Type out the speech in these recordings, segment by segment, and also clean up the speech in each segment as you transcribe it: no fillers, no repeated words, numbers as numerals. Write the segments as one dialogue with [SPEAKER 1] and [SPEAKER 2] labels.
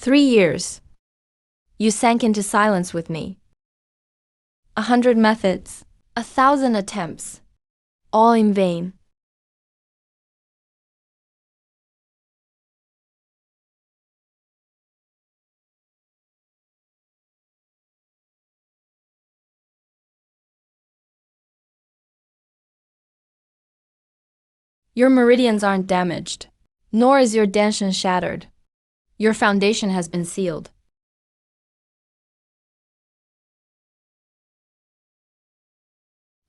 [SPEAKER 1] 3 years. You sank into silence with me. 100 methods, 1,000 attempts, all in vain. Your meridians aren't damaged, nor is your dantian shattered. Your foundation has been sealed.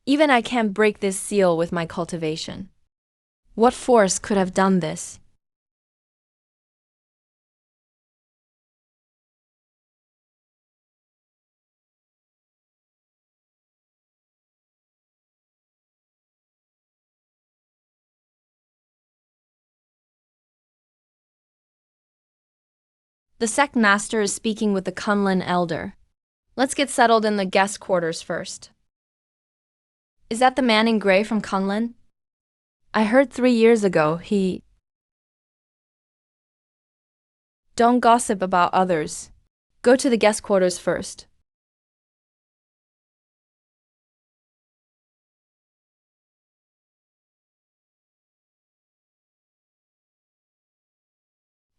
[SPEAKER 1] Even I can't break this seal with my cultivation. What force could have done this? The sect master is speaking with the Kunlun elder. Let's get settled in the guest quarters first. Is that the man in gray from Kunlun? I heard 3 years ago he... Don't gossip about others. Go to the guest quarters first.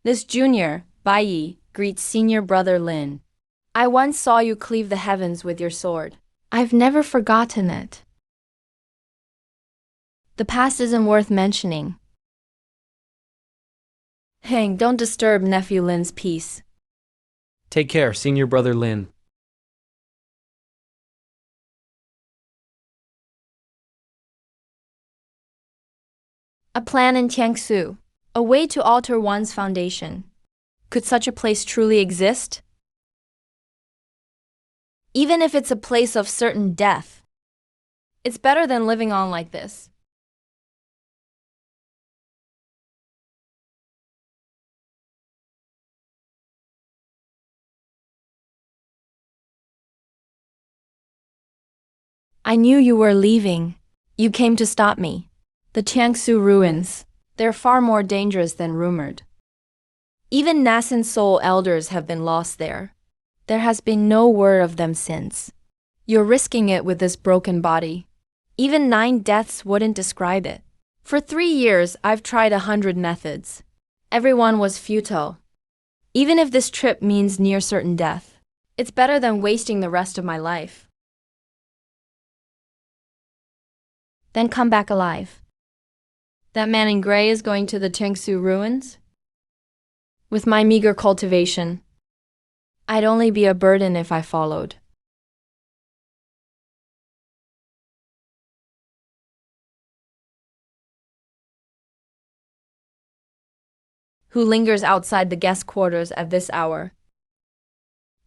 [SPEAKER 1] This junior, Bai, greets senior brother Lin. I once saw you cleave the heavens with your sword. I've never forgotten it. The past isn't worth mentioning. Hang, don't disturb nephew Lin's peace.
[SPEAKER 2] Take care, senior brother Lin.
[SPEAKER 1] A plan in Jiangsu, a way to alter one's foundation. Could such a place truly exist? Even if it's a place of certain death, it's better than living on like this. I knew you were leaving. You came to stop me. The Jiangsu ruins, they're far more dangerous than rumored. Even Nascent Soul elders have been lost there. There has been no word of them since. You're risking it with this broken body. Even 9 deaths wouldn't describe it. For 3 years, I've tried 100 methods. Everyone was futile. Even if this trip means near certain death, it's better than wasting the rest of my life. Then come back alive. That man in gray is going to the Jiangsu ruins? With my meager cultivation, I'd only be a burden if I followed. Who lingers outside the guest quarters at this hour?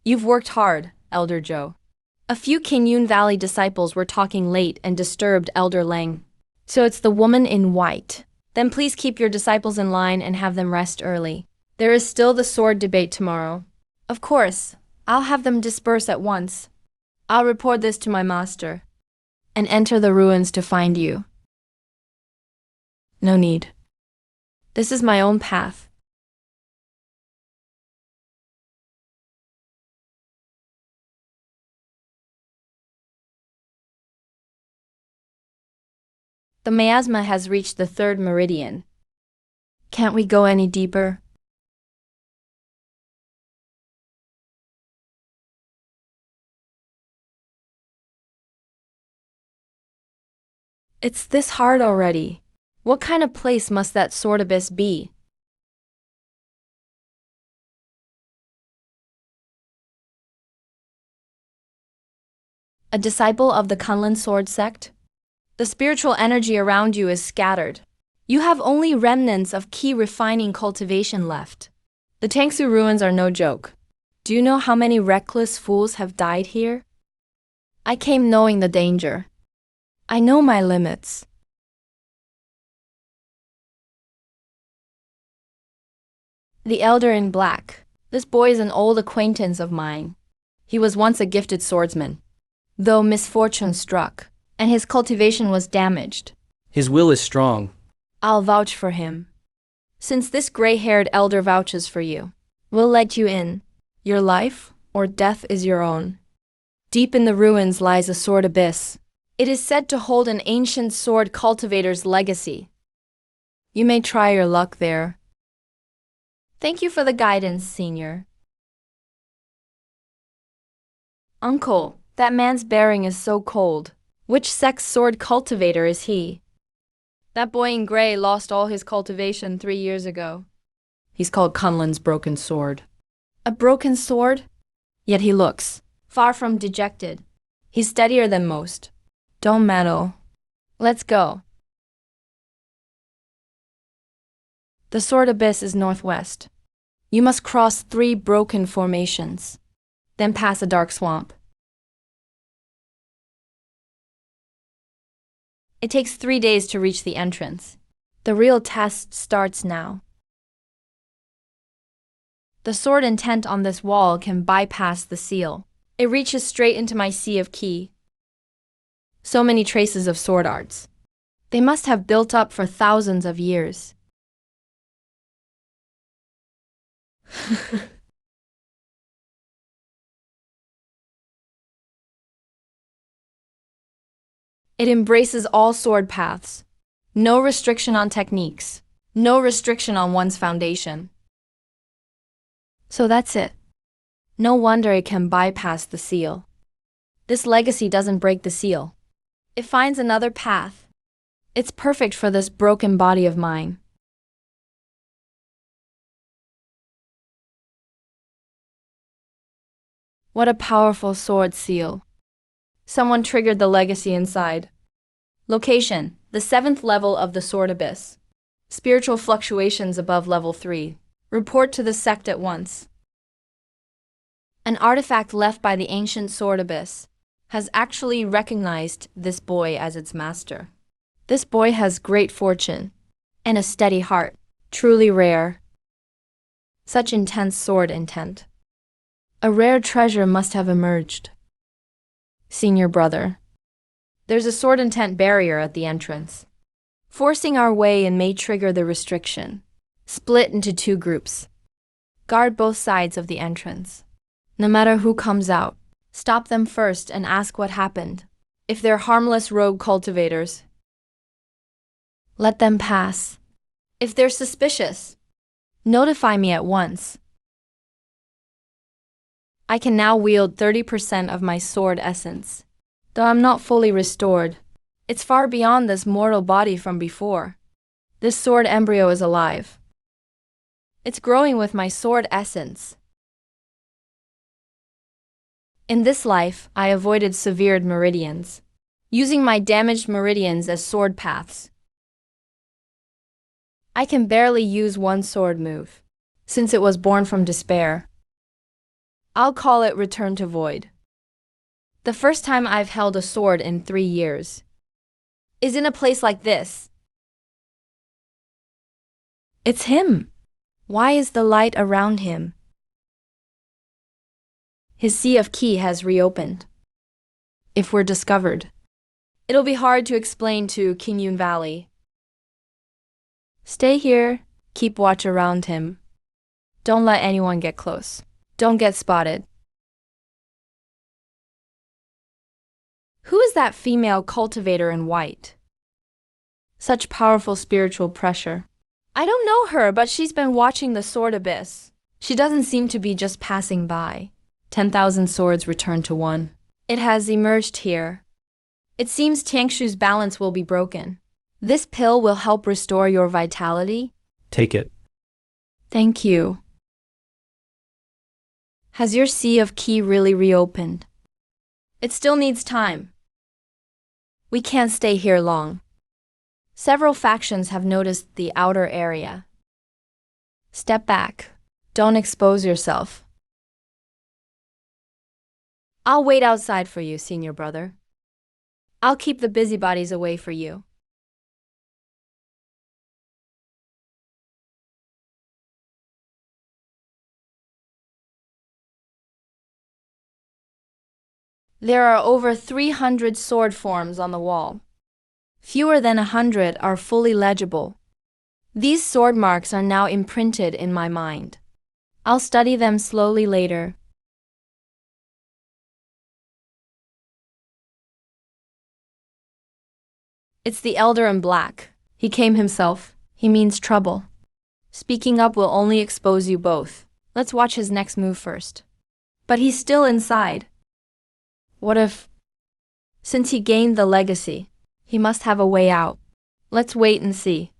[SPEAKER 1] You've worked hard, Elder Zhou. A few Qingyun Valley disciples were talking late and disturbed Elder Lang. So it's the woman in white. Then please keep your disciples in line and have them rest early. There is still the sword debate tomorrow. Of course, I'll have them disperse at once. I'll report this to my master and enter the ruins to find you. No need. This is my own path. The miasma has reached the 3rd meridian. Can't we go any deeper? It's this hard already. What kind of place must that sword abyss be? A disciple of the Kunlun sword sect? The spiritual energy around you is scattered. You have only remnants of key refining cultivation left. The Jiangsu ruins are no joke. Do you know how many reckless fools have died here? I came knowing the danger. I know my limits. The elder in black. This boy is an old acquaintance of mine. He was once a gifted swordsman, though misfortune struck, and his cultivation was damaged.
[SPEAKER 2] His will is strong.
[SPEAKER 1] I'll vouch for him. Since this gray-haired elder vouches for you, We'll let you in. Your life or death is your own. Deep in the ruins lies a sword abyss. It is said to hold an ancient sword cultivator's legacy. You may try your luck there. Thank you for the guidance, Senior. Uncle, that man's bearing is so cold. Which sex sword cultivator is he? That boy in gray lost all his cultivation 3 years ago. He's called Kunlin's broken sword. A broken sword? Yet he looks far from dejected. He's steadier than most. Don't meddle. Let's go. The sword abyss is northwest. You must cross 3 broken formations, then pass a dark swamp. It takes 3 days to reach the entrance. The real test starts now. The sword intent on this wall can bypass the seal. It reaches straight into my sea of ki. So many traces of sword arts. They must have built up for thousands of years. It embraces all sword paths. No restriction on techniques. No restriction on one's foundation. So that's it. No wonder it can bypass the seal. This legacy doesn't break the seal. It finds another path. It's perfect for this broken body of mine. What a powerful sword seal. Someone triggered the legacy inside. Location: the 7th level of the sword abyss. Spiritual fluctuations above level 3. Report to the sect at once. An artifact left by the ancient sword abyss has actually recognized this boy as its master. This boy has great fortune and a steady heart. Truly rare. Such intense sword intent. A rare treasure must have emerged. Senior brother. There's a sword intent barrier at the entrance. Forcing our way in may trigger the restriction. Split into 2 groups. Guard both sides of the entrance. No matter who comes out, stop them first and ask what happened. If they're harmless rogue cultivators, let them pass. If they're suspicious, notify me at once. I can now wield 30% of my sword essence. Though I'm not fully restored, it's far beyond this mortal body from before. This sword embryo is alive. It's growing with my sword essence. In this life, I avoided severed meridians, using my damaged meridians as sword paths. I can barely use one sword move, since it was born from despair. I'll call it Return to Void. The first time I've held a sword in 3 years is in a place like this. It's him. Why is the light around him? His sea of ki has reopened. If we're discovered, it'll be hard to explain to Qingyun Valley. Stay here, keep watch around him. Don't let anyone get close. Don't get spotted. Who is that female cultivator in white? Such powerful spiritual pressure. I don't know her, but she's been watching the sword abyss. She doesn't seem to be just passing by. 10,000 swords return to 1. It has emerged here. It seems Tiangshu's balance will be broken. This pill will help restore your vitality.
[SPEAKER 2] Take it.
[SPEAKER 1] Thank you. Has your sea of ki really reopened? It still needs time. We can't stay here long. Several factions have noticed the outer area. Step back. Don't expose yourself. I'll wait outside for you, senior brother. I'll keep the busybodies away for you. There are over 300 sword forms on the wall. Fewer than 100 are fully legible. These sword marks are now imprinted in my mind. I'll study them slowly later. It's the elder in black. He came himself. He means trouble. Speaking up will only expose you both. Let's watch his next move first. But he's still inside. What if, since he gained the legacy, he must have a way out? Let's wait and see.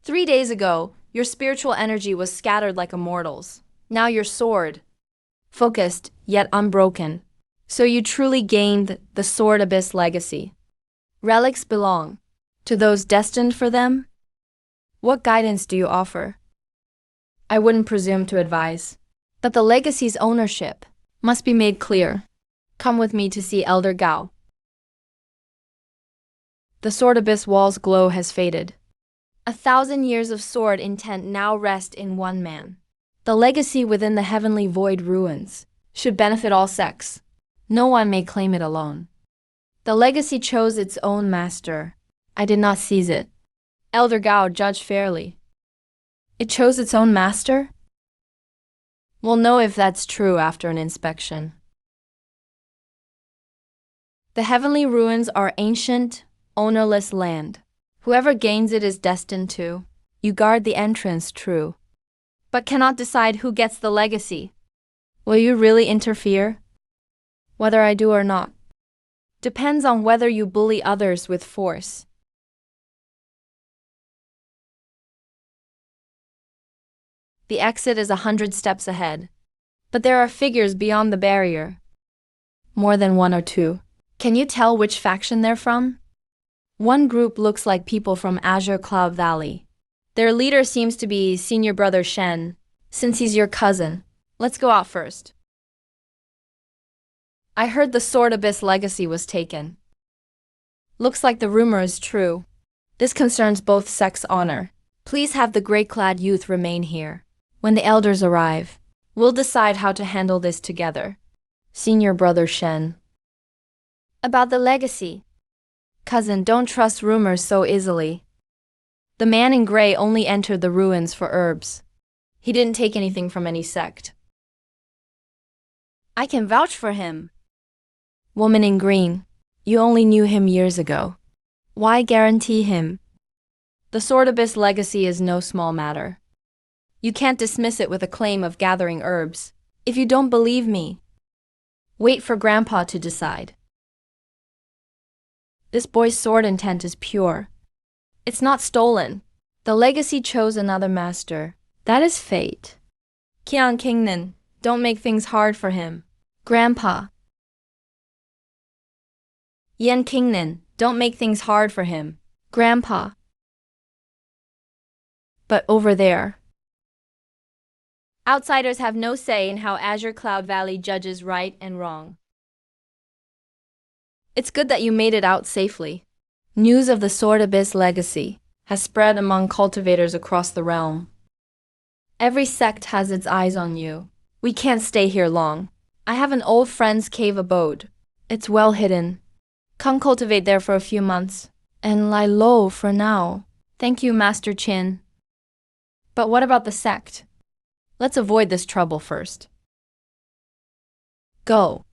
[SPEAKER 1] 3 days ago, your spiritual energy was scattered like a mortal's. Now your sword, focused yet unbroken. So you truly gained the Sword Abyss legacy. Relics belong to those destined for them. What guidance do you offer? I wouldn't presume to advise, but the legacy's ownership must be made clear. Come with me to see Elder Gao. The Sword Abyss wall's glow has faded. 1,000 years of sword intent now rest in one man. The legacy within the heavenly void ruins should benefit all sects. No one may claim it alone. The legacy chose its own master. I did not seize it. Elder Gao judged fairly. It chose its own master? We'll know if that's true after an inspection. The heavenly ruins are ancient, ownerless land. Whoever gains it is destined to. You guard the entrance, true, but cannot decide who gets the legacy. Will you really interfere? Whether I do or not depends on whether you bully others with force. The exit is 100 steps ahead, but there are figures beyond the barrier. More than one or two. Can you tell which faction they're from? One group looks like people from Azure Cloud Valley. Their leader seems to be Senior Brother Shen, since he's your cousin. Let's go out first. I heard the Sword Abyss legacy was taken. Looks like the rumor is true. This concerns both sects' honor. Please have the gray-clad youth remain here. When the elders arrive, we'll decide how to handle this together. Senior Brother Shen. About the legacy. Cousin, don't trust rumors so easily. The man in gray only entered the ruins for herbs. He didn't take anything from any sect. I can vouch for him. Woman in green, you only knew him years ago. Why guarantee him? The Sword Abyss legacy is no small matter. You can't dismiss it with a claim of gathering herbs. If you don't believe me, wait for Grandpa to decide. This boy's sword intent is pure. It's not stolen. The legacy chose another master. That is fate. Qian Kingnan, don't make things hard for him. Grandpa. Yan Kingnan, don't make things hard for him. Grandpa. But over there. Outsiders have no say in how Azure Cloud Valley judges right and wrong. It's good that you made it out safely. News of the Sword Abyss legacy has spread among cultivators across the realm. Every sect has its eyes on you. We can't stay here long. I have an old friend's cave abode. It's well hidden. Come cultivate there for a few months, and lie low for now. Thank you, Master Qin. But what about the sect? Let's avoid this trouble first. Go.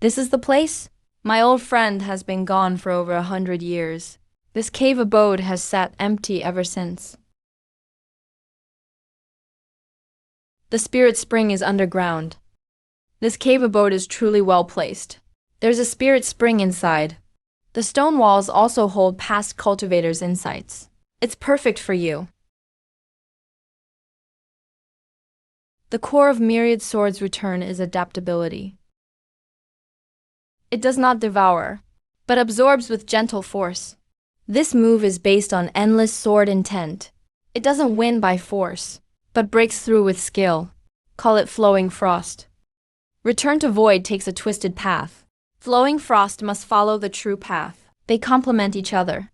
[SPEAKER 1] This is the place? My old friend has been gone for over 100 years. This cave abode has sat empty ever since. The spirit spring is underground. This cave abode is truly well placed. There's a spirit spring inside. The stone walls also hold past cultivators' insights. It's perfect for you. The core of Myriad Sword's return is adaptability. It does not devour, but absorbs with gentle force. This move is based on endless sword intent. It doesn't win by force, but breaks through with skill. Call it Flowing Frost. Return to Void takes a twisted path. Flowing Frost must follow the true path. They complement each other.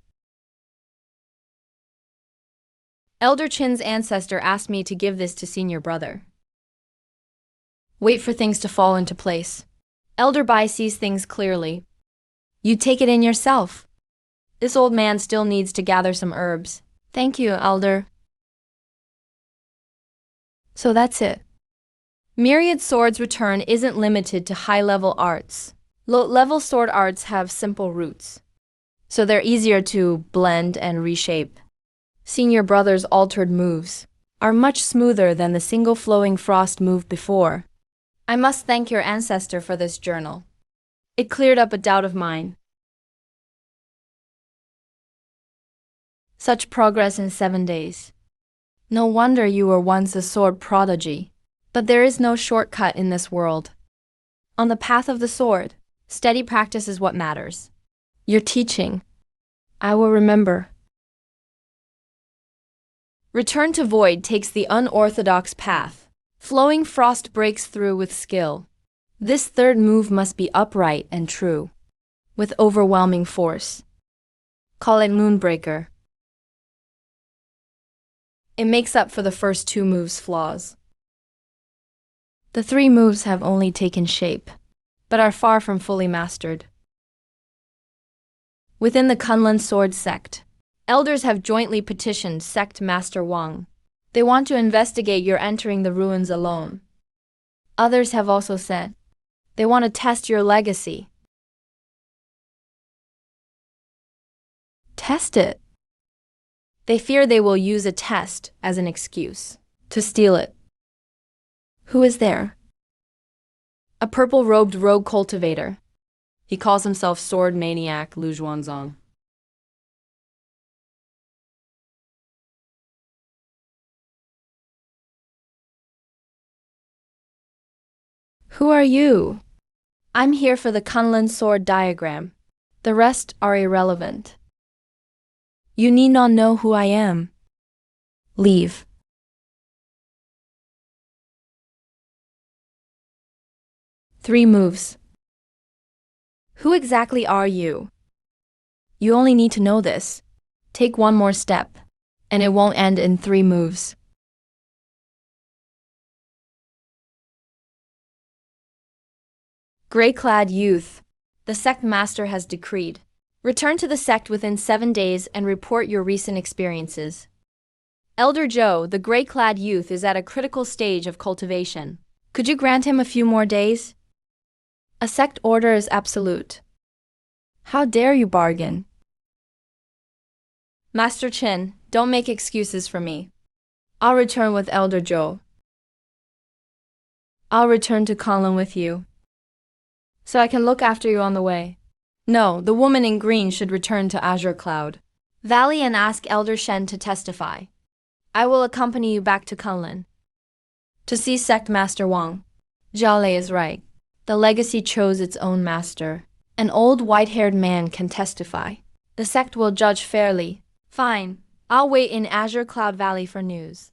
[SPEAKER 1] Elder Qin's ancestor asked me to give this to Senior Brother. Wait for things to fall into place. Elder Bai sees things clearly. You take it in yourself. This old man still needs to gather some herbs. Thank you, Elder. So that's it. Myriad Swords Return isn't limited to high-level arts. Low-level sword arts have simple roots, so they're easier to blend and reshape. Senior Brother's altered moves are much smoother than the single flowing frost move before. I must thank your ancestor for this journal. It cleared up a doubt of mine. Such progress in 7 days. No wonder you were once a sword prodigy. But there is no shortcut in this world. On the path of the sword, steady practice is what matters. Your teaching, I will remember. Return to Void takes the unorthodox path. Flowing frost breaks through with skill. This third move must be upright and true, with overwhelming force. Call it Moonbreaker. It makes up for the first 2 moves' flaws. The 3 moves have only taken shape, but are far from fully mastered. Within the Kunlun Sword Sect, elders have jointly petitioned Sect Master Wang. They want to investigate your entering the ruins alone. Others have also said they want to test your legacy. Test it. They fear they will use a test as an excuse to steal it. Who is there? A purple-robed rogue cultivator. He calls himself Sword Maniac Lu Zhuanzong. Who are you? I'm here for the Kunlun sword diagram. The rest are irrelevant. You need not know who I am. Leave. Three moves. Who exactly are you? You only need to know this. Take one more step, and it won't end in 3 moves. Gray-clad youth, the sect master has decreed. Return to the sect within 7 days and report your recent experiences. Elder Joe, the gray-clad youth, is at a critical stage of cultivation. Could you grant him a few more days? A sect order is absolute. How dare you bargain? Master Chin, don't make excuses for me. I'll return with Elder Joe. I'll return to Kunlun with you, so I can look after you on the way. No, the woman in green should return to Azure Cloud Valley and ask Elder Shen to testify. I will accompany you back to Kunlun to see Sect Master Wang. Jialei is right. The legacy chose its own master. An old white-haired man can testify. The sect will judge fairly. Fine. I'll wait in Azure Cloud Valley for news.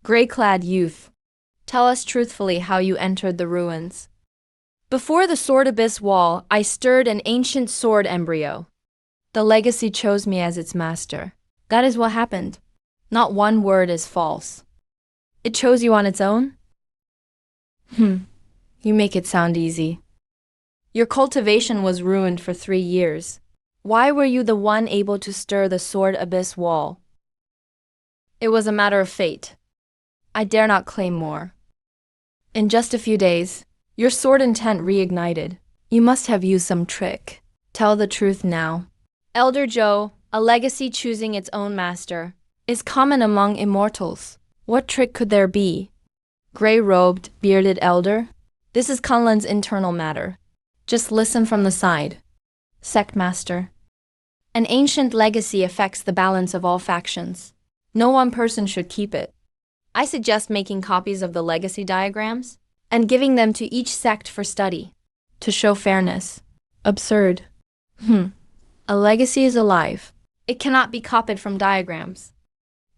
[SPEAKER 1] Gray-clad youth, tell us truthfully how you entered the ruins. Before the Sword Abyss wall, I stirred an ancient sword embryo. The legacy chose me as its master. That is what happened. Not one word is false. It chose you on its own? You make it sound easy. Your cultivation was ruined for 3 years. Why were you the one able to stir the Sword Abyss wall? It was a matter of fate. I dare not claim more. In just a few days, your sword intent reignited. You must have used some trick. Tell the truth now. Elder Joe, a legacy choosing its own master, is common among immortals. What trick could there be? Gray-robed, bearded elder? This is Kunlun's internal matter. Just listen from the side. Sect Master. An ancient legacy affects the balance of all factions. No one person should keep it. I suggest making copies of the legacy diagrams and giving them to each sect for study, to show fairness. Absurd. A legacy is alive. It cannot be copied from diagrams.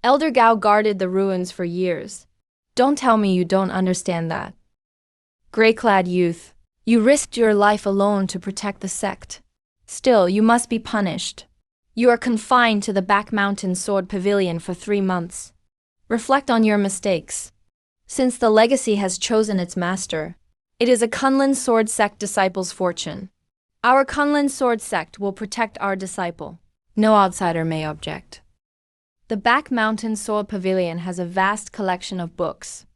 [SPEAKER 1] Elder Gao guarded the ruins for years. Don't tell me you don't understand that. Gray-clad youth, you risked your life alone to protect the sect. Still, you must be punished. You are confined to the Back Mountain Sword Pavilion for 3 months. Reflect on your mistakes. Since the legacy has chosen its master, it is a Kunlun Sword Sect disciple's fortune. Our Kunlun Sword Sect will protect our disciple. No outsider may object. The Back Mountain Soil Pavilion has a vast collection of books.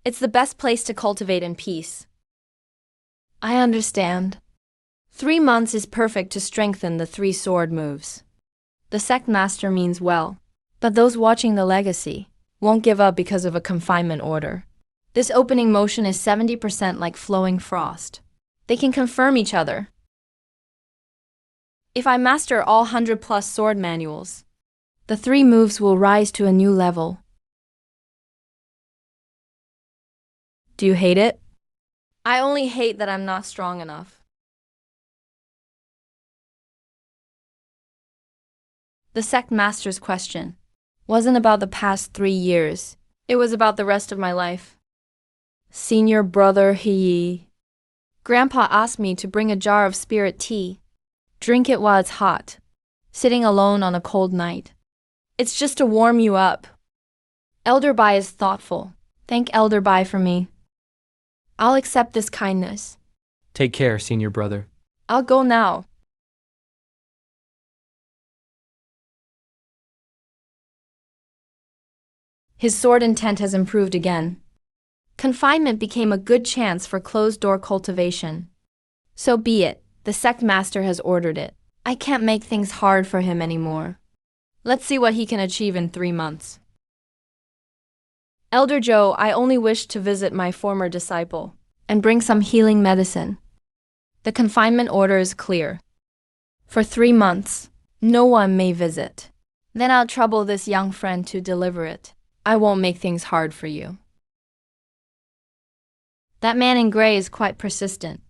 [SPEAKER 1] It's the best place to cultivate in peace. I understand. 3 months is perfect to strengthen the 3 sword moves. The sect master means well, but those watching the legacy won't give up because of a confinement order. This opening motion is 70% like flowing frost. They can confirm each other. If I master all 100+ sword manuals, the 3 moves will rise to a new level. Do you hate it? I only hate that I'm not strong enough. The sect master's question wasn't about the past 3 years. It was about the rest of my life. Senior brother He. Grandpa asked me to bring a jar of spirit tea. Drink it while it's hot, sitting alone on a cold night. It's just to warm you up. Elder Bai is thoughtful. Thank Elder Bai for me. I'll accept this kindness.
[SPEAKER 2] Take care, senior brother.
[SPEAKER 1] I'll go now. His sword intent has improved again. Confinement became a good chance for closed-door cultivation. So be it, the sect master has ordered it. I can't make things hard for him anymore. Let's see what he can achieve in 3 months. Elder Joe, I only wish to visit my former disciple and bring some healing medicine. The confinement order is clear. For 3 months, no one may visit. Then I'll trouble this young friend to deliver it. I won't make things hard for you. That man in gray is quite persistent.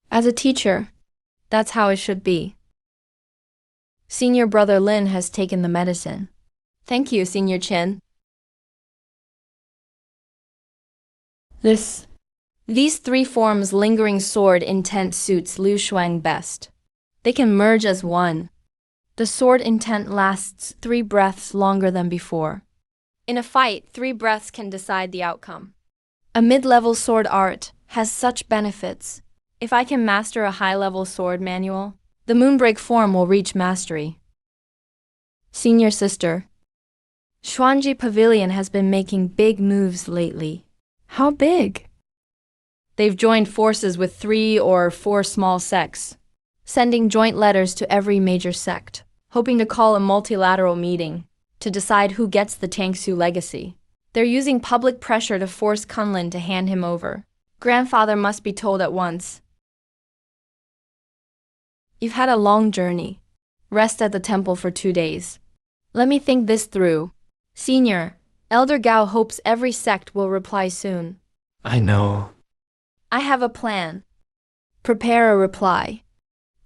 [SPEAKER 1] As a teacher, that's how it should be. Senior brother Lin has taken the medicine. Thank you, Senior Chen. These 3 forms lingering sword intent suits Liu Shuang best. They can merge as one. The sword intent lasts 3 breaths longer than before. In a fight, 3 breaths can decide the outcome. A mid-level sword art has such benefits. If I can master a high-level sword manual, the moonbreak form will reach mastery. Senior sister, Xuanji Pavilion has been making big moves lately. How big? They've joined forces with 3 or 4 small sects, sending joint letters to every major sect, hoping to call a multilateral meeting to decide who gets the Tangsu legacy. They're using public pressure to force Kunlin to hand him over. Grandfather must be told at once. You've had a long journey. Rest at the temple for 2 days. Let me think this through. Senior, Elder Gao hopes every sect will reply soon.
[SPEAKER 2] I know.
[SPEAKER 1] I have a plan. Prepare a reply.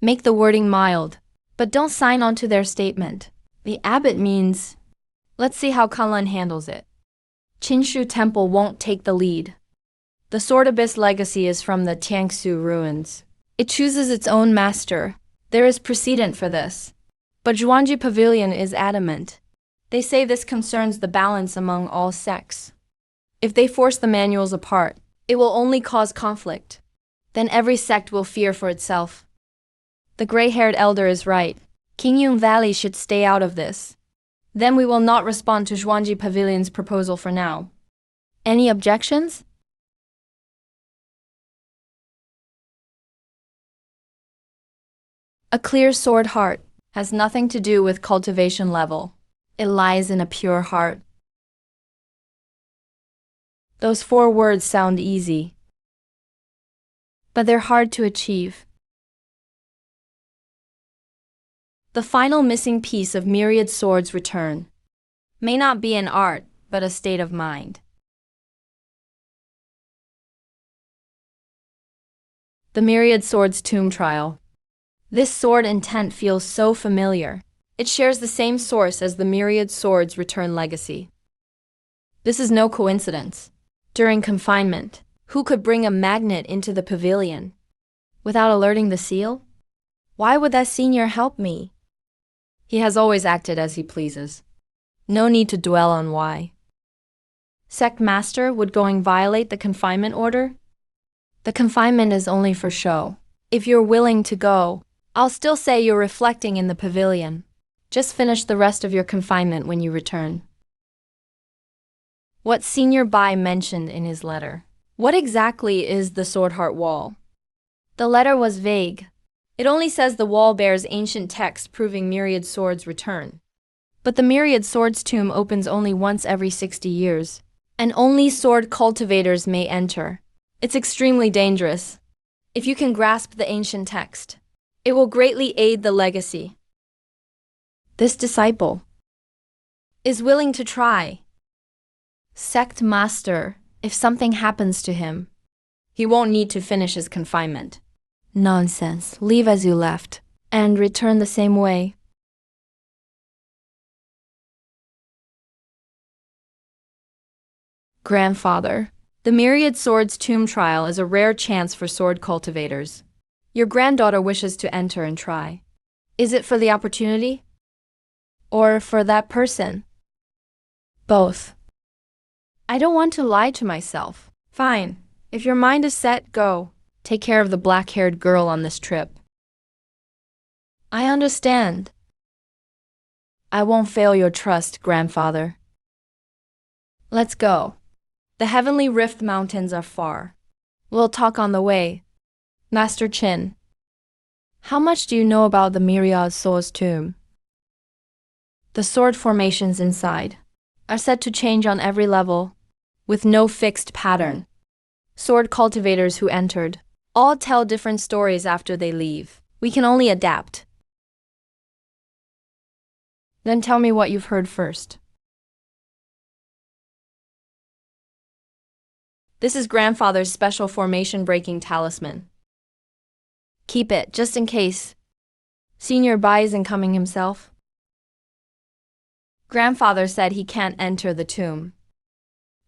[SPEAKER 1] Make the wording mild, but don't sign on to their statement. The abbot means. Let's see how Kunlun handles it. Qinshu Temple won't take the lead. The Sword Abyss legacy is from the Tiangsu ruins. It chooses its own master. There is precedent for this. But Zhuangji Pavilion is adamant. They say this concerns the balance among all sects. If they force the manuals apart, it will only cause conflict. Then every sect will fear for itself. The gray-haired elder is right. Qingyun Valley should stay out of this. Then we will not respond to Zhuangji Pavilion's proposal for now. Any objections? A clear sword heart has nothing to do with cultivation level. It lies in a pure heart. Those 4 words sound easy, but they're hard to achieve. The final missing piece of myriad swords' return may not be an art, but a state of mind. The myriad swords tomb trial. This sword intent feels so familiar. It shares the same source as the myriad swords return legacy. This is no coincidence. During confinement, who could bring a magnet into the pavilion without alerting the seal? Why would that senior help me? He has always acted as he pleases. No need to dwell on why. Sect master, would going violate the confinement order? The confinement is only for show. If you're willing to go, I'll still say you're reflecting in the pavilion. Just finish the rest of your confinement when you return. What Senior Bai mentioned in his letter. What exactly is the Sword Heart Wall? The letter was vague. It only says the wall bears ancient text proving Myriad Sword's return. But the Myriad Sword's tomb opens only once every 60 years, and only sword cultivators may enter. It's extremely dangerous. If you can grasp the ancient text, it will greatly aid the legacy. This disciple is willing to try. Sect master, if something happens to him, he won't need to finish his confinement. Nonsense. Leave as you left, and return the same way. Grandfather, the Myriad Sword's tomb trial is a rare chance for sword cultivators. Your granddaughter wishes to enter and try. Is it for the opportunity? Or for that person? Both. I don't want to lie to myself. Fine. If your mind is set, go. Take care of the black-haired girl on this trip. I understand. I won't fail your trust, grandfather. Let's go. The Heavenly Rift Mountains are far. We'll talk on the way. Master Qin, how much do you know about the Myriad Sword's tomb? The sword formations inside are said to change on every level, with no fixed pattern. Sword cultivators who entered all tell different stories after they leave. We can only adapt. Then tell me what you've heard first. This is grandfather's special formation-breaking talisman. Keep it, just in case Senior Bai isn't coming himself. Grandfather said he can't enter the tomb.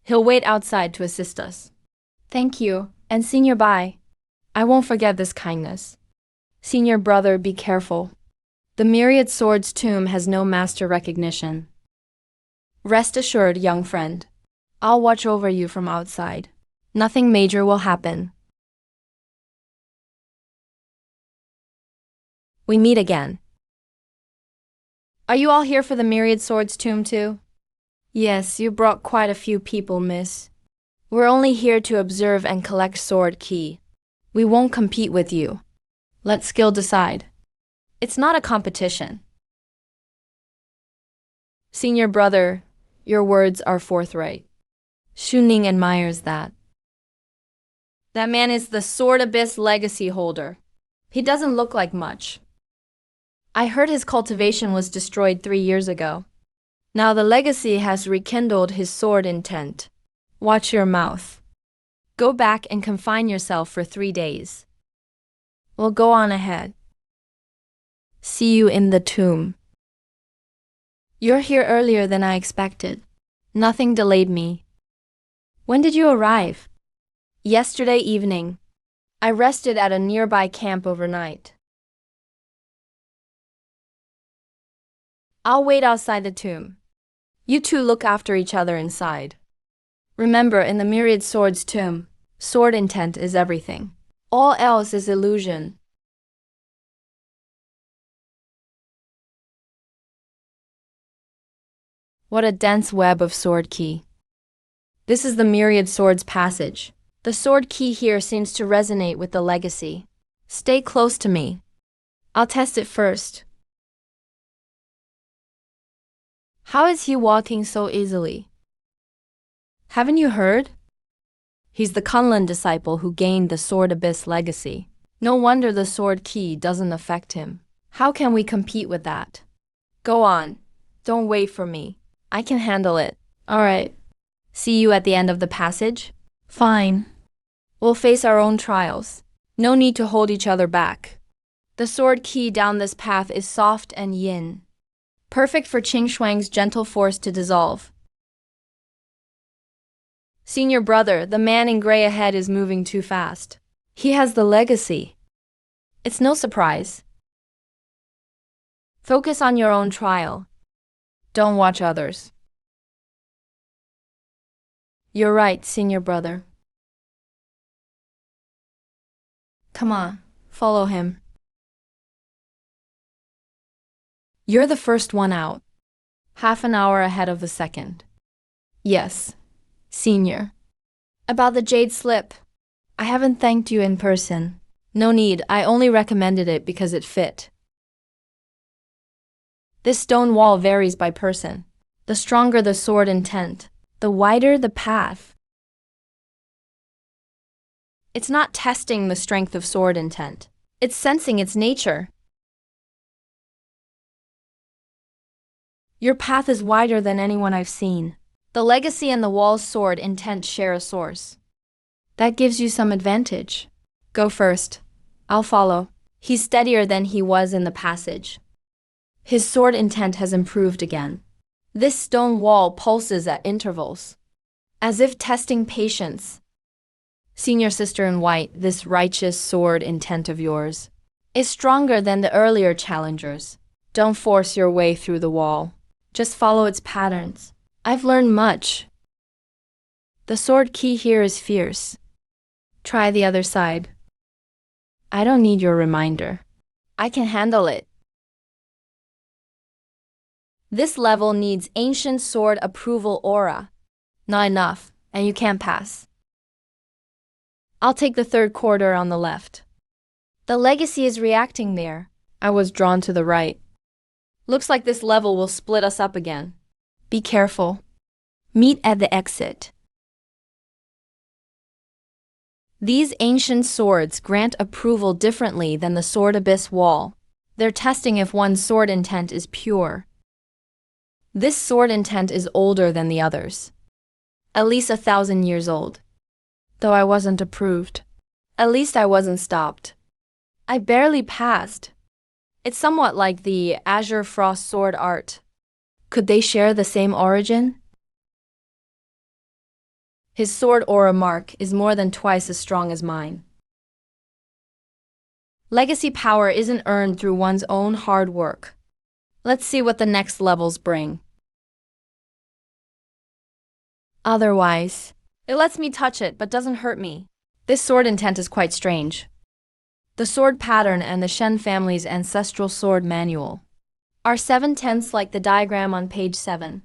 [SPEAKER 1] He'll wait outside to assist us. Thank you, and Senior Bai, I won't forget this kindness. Senior brother, be careful. The Myriad Sword's tomb has no master recognition. Rest assured, young friend. I'll watch over you from outside. Nothing major will happen. We meet again. Are you all here for the Myriad Sword's tomb too? Yes, you brought quite a few people, miss. We're only here to observe and collect sword key. We won't compete with you. Let skill decide. It's not a competition. Senior brother, your words are forthright. Shuning admires that. That man is the Sword Abyss legacy holder. He doesn't look like much. I heard his cultivation was destroyed 3 years ago. Now the legacy has rekindled his sword intent. Watch your mouth. Go back and confine yourself for 3 days. We'll go on ahead. See you in the tomb. You're here earlier than I expected. Nothing delayed me. When did you arrive? Yesterday evening. I rested at a nearby camp overnight. I'll wait outside the tomb. You two look after each other inside. Remember, in the Myriad Sword's tomb, sword intent is everything. All else is illusion. What a dense web of sword key. This is the Myriad Sword's passage. The sword key here seems to resonate with the legacy. Stay close to me. I'll test it first. How is he walking so easily? Haven't you heard? He's the Kunlun disciple who gained the Sword Abyss legacy. No wonder the sword key doesn't affect him. How can we compete with that? Go on. Don't wait for me. I can handle it. All right. See you at the end of the passage? Fine. We'll face our own trials. No need to hold each other back. The sword key down this path is soft and yin. Perfect for Qing Shuang's gentle force to dissolve. Senior brother, the man in gray ahead is moving too fast. He has the legacy. It's no surprise. Focus on your own trial. Don't watch others. You're right, senior brother. Come on, follow him. You're the first one out. Half an hour ahead of the second. Yes, senior. About the jade slip. I haven't thanked you in person. No need, I only recommended it because it fit. This stone wall varies by person. The stronger the sword intent, the wider the path. It's not testing the strength of sword intent. It's sensing its nature. Your path is wider than anyone I've seen. The legacy and the wall's sword intent share a source. That gives you some advantage. Go first. I'll follow. He's steadier than he was in the passage. His sword intent has improved again. This stone wall pulses at intervals, as if testing patience. Senior sister in white, this righteous sword intent of yours is stronger than the earlier challengers. Don't force your way through the wall. Just follow its patterns. I've learned much. The sword key here is fierce. Try the other side. I don't need your reminder. I can handle it. This level needs ancient sword approval aura. Not enough, and you can't pass. I'll take the third quarter on the left. The legacy is reacting there. I was drawn to the right. Looks like this level will split us up again. Be careful. Meet at the exit. These ancient swords grant approval differently than the sword abyss wall. They're testing if one's sword intent is pure. This sword intent is older than the others. At least 1,000 years old. Though I wasn't approved. At least I wasn't stopped. I barely passed. It's somewhat like the Azure Frost sword art. Could they share the same origin? His sword aura mark is more than twice as strong as mine. Legacy power isn't earned through one's own hard work. Let's see what the next levels bring. Otherwise, it lets me touch it but doesn't hurt me. This sword intent is quite strange. The sword pattern and the Shen family's ancestral sword manual are 7/10 like the diagram on page 7.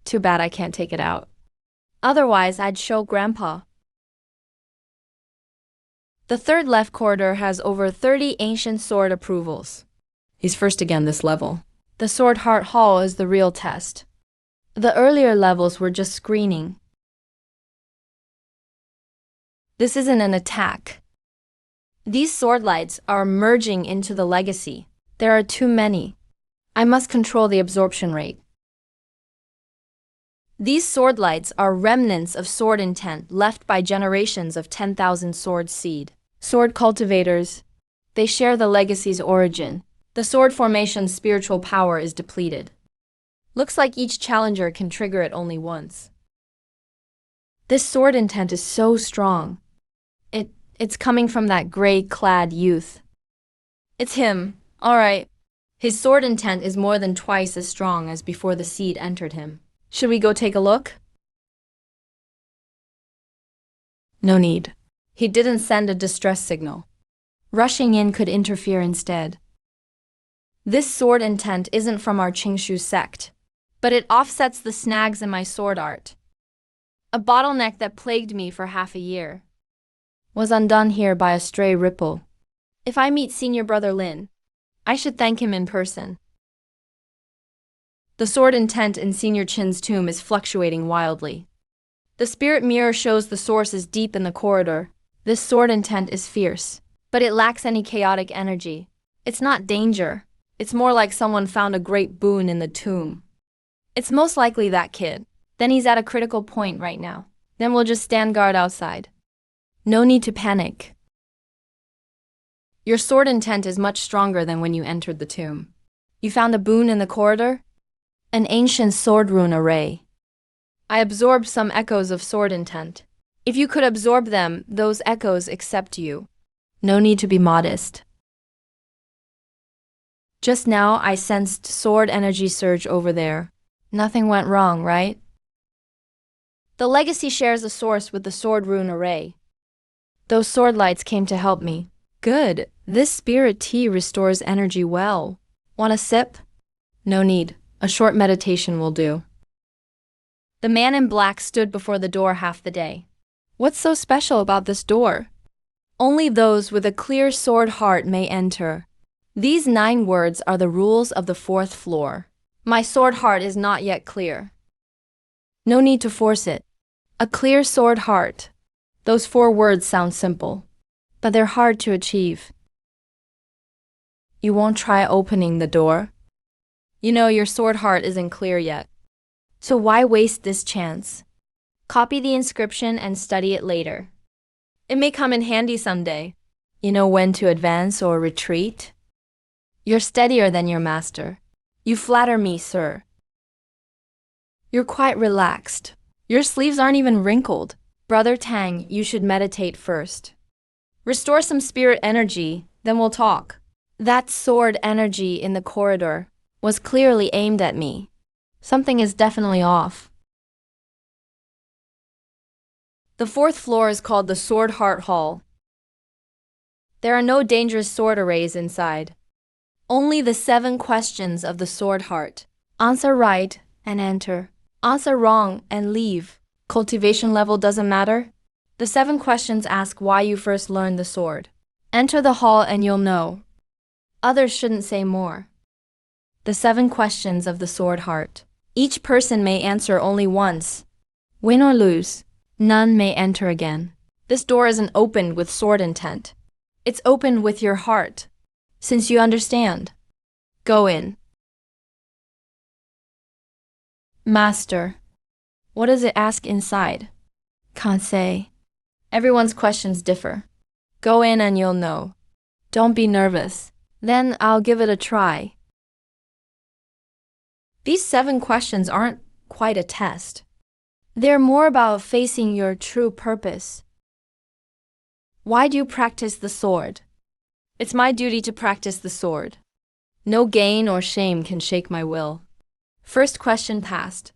[SPEAKER 1] Too bad I can't take it out. Otherwise, I'd show Grandpa. The third left corridor has over 30 ancient sword approvals. He's first again this level. The Sword Heart Hall is the real test. The earlier levels were just screening. This isn't an attack. These sword lights are merging into the legacy. There are too many. I must control the absorption rate. These sword lights are remnants of sword intent left by generations of 10,000 sword seed. Sword cultivators. They share the legacy's origin. The sword formation's spiritual power is depleted. Looks like each challenger can trigger it only once. This sword intent is so strong. It's coming from that gray-clad youth. It's him, all right. His sword intent is more than twice as strong as before the seed entered him. Should we go take a look? No need. He didn't send a distress signal. Rushing in could interfere instead. This sword intent isn't from our Qingshu sect, but it offsets the snags in my sword art. A bottleneck that plagued me for half a year was undone here by a stray ripple. If I meet Senior Brother Lin, I should thank him in person. The sword intent in Senior Chin's tomb is fluctuating wildly. The spirit mirror shows the source is deep in the corridor. This sword intent is fierce, but it lacks any chaotic energy. It's not danger. It's more like someone found a great boon in the tomb. It's most likely that kid. Then he's at a critical point right now. Then we'll just stand guard outside. No need to panic. Your sword intent is much stronger than when you entered the tomb. You found a boon in the corridor? An ancient sword rune array. I absorbed some echoes of sword intent. If you could absorb them, those echoes accept you. No need to be modest. Just now, I sensed sword energy surge over there. Nothing went wrong, right? The legacy shares a source with the sword rune array. Those sword lights came to help me. Good. This spirit tea restores energy well. Want a sip? No need. A short meditation will do. The man in black stood before the door half the day. What's so special about this door? Only those with a clear sword heart may enter. These 9 words are the rules of the 4th floor. My sword heart is not yet clear. No need to force it. A clear sword heart. Those 4 words sound simple, but they're hard to achieve. You won't try opening the door? You know your sword heart isn't clear yet. So why waste this chance? Copy the inscription and study it later. It may come in handy someday. You know when to advance or retreat? You're steadier than your master. You flatter me, sir. You're quite relaxed. Your sleeves aren't even wrinkled. Brother Tang, you should meditate first. Restore some spirit energy, then we'll talk. That sword energy in the corridor was clearly aimed at me. Something is definitely off. The 4th floor is called the Sword Heart Hall. There are no dangerous sword arrays inside. Only the 7 questions of the sword heart. Answer right and enter. Answer wrong and leave. Cultivation level doesn't matter. The 7 questions ask why you first learned the sword. Enter the hall and you'll know. Others shouldn't say more. The 7 questions of the sword heart. Each person may answer only once. Win or lose, none may enter again. This door isn't opened with sword intent. It's opened with your heart. Since you understand, go in. Master, what does it ask inside? Can't say. Everyone's questions differ. Go in and you'll know. Don't be nervous. Then I'll give it a try. These 7 questions aren't quite a test. They're more about facing your true purpose. Why do you practice the sword? It's my duty to practice the sword. No gain or shame can shake my will. First question passed.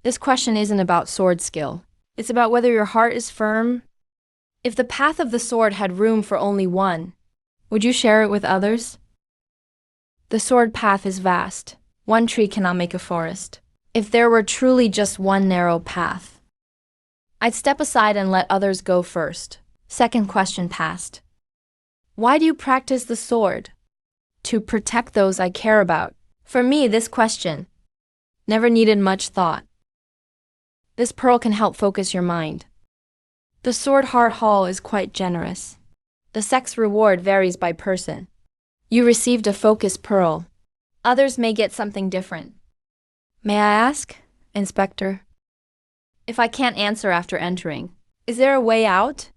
[SPEAKER 1] This question isn't about sword skill. It's about whether your heart is firm. If the path of the sword had room for only one, would you share it with others? The sword path is vast. One tree cannot make a forest. If there were truly just one narrow path, I'd step aside and let others go first. Second question passed. Why do you practice the sword? To protect those I care about. For me, this question never needed much thought. This pearl can help focus your mind. The Sword Heart Hall is quite generous. The sex reward varies by person. You received a focus pearl. Others may get something different. May I ask, Inspector? If I can't answer after entering, is there a way out?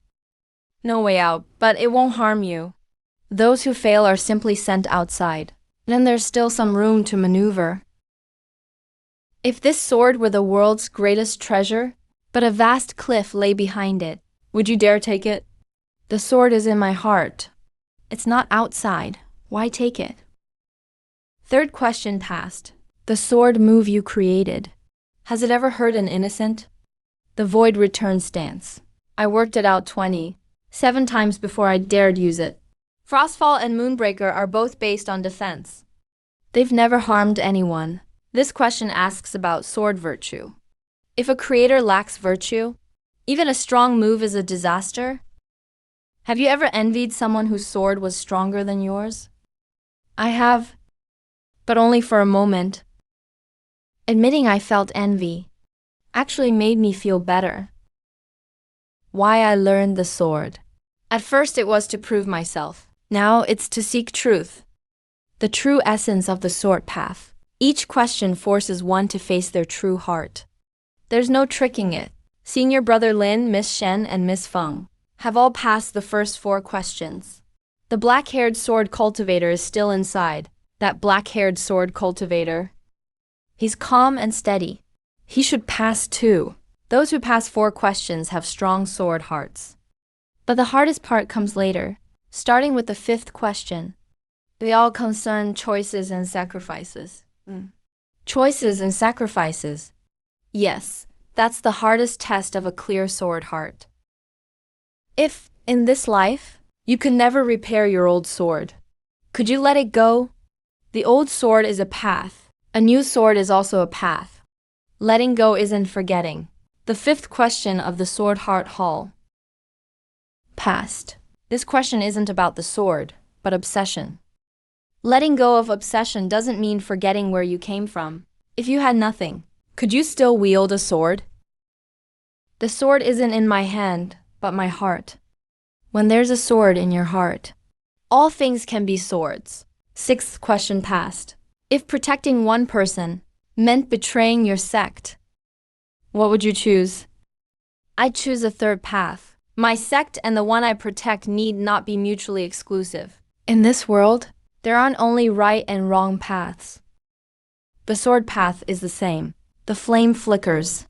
[SPEAKER 1] No way out, but it won't harm you. Those who fail are simply sent outside. Then there's still some room to maneuver. If this sword were the world's greatest treasure, but a vast cliff lay behind it, would you dare take it? The sword is in my heart. It's not outside. Why take it? Third question passed. The sword move you created. Has it ever hurt an innocent? The void return stance. I worked it out 27 times before I dared use it. Frostfall and Moonbreaker are both based on defense. They've never harmed anyone. This question asks about sword virtue. If a creator lacks virtue, even a strong move is a disaster. Have you ever envied someone whose sword was stronger than yours? I have, but only for a moment. Admitting I felt envy actually made me feel better. Why I learned the sword. At first it was to prove myself. Now it's to seek truth. The true essence of the sword path. Each question forces one to face their true heart. There's no tricking it. Senior Brother Lin, Miss Shen, and Miss Feng have all passed the first 4 questions. The black-haired sword cultivator is still inside. That black-haired sword cultivator. He's calm and steady. He should pass too. Those who pass 4 questions have strong sword hearts. But the hardest part comes later, starting with the 5th question. They all concern choices and sacrifices. Choices and sacrifices. Yes, that's the hardest test of a clear sword heart. If, in this life, you could never repair your old sword, could you let it go? The old sword is a path. A new sword is also a path. Letting go isn't forgetting. The fifth question of the Sword Heart Hall. Past. This question isn't about the sword, but obsession. Letting go of obsession doesn't mean forgetting where you came from. If you had nothing, could you still wield a sword? The sword isn't in my hand, but my heart. When there's a sword in your heart, all things can be swords. Sixth question past. If protecting one person meant betraying your sect, what would you choose? I'd choose a third path. My sect and the one I protect need not be mutually exclusive. In this world, there aren't only right and wrong paths. The sword path is the same. The flame flickers.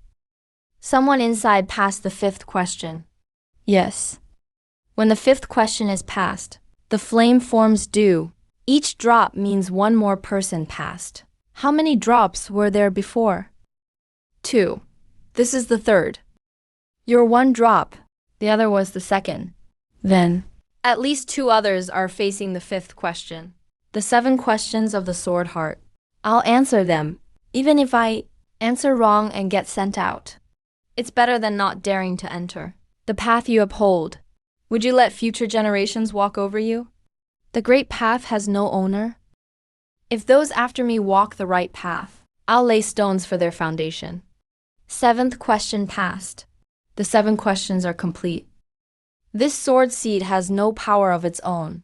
[SPEAKER 1] Someone inside passed the fifth question. Yes. When the fifth question is passed, the flame forms dew. Each drop means one more person passed. How many drops were there before? 2. This is the third. You're one drop. The other was the second. Then, at least 2 others are facing the fifth question. The 7 questions of the Sword Heart. I'll answer them, even if I answer wrong and get sent out. It's better than not daring to enter. The path you uphold. Would you let future generations walk over you? The great path has no owner. If those after me walk the right path, I'll lay stones for their foundation. 7th question passed. The 7 questions are complete. This sword seed has no power of its own,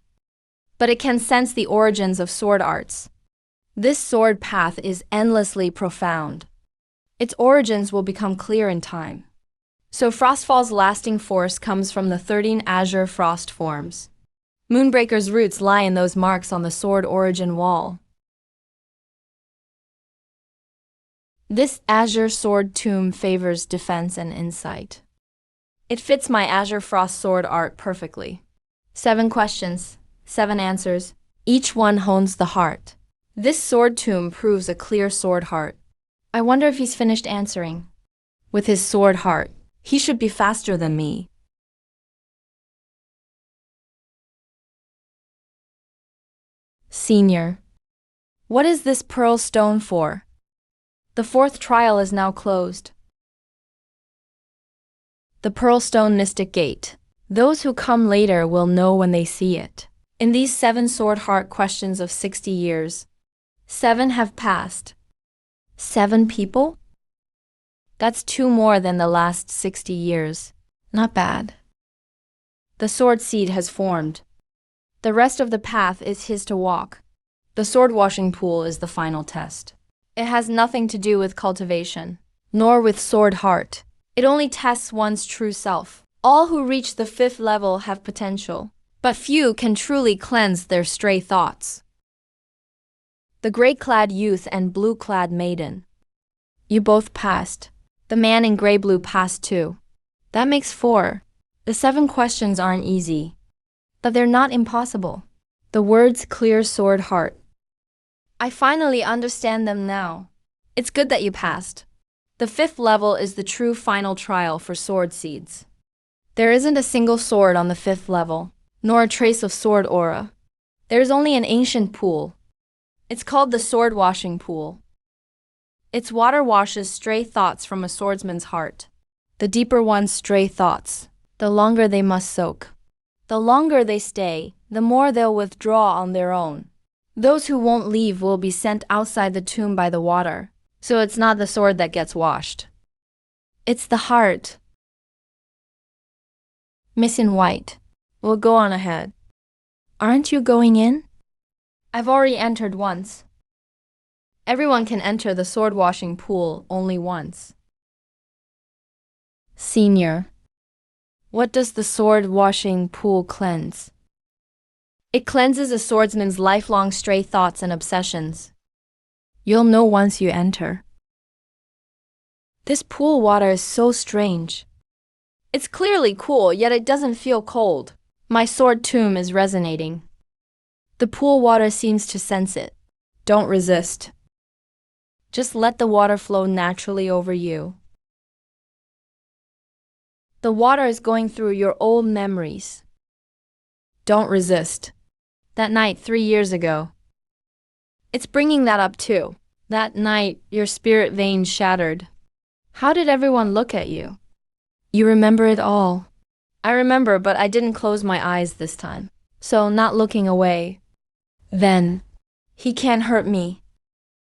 [SPEAKER 1] but it can sense the origins of sword arts. This sword path is endlessly profound. Its origins will become clear in time. So Frostfall's lasting force comes from the 13 azure frost forms. Moonbreaker's roots lie in those marks on the sword origin wall. This azure sword tomb favors defense and insight. It fits my azure frost sword art perfectly. 7 questions, 7 answers. Each one hones the heart. This sword tomb proves a clear sword heart. I wonder if he's finished answering. With his sword heart, he should be faster than me. Senior. What is this pearl stone for? The 4th trial is now closed. The pearl stone mystic gate. Those who come later will know when they see it. In these 7 sword heart questions of 60 years, 7 have passed. 7 people? That's 2 more than the last 60 years. Not bad. The sword seed has formed. The rest of the path is his to walk. The sword washing pool is the final test. It has nothing to do with cultivation, nor with sword heart. It only tests one's true self. All who reach the 5th level have potential, but few can truly cleanse their stray thoughts. The gray-clad youth and blue-clad maiden. You both passed. The man in gray-blue passed too. That makes 4. The 7 questions aren't easy, but they're not impossible. The words clear sword heart. I finally understand them now. It's good that you passed. The 5th level is the true final trial for sword seeds. There isn't a single sword on the 5th level, nor a trace of sword aura. There's only an ancient pool. It's called the sword washing pool. Its water washes stray thoughts from a swordsman's heart. The deeper one's stray thoughts, the longer they must soak. The longer they stay, the more they'll withdraw on their own. Those who won't leave will be sent outside the tomb by the water, so it's not the sword that gets washed. It's the heart. Miss in White, we'll go on ahead. Aren't you going in? I've already entered once. Everyone can enter the sword washing pool only once. Senior. What does the sword washing pool cleanse? It cleanses a swordsman's lifelong stray thoughts and obsessions. You'll know once you enter. This pool water is so strange. It's clearly cool, yet it doesn't feel cold. My sword tomb is resonating. The pool water seems to sense it. Don't resist. Just let the water flow naturally over you. The water is going through your old memories. Don't resist. That night 3 years ago. It's bringing that up too. That night, your spirit veins shattered. How did everyone look at you? You remember it all. I remember, but I didn't close my eyes this time. So, not looking away. Then, he can't hurt me.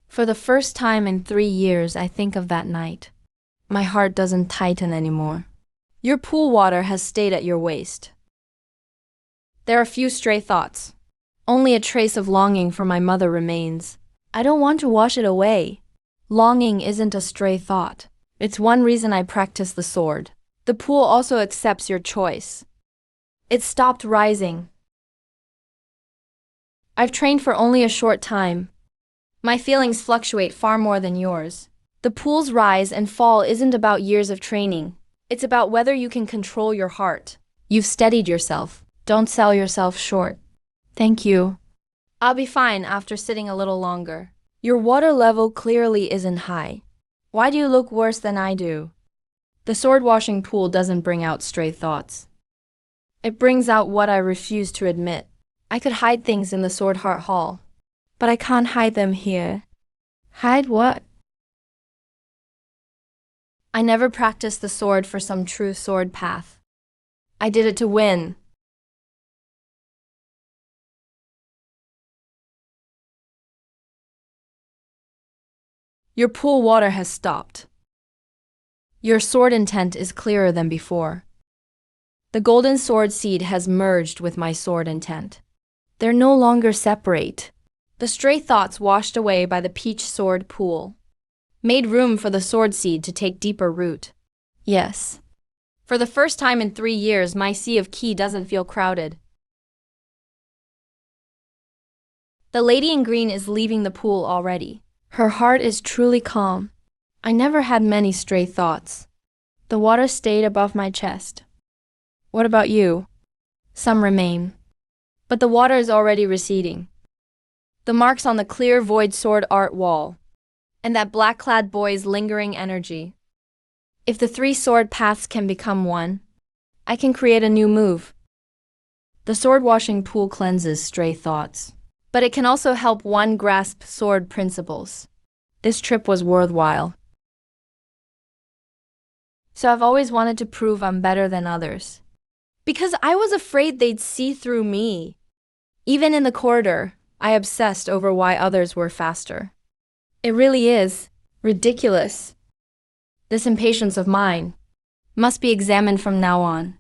[SPEAKER 1] For the first time in 3 years, I think of that night. My heart doesn't tighten anymore. Your pool water has stayed at your waist. There are few stray thoughts. Only a trace of longing for my mother remains. I don't want to wash it away. Longing isn't a stray thought. It's one reason I practice the sword. The pool also accepts your choice. It stopped rising. I've trained for only a short time. My feelings fluctuate far more than yours. The pool's rise and fall isn't about years of training. It's about whether you can control your heart. You've steadied yourself. Don't sell yourself short. Thank you. I'll be fine after sitting a little longer. Your water level clearly isn't high. Why do you look worse than I do? The sword washing pool doesn't bring out stray thoughts. It brings out what I refuse to admit. I could hide things in the Sword Heart Hall, but I can't hide them here. Hide what? I never practiced the sword for some true sword path. I did it to win. Your pool water has stopped. Your sword intent is clearer than before. The golden sword seed has merged with my sword intent. They're no longer separate. The stray thoughts washed away by the peach sword pool made room for the sword seed to take deeper root. Yes. For the first time in 3 years, my sea of ki doesn't feel crowded. The lady in green is leaving the pool already. Her heart is truly calm. I never had many stray thoughts. The water stayed above my chest. What about you? Some remain. But the water is already receding. The marks on the clear void sword art wall, and that black-clad boy's lingering energy. If the 3 sword paths can become one, I can create a new move. The sword-washing pool cleanses stray thoughts, but it can also help one grasp sword principles. This trip was worthwhile. So I've always wanted to prove I'm better than others. Because I was afraid they'd see through me. Even in the corridor, I obsessed over why others were faster. It really is ridiculous. This impatience of mine must be examined from now on.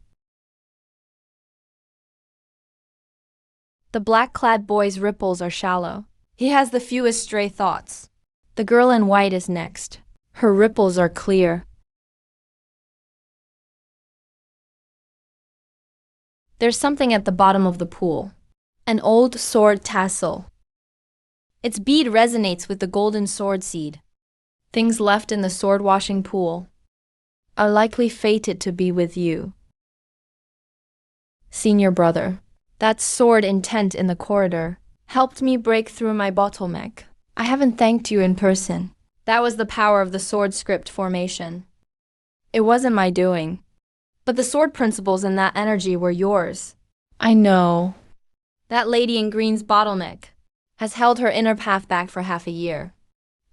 [SPEAKER 1] The black-clad boy's ripples are shallow. He has the fewest stray thoughts. The girl in white is next. Her ripples are clear. There's something at the bottom of the pool. An old sword tassel. Its bead resonates with the golden sword seed. Things left in the sword-washing pool are likely fated to be with you. Senior brother, that sword intent in the corridor helped me break through my bottleneck. I haven't thanked you in person. That was the power of the sword script formation. It wasn't my doing, but the sword principles and that energy were yours. I know. That lady in green's bottleneck has held her inner path back for half a year.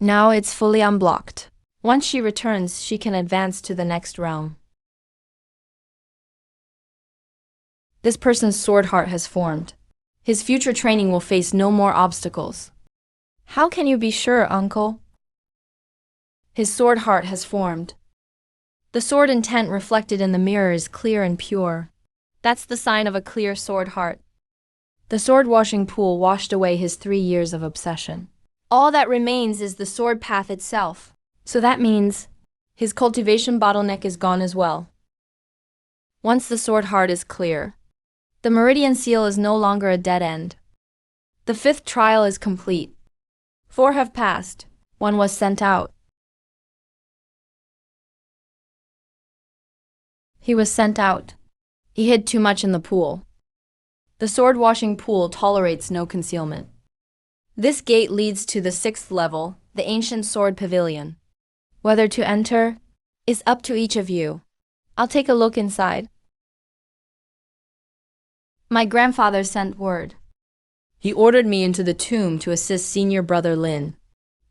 [SPEAKER 1] Now it's fully unblocked. Once she returns, she can advance to the next realm. This person's sword heart has formed. His future training will face no more obstacles. How can you be sure, uncle? His sword heart has formed. The sword intent reflected in the mirror is clear and pure. That's the sign of a clear sword heart. The sword-washing pool washed away his 3 years of obsession. All that remains is the sword path itself. So that means his cultivation bottleneck is gone as well. Once the sword heart is clear, the meridian seal is no longer a dead end. The 5th trial is complete. 4 have passed. 1 was sent out. He was sent out. He hid too much in the pool. The sword-washing pool tolerates no concealment. This gate leads to the 6th level, the ancient sword pavilion. Whether to enter is up to each of you. I'll take a look inside. My grandfather sent word. He ordered me into the tomb to assist senior brother Lin.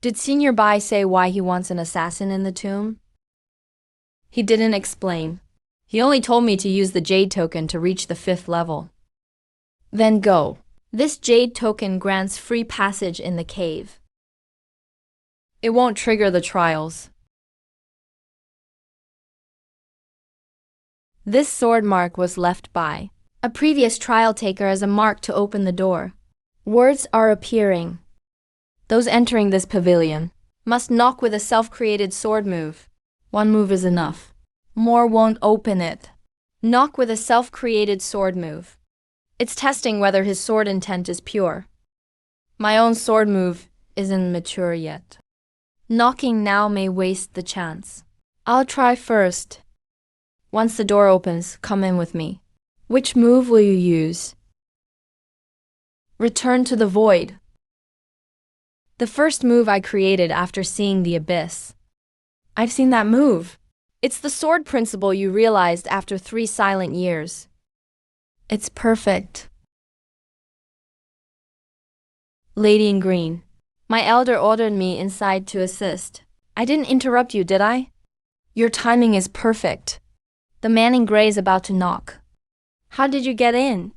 [SPEAKER 1] Did Senior Bai say why he wants an assassin in the tomb? He didn't explain. He only told me to use the jade token to reach the 5th level. Then go. This jade token grants free passage in the cave. It won't trigger the trials. This sword mark was left by a previous trial taker as a mark to open the door. Words are appearing. Those entering this pavilion must knock with a self-created sword move. One move is enough. More won't open it. Knock with a self-created sword move. It's testing whether his sword intent is pure. My own sword move isn't mature yet. Knocking now may waste the chance. I'll try first. Once the door opens, come in with me. Which move will you use? Return to the void. The first move I created after seeing the abyss. I've seen that move. It's the sword principle you realized after 3 silent years. It's perfect. Lady in green. My elder ordered me inside to assist. I didn't interrupt you, did I? Your timing is perfect. The man in gray is about to knock. How did you get in?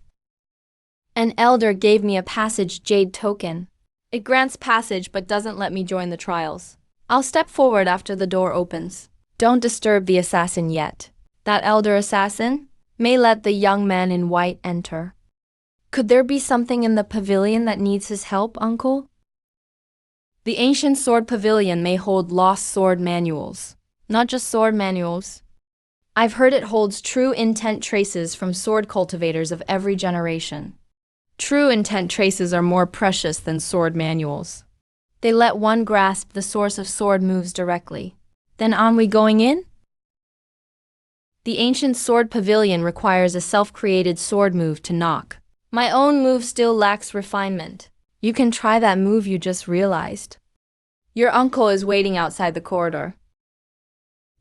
[SPEAKER 1] An elder gave me a passage jade token. It grants passage but doesn't let me join the trials. I'll step forward after the door opens. Don't disturb the assassin yet. That elder assassin may let the young man in white enter. Could there be something in the pavilion that needs his help, uncle? The ancient sword pavilion may hold lost sword manuals. Not just sword manuals. I've heard it holds true intent traces from sword cultivators of every generation. True intent traces are more precious than sword manuals. They let one grasp the source of sword moves directly. Then on we going in? The ancient sword pavilion requires a self-created sword move to knock. My own move still lacks refinement. You can try that move you just realized. Your uncle is waiting outside the corridor.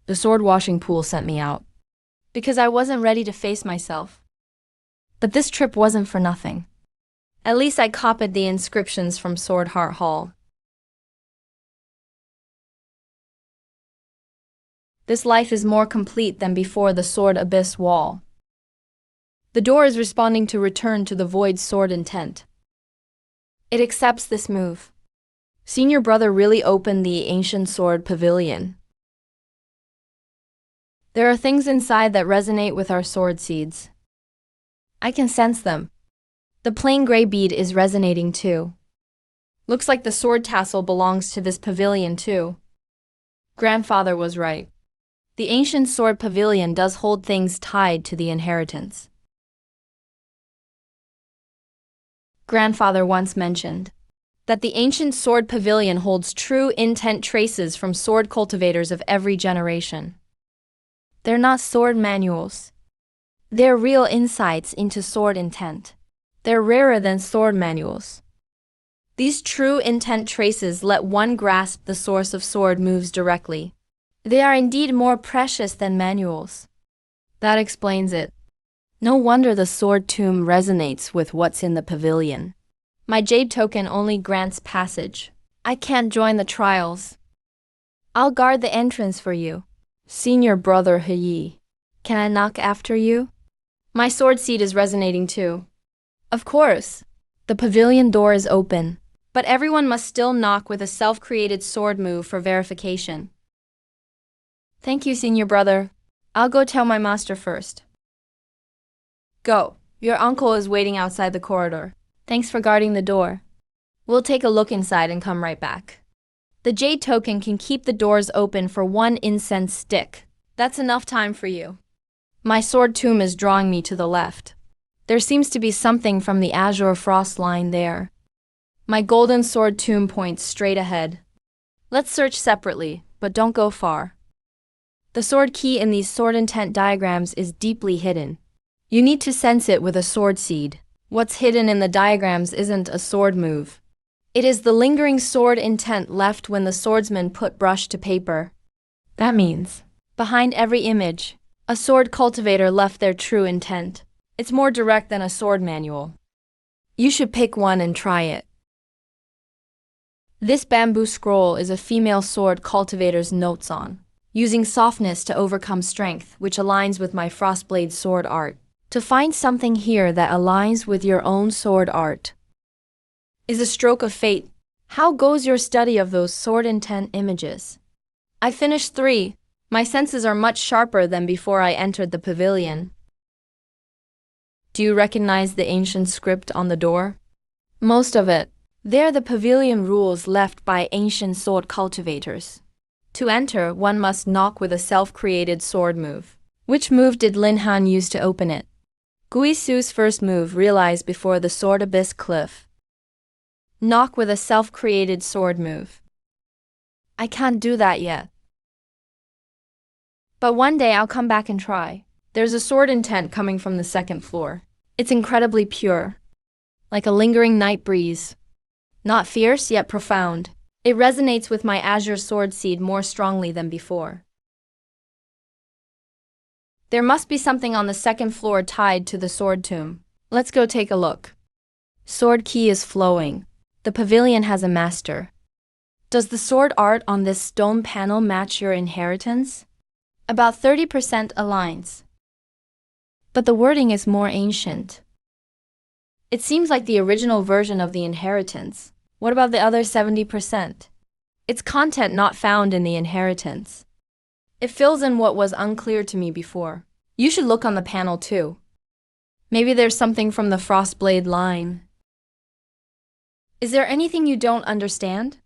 [SPEAKER 1] The sword washing pool sent me out. Because I wasn't ready to face myself. But this trip wasn't for nothing. At least I copied the inscriptions from Sword Heart Hall. This life is more complete than before the sword abyss wall. The door is responding to return to the void sword intent. It accepts this move. Senior brother really opened the ancient sword pavilion. There are things inside that resonate with our sword seeds. I can sense them. The plain gray bead is resonating too. Looks like the sword tassel belongs to this pavilion too. Grandfather was right. The ancient sword pavilion does hold things tied to the inheritance. Grandfather once mentioned that the ancient sword pavilion holds true intent traces from sword cultivators of every generation. They're not sword manuals. They're real insights into sword intent. They're rarer than sword manuals. These true intent traces let one grasp the source of sword moves directly. They are indeed more precious than manuals. That explains it. No wonder the sword tomb resonates with what's in the pavilion. My jade token only grants passage. I can't join the trials. I'll guard the entrance for you. Senior brother Heyi. Can I knock after you? My sword seed is resonating too. Of course. The pavilion door is open, but everyone must still knock with a self-created sword move for verification. Thank you, senior brother. I'll go tell my master first. Go. Your uncle is waiting outside the corridor. Thanks for guarding the door. We'll take a look inside and come right back. The jade token can keep the doors open for 1 incense stick. That's enough time for you. My sword tomb is drawing me to the left. There seems to be something from the azure frost line there. My golden sword tomb points straight ahead. Let's search separately, but don't go far. The sword key in these sword intent diagrams is deeply hidden. You need to sense it with a sword seed. What's hidden in the diagrams isn't a sword move. It is the lingering sword intent left when the swordsman put brush to paper. That means, behind every image, a sword cultivator left their true intent. It's more direct than a sword manual. You should pick one and try it. This bamboo scroll is a female sword cultivator's notes on, using softness to overcome strength, which aligns with my frostblade sword art. To find something here that aligns with your own sword art is a stroke of fate. How goes your study of those sword intent images? I finished 3. My senses are much sharper than before I entered the pavilion. Do you recognize the ancient script on the door? Most of it. They're the pavilion rules left by ancient sword cultivators. To enter, one must knock with a self-created sword move. Which move did Lin Han use to open it? Gui Su's first move realized before the sword abyss cliff. Knock with a self-created sword move. I can't do that yet. But one day I'll come back and try. There's a sword intent coming from the second floor. It's incredibly pure, like a lingering night breeze. Not fierce, yet profound. It resonates with my azure sword seed more strongly than before. There must be something on the second floor tied to the sword tomb. Let's go take a look. Sword key is flowing. The pavilion has a master. Does the sword art on this stone panel match your inheritance? About 30% aligns. But the wording is more ancient. It seems like the original version of the inheritance. What about the other 70%? It's content not found in the inheritance. It fills in what was unclear to me before. You should look on the panel too. Maybe there's something from the Frostblade line. Is there anything you don't understand?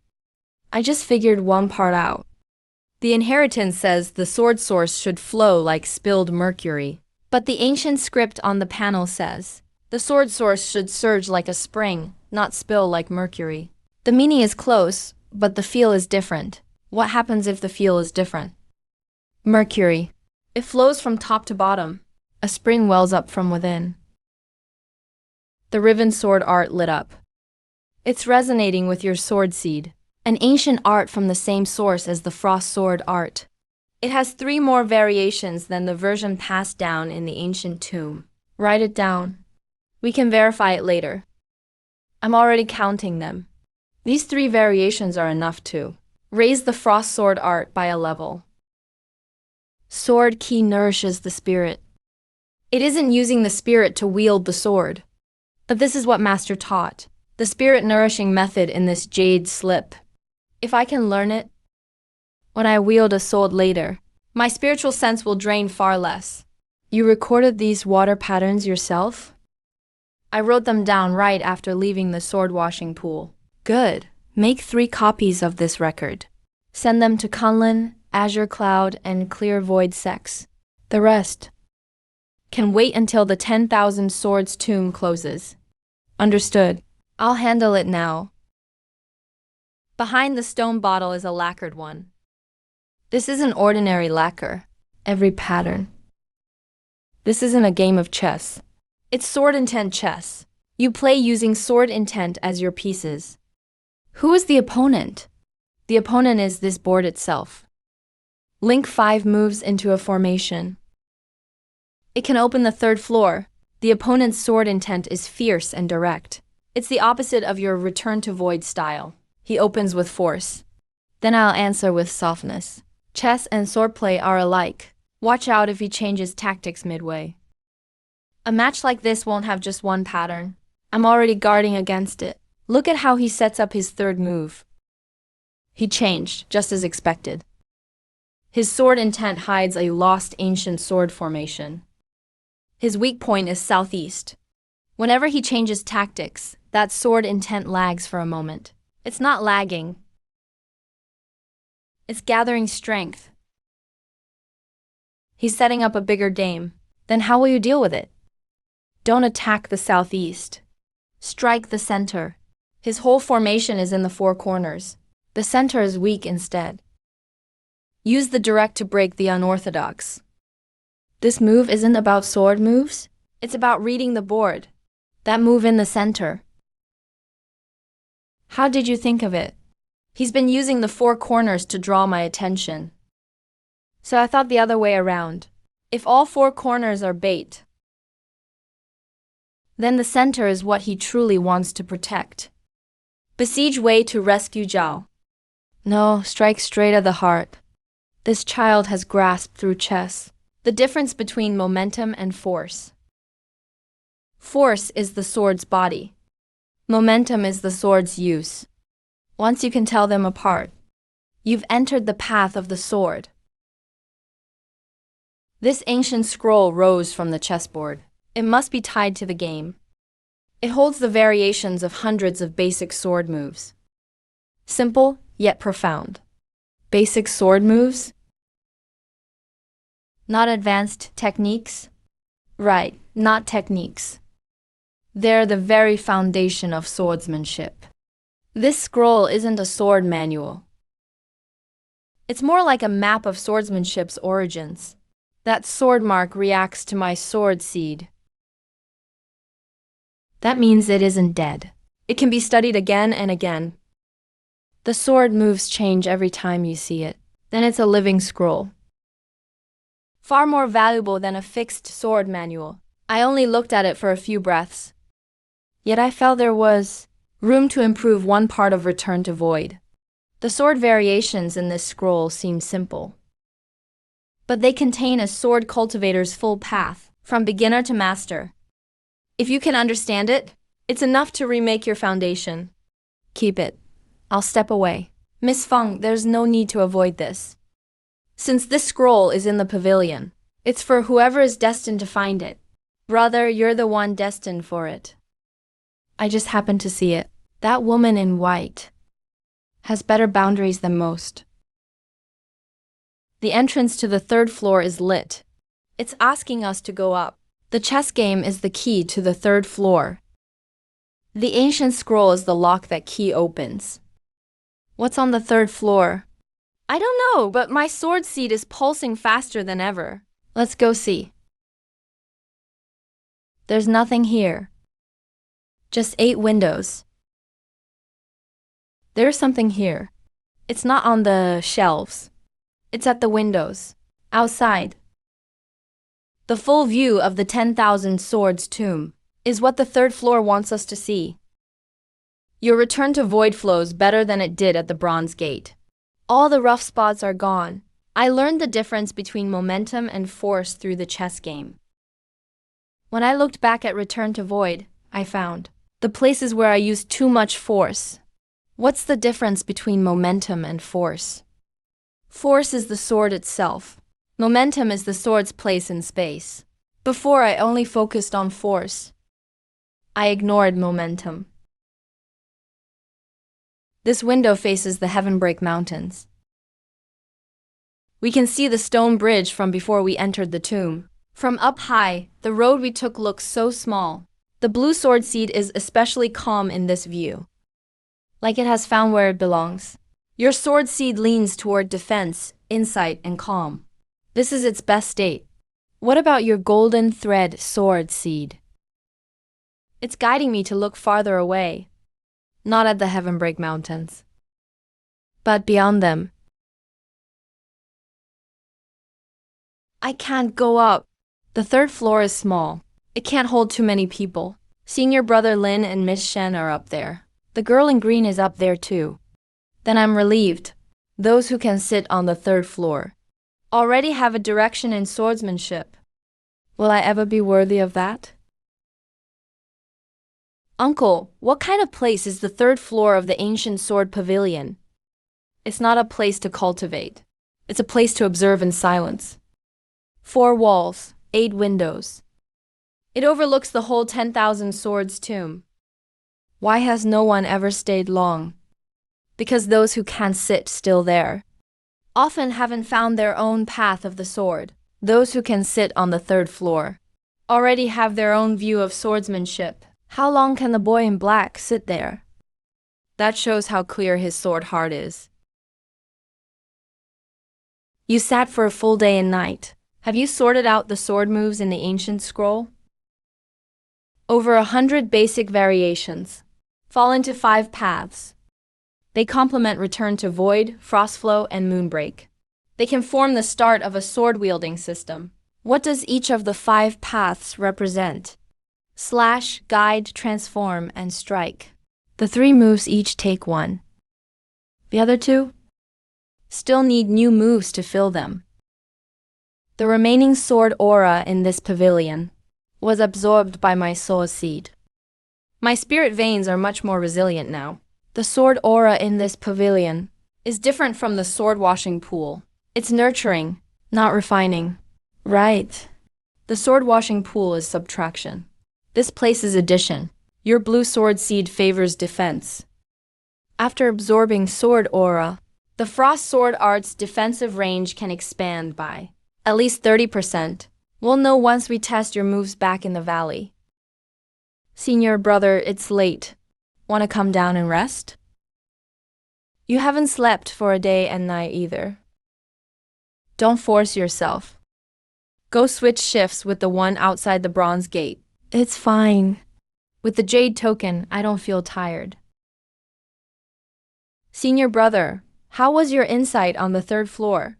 [SPEAKER 1] I just figured one part out. The inheritance says the sword source should flow like spilled mercury. But the ancient script on the panel says the sword source should surge like a spring, not spill like mercury. The meaning is close, but the feel is different. What happens if the feel is different? Mercury. It flows from top to bottom. A spring wells up from within. The riven sword art lit up. It's resonating with your sword seed, an ancient art from the same source as the frost sword art. It has 3 more variations than the version passed down in the ancient tomb. Write it down. We can verify it later. I'm already counting them. These 3 variations are enough to raise the frost sword art by a level. Sword key nourishes the spirit. It isn't using the spirit to wield the sword. But this is what Master taught, the spirit-nourishing method in this jade slip. If I can learn it, when I wield a sword later, my spiritual sense will drain far less. You recorded these water patterns yourself? I wrote them down right after leaving the sword-washing pool. Good. Make 3 copies of this record. Send them to Kunlun, Azure Cloud, and Clear Void Sex. The rest can wait until the 10,000 Swords tomb closes. Understood. I'll handle it now. Behind the stone bottle is a lacquered one. This isn't ordinary lacquer. Every pattern. This isn't a game of chess. It's sword intent chess. You play using sword intent as your pieces. Who is the opponent? The opponent is this board itself. Link 5 moves into a formation. It can open the 3rd floor. The opponent's sword intent is fierce and direct. It's the opposite of your return to void style. He opens with force. Then I'll answer with softness. Chess and swordplay are alike. Watch out if he changes tactics midway. A match like this won't have just one pattern. I'm already guarding against it. Look at how he sets up his 3rd move. He changed, just as expected. His sword intent hides a lost ancient sword formation. His weak point is southeast. Whenever he changes tactics, that sword intent lags for a moment. It's not lagging. It's gathering strength. He's setting up a bigger game. Then how will you deal with it? Don't attack the southeast. Strike the center. His whole formation is in the 4 corners. The center is weak instead. Use the direct to break the unorthodox. This move isn't about sword moves. It's about reading the board. That move in the center. How did you think of it? He's been using the 4 corners to draw my attention. So I thought the other way around. If all 4 corners are bait, then the center is what he truly wants to protect. Besiege Wei to rescue Zhao. No, strike straight at the heart. This child has grasped through chess the difference between momentum and force. Force is the sword's body. Momentum is the sword's use. Once you can tell them apart, you've entered the path of the sword. This ancient scroll rose from the chessboard. It must be tied to the game. It holds the variations of hundreds of basic sword moves. Simple, yet profound. Basic sword moves? Not advanced techniques? Right, not techniques. They're the very foundation of swordsmanship. This scroll isn't a sword manual. It's more like a map of swordsmanship's origins. That sword mark reacts to my sword seed. That means it isn't dead. It can be studied again and again. The sword moves change every time you see it. Then it's a living scroll. Far more valuable than a fixed sword manual. I only looked at it for a few breaths. Yet I felt there was room to improve one part of Return to Void. The sword variations in this scroll seem simple, but they contain a sword cultivator's full path, from beginner to master. If you can understand it, it's enough to remake your foundation. Keep it. I'll step away. Miss Feng, there's no need to avoid this. Since this scroll is in the pavilion, it's for whoever is destined to find it. Brother, you're the one destined for it. I just happened to see it. That woman in white has better boundaries than most. The entrance to the third floor is lit. It's asking us to go up. The chess game is the key to the third floor. The ancient scroll is the lock that key opens. What's on the third floor? I don't know, but my sword seed is pulsing faster than ever. Let's go see. There's nothing here. Just 8 windows. There's something here. It's not on the shelves. It's at the windows. Outside. The full view of the 10,000 Swords tomb is what the third floor wants us to see. Your return to void flows better than it did at the Bronze Gate. All the rough spots are gone. I learned the difference between momentum and force through the chess game. When I looked back at Return to Void, I found the places where I used too much force. What's the difference between momentum and force? Force is the sword itself. Momentum is the sword's place in space. Before, I only focused on force. I ignored momentum. This window faces the Heavenbreak Mountains. We can see the stone bridge from before we entered the tomb. From up high, the road we took looks so small. The blue sword seed is especially calm in this view, like it has found where it belongs. Your sword seed leans toward defense, insight, and calm. This is its best state. What about your golden thread sword seed? It's guiding me to look farther away, not at the Heavenbreak Mountains, but beyond them. I can't go up. The third floor is small. It can't hold too many people. Senior brother Lin and Miss Shen are up there. The girl in green is up there too. Then I'm relieved. Those who can sit on the third floor already have a direction in swordsmanship. Will I ever be worthy of that? Uncle, what kind of place is the third floor of the ancient sword pavilion? It's not a place to cultivate. It's a place to observe in silence. 4 walls, 8 windows. It overlooks the whole 10,000 Swords tomb. Why has no one ever stayed long? Because those who can't sit still there often haven't found their own path of the sword. Those who can sit on the third floor already have their own view of swordsmanship. How long can the boy in black sit there? That shows how clear his sword heart is. You sat for a full day and night. Have you sorted out the sword moves in the ancient scroll? Over 100 basic variations fall into 5 paths. They complement Return to Void, Frostflow, and Moonbreak. They can form the start of a sword-wielding system. What does each of the 5 paths represent? Slash, guide, transform, and strike. The 3 moves each take 1. The other 2? Still need new moves to fill them. The remaining sword aura in this pavilion was absorbed by my soul seed. My spirit veins are much more resilient now. The sword aura in this pavilion is different from the sword washing pool. It's nurturing, not refining. Right. The sword washing pool is subtraction. This place is addition. Your blue sword seed favors defense. After absorbing sword aura, the frost sword art's defensive range can expand by at least 30%. We'll know once we test your moves back in the valley. Senior brother, it's late. Want to come down and rest? You haven't slept for a day and night either. Don't force yourself. Go switch shifts with the one outside the bronze gate. It's fine. With the jade token, I don't feel tired. Senior brother, how was your insight on the 3rd floor?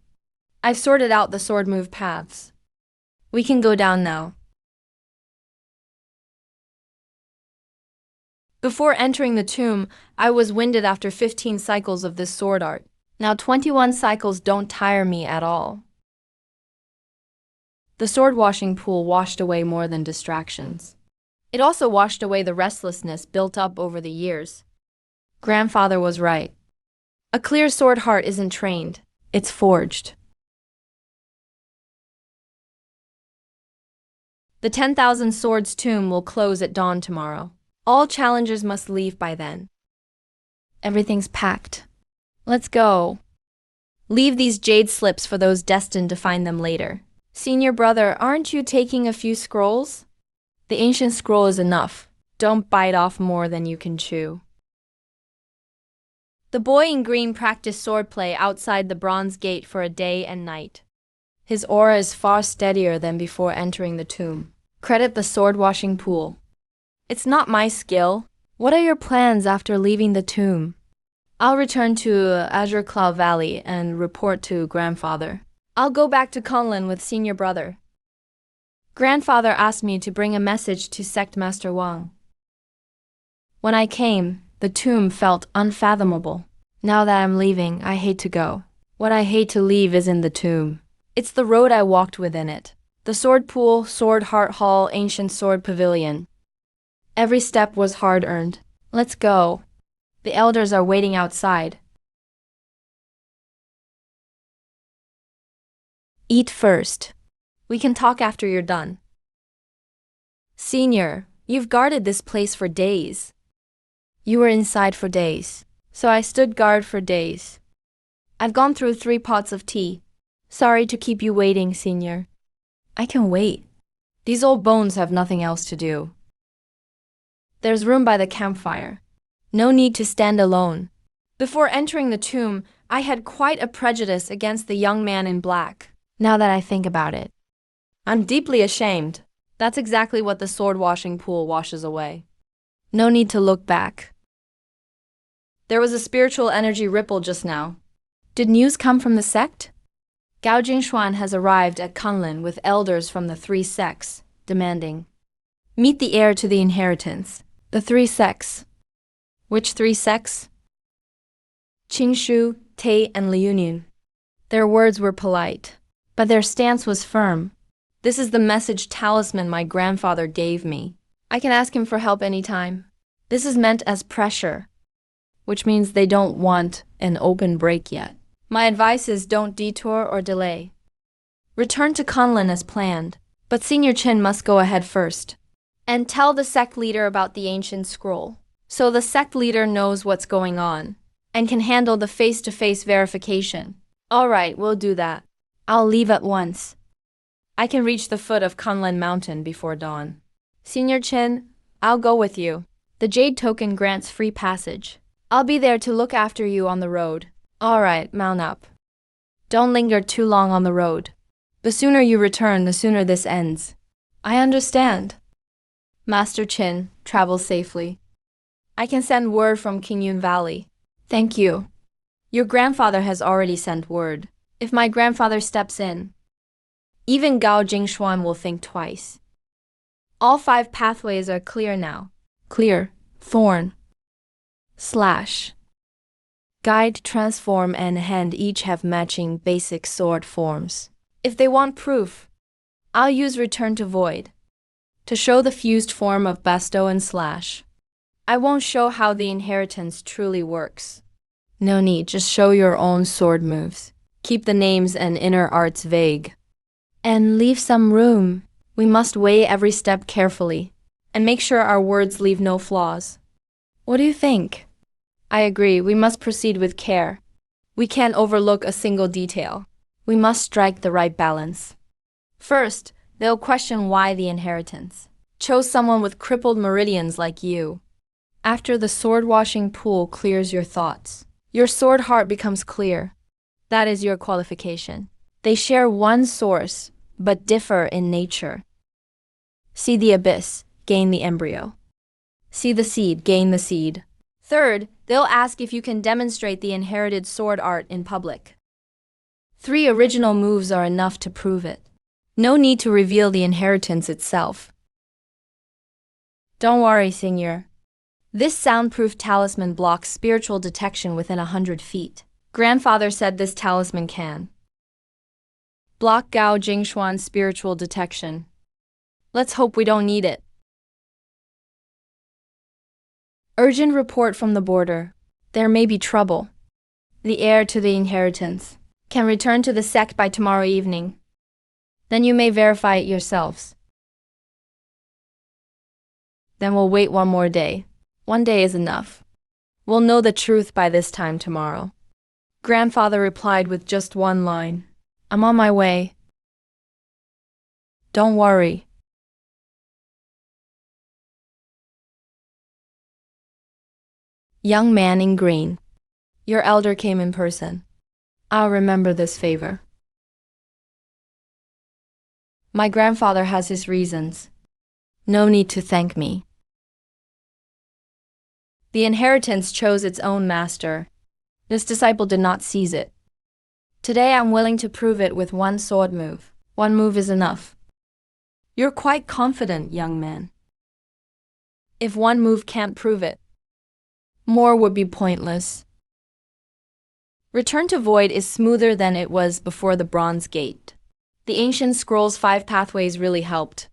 [SPEAKER 1] I've sorted out the sword move paths. We can go down now. Before entering the tomb, I was winded after 15 cycles of this sword art. Now 21 cycles don't tire me at all. The sword washing pool washed away more than distractions. It also washed away the restlessness built up over the years. Grandfather was right. A clear sword heart isn't trained, it's forged. The 10,000 Swords tomb will close at dawn tomorrow. All challengers must leave by then. Everything's packed. Let's go. Leave these jade slips for those destined to find them later. Senior brother, aren't you taking a few scrolls? The ancient scroll is enough. Don't bite off more than you can chew. The boy in green practiced swordplay outside the bronze gate for a day and night. His aura is far steadier than before entering the tomb. Credit the sword washing pool. It's not my skill. What are your plans after leaving the tomb? I'll return to Azure Cloud Valley and report to Grandfather. I'll go back to Kunlun with Senior Brother. Grandfather asked me to bring a message to Sect Master Wang. When I came, the tomb felt unfathomable. Now that I'm leaving, I hate to go. What I hate to leave isn't the tomb. It's the road I walked within it. The sword pool, sword heart hall, ancient sword pavilion. Every step was hard-earned. Let's go. The elders are waiting outside. Eat first. We can talk after you're done. Senior, you've guarded this place for days. You were inside for days, so I stood guard for days. I've gone through 3 pots of tea. Sorry to keep you waiting, Senior. I can wait. These old bones have nothing else to do. There's room by the campfire. No need to stand alone. Before entering the tomb, I had quite a prejudice against the young man in black. Now that I think about it, I'm deeply ashamed. That's exactly what the sword washing pool washes away. No need to look back. There was a spiritual energy ripple just now. Did news come from the sect? Gao Jingshuan has arrived at Kunlun with elders from the 3 sects, demanding, meet the heir to the inheritance. The 3 sects. Which 3 sects? Qingshu, Tei, and Liunin. Their words were polite, but their stance was firm. This is the message talisman my grandfather gave me. I can ask him for help anytime. This is meant as pressure, which means they don't want an open break yet. My advice is don't detour or delay. Return to Kunlun as planned, but Senior Qin must go ahead first. And tell the sect leader about the ancient scroll, so the sect leader knows what's going on and can handle the face-to-face verification. All right, we'll do that. I'll leave at once. I can reach the foot of Kunlun Mountain before dawn. Senior Qin, I'll go with you. The jade token grants free passage. I'll be there to look after you on the road. All right, mount up. Don't linger too long on the road. The sooner you return, the sooner this ends. I understand. Master Qin, travel safely. I can send word from Qingyun Valley. Thank you. Your grandfather has already sent word. If my grandfather steps in, even Gao Jingshuan will think twice. All 5 pathways are clear now. Clear. Thorn. Slash. Guide, transform, and hand each have matching basic sword forms. If they want proof, I'll use return to void to show the fused form of basto and slash. I won't show how the inheritance truly works. No need, just show your own sword moves. Keep the names and inner arts vague. And leave some room. We must weigh every step carefully and make sure our words leave no flaws. What do you think? I agree, we must proceed with care. We can't overlook a single detail. We must strike the right balance. First, they'll question why the inheritance chose someone with crippled meridians like you. After the sword-washing pool clears your thoughts, your sword heart becomes clear. That is your qualification. They share one source, but differ in nature. See the abyss, gain the embryo. See the seed, gain the seed. Third, they'll ask if you can demonstrate the inherited sword art in public. 3 original moves are enough to prove it. No need to reveal the inheritance itself. Don't worry, Seigneur. This soundproof talisman blocks spiritual detection within 100 feet. Grandfather said this talisman can block Gao Jingxuan's spiritual detection. Let's hope we don't need it. Urgent report from the border. There may be trouble. The heir to the inheritance can return to the sect by tomorrow evening. Then you may verify it yourselves. Then we'll wait one more day. 1 day is enough. We'll know the truth by this time tomorrow. Grandfather replied with just one line. I'm on my way. Don't worry. Young man in green. Your elder came in person. I'll remember this favor. My grandfather has his reasons. No need to thank me. The inheritance chose its own master. This disciple did not seize it. Today I'm willing to prove it with one sword move. One move is enough. You're quite confident, young man. If one move can't prove it, more would be pointless. Return to void is smoother than it was before the bronze gate. The ancient scroll's 5 pathways really helped.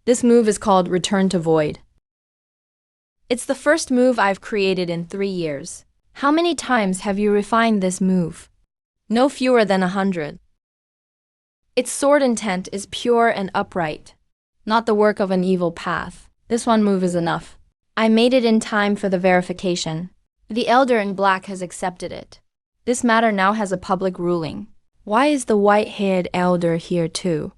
[SPEAKER 1] This move is called return to void. It's the first move I've created in 3 years. How many times have you refined this move? No fewer than 100. Its sword intent is pure and upright, not the work of an evil path. This one move is enough. I made it in time for the verification. The elder in black has accepted it. This matter now has a public ruling. Why is the white-haired elder here too?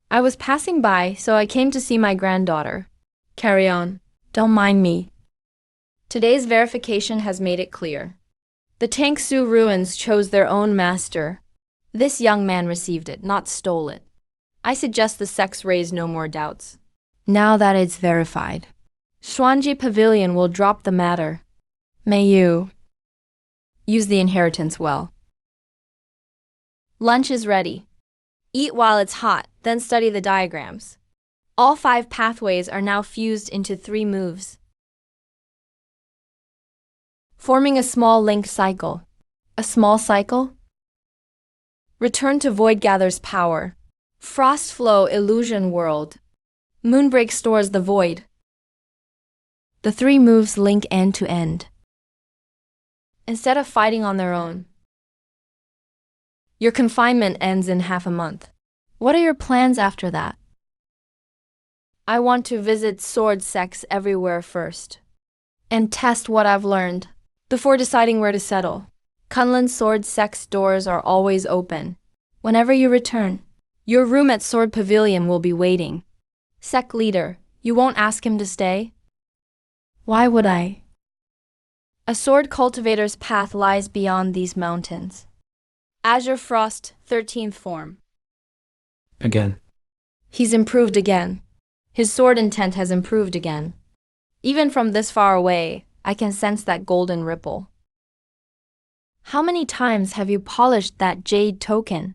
[SPEAKER 1] I was passing by, so I came to see my granddaughter. Carry on. Don't mind me. Today's verification has made it clear. The Tangsu ruins chose their own master. This young man received it, not stole it. I suggest the sects raise no more doubts. Now that it's verified, Xuanji Pavilion will drop the matter. May you use the inheritance well. Lunch is ready. Eat while it's hot, then study the diagrams. All 5 pathways are now fused into 3 moves, forming a small link cycle. A small cycle? Return to void gathers power. Frost flow illusion world. Moonbreak stores the void. The 3 moves link end to end. Instead of fighting on their own, your confinement ends in half a month. What are your plans after that? I want to visit sword sects everywhere first and test what I've learned before deciding where to settle. Kunlun Sword Sect's doors are always open. Whenever you return, your room at Sword Pavilion will be waiting. Sect leader, you won't ask him to stay? Why would I? A sword cultivator's path lies beyond these mountains. Azure Frost, 13th form.
[SPEAKER 2] Again.
[SPEAKER 1] He's improved again. His sword intent has improved again. Even from this far away, I can sense that golden ripple. How many times have you polished that jade token?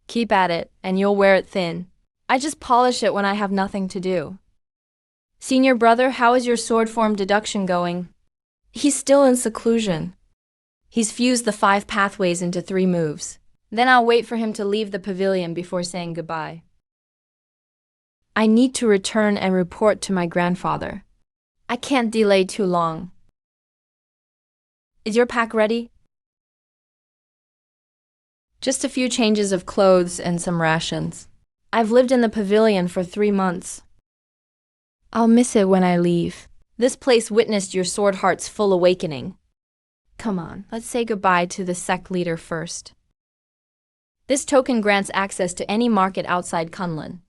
[SPEAKER 1] Keep at it, and you'll wear it thin. I just polish it when I have nothing to do. Senior brother, how is your sword form deduction going? He's still in seclusion. He's fused the 5 pathways into 3 moves. Then I'll wait for him to leave the pavilion before saying goodbye. I need to return and report to my grandfather. I can't delay too long. Is your pack ready? Just a few changes of clothes and some rations. I've lived in the pavilion for 3 months. I'll miss it when I leave. This place witnessed your sword heart's full awakening. Come on, let's say goodbye to the sect leader first. This token grants access to any market outside Kunlun.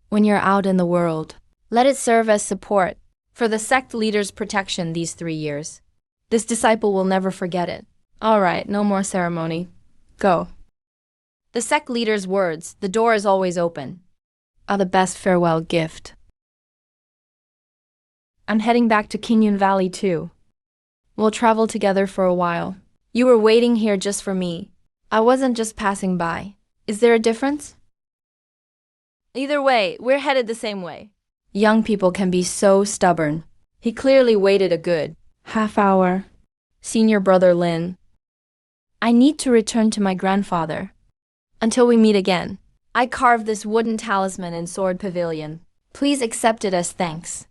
[SPEAKER 1] When you're out in the world, let it serve as support for the sect leader's protection these 3 years. This disciple will never forget it. All right, no more ceremony. Go. The sect leader's words, "The door is always open," are the best farewell gift. I'm heading back to Qingyun Valley too. We'll travel together for a while. You were waiting here just for me. I wasn't just passing by. Is there a difference? Either way, we're headed the same way. Young people can be so stubborn. He clearly waited a good half hour. Senior brother Lin. I need to return to my grandfather. Until we meet again. I carved this wooden talisman in Sword Pavilion. Please accept it as thanks.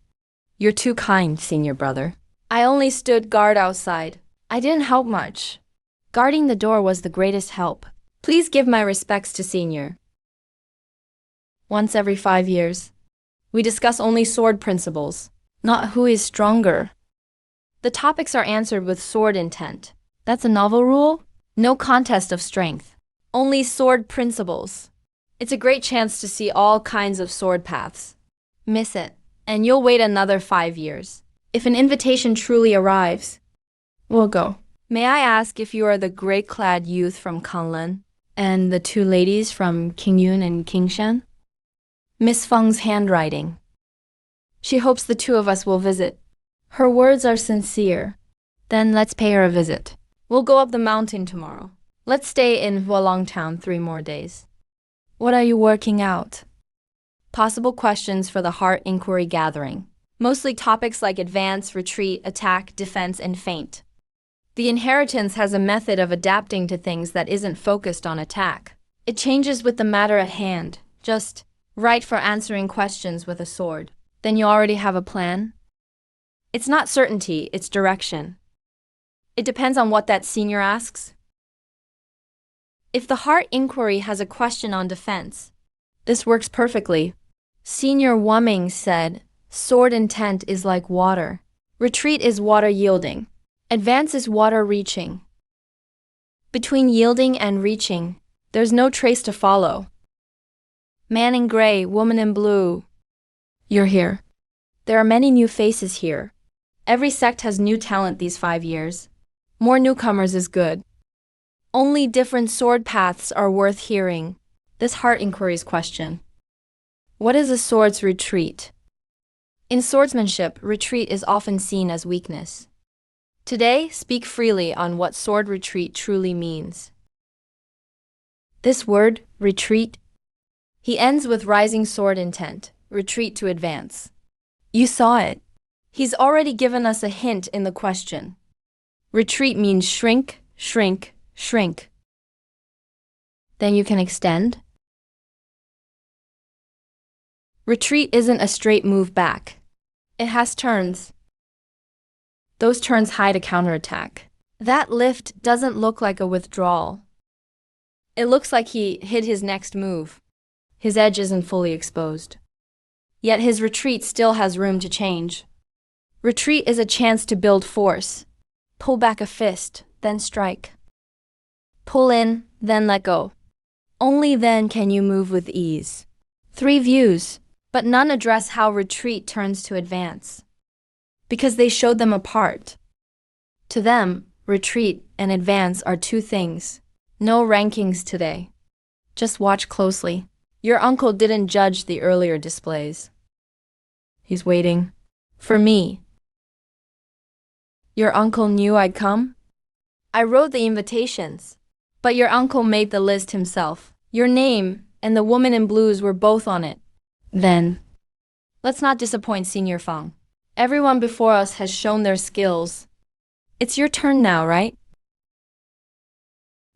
[SPEAKER 1] You're too kind, senior brother. I only stood guard outside. I didn't help much. Guarding the door was the greatest help. Please give my respects to senior. Once every 5 years. We discuss only sword principles, not who is stronger. The topics are answered with sword intent. That's a novel rule? No contest of strength. Only sword principles. It's a great chance to see all kinds of sword paths. Miss it, and you'll wait another 5 years. If an invitation truly arrives, we'll go. May I ask if you are the gray-clad youth from Kunlun and the 2 ladies from Qingyun and Qingshan? Miss Feng's handwriting. She hopes the 2 of us will visit. Her words are sincere. Then let's pay her a visit. We'll go up the mountain tomorrow. Let's stay in Hualong Town 3 more days. What are you working out? Possible questions for the Heart Inquiry Gathering. Mostly topics like advance, retreat, attack, defense, and feint. The inheritance has a method of adapting to things that isn't focused on attack. It changes with the matter at hand. Just right for answering questions with a sword. Then you already have a plan? It's not certainty, it's direction. It depends on what that senior asks. If the Heart Inquiry has a question on defense, this works perfectly. Senior Wumming said, sword intent is like water. Retreat is water yielding. Advance is water reaching. Between yielding and reaching, there's no trace to follow. Man in gray, woman in blue. You're here. There are many new faces here. Every sect has new talent these 5 years. More newcomers is good. Only different sword paths are worth hearing. This Heart Inquiry's question. What is a sword's retreat? In swordsmanship, retreat is often seen as weakness. Today, speak freely on what sword retreat truly means. This word, retreat, he ends with rising sword intent, retreat to advance. You saw it. He's already given us a hint in the question. Retreat means shrink, shrink, shrink. Then you can extend. Retreat isn't a straight move back. It has turns. Those turns hide a counterattack. That lift doesn't look like a withdrawal. It looks like he hid his next move. His edge isn't fully exposed. Yet his retreat still has room to change. Retreat is a chance to build force. Pull back a fist, then strike. Pull in, then let go. Only then can you move with ease. 3 views, but none address how retreat turns to advance. Because they showed them apart. To them, retreat and advance are 2 things. No rankings today. Just watch closely. Your uncle didn't judge the earlier displays. He's waiting. For me. Your uncle knew I'd come? I wrote the invitations. But your uncle made the list himself. Your name and the woman in blues were both on it. Then, Let's not disappoint Senior Fang. Everyone before us has shown their skills. It's your turn now, right?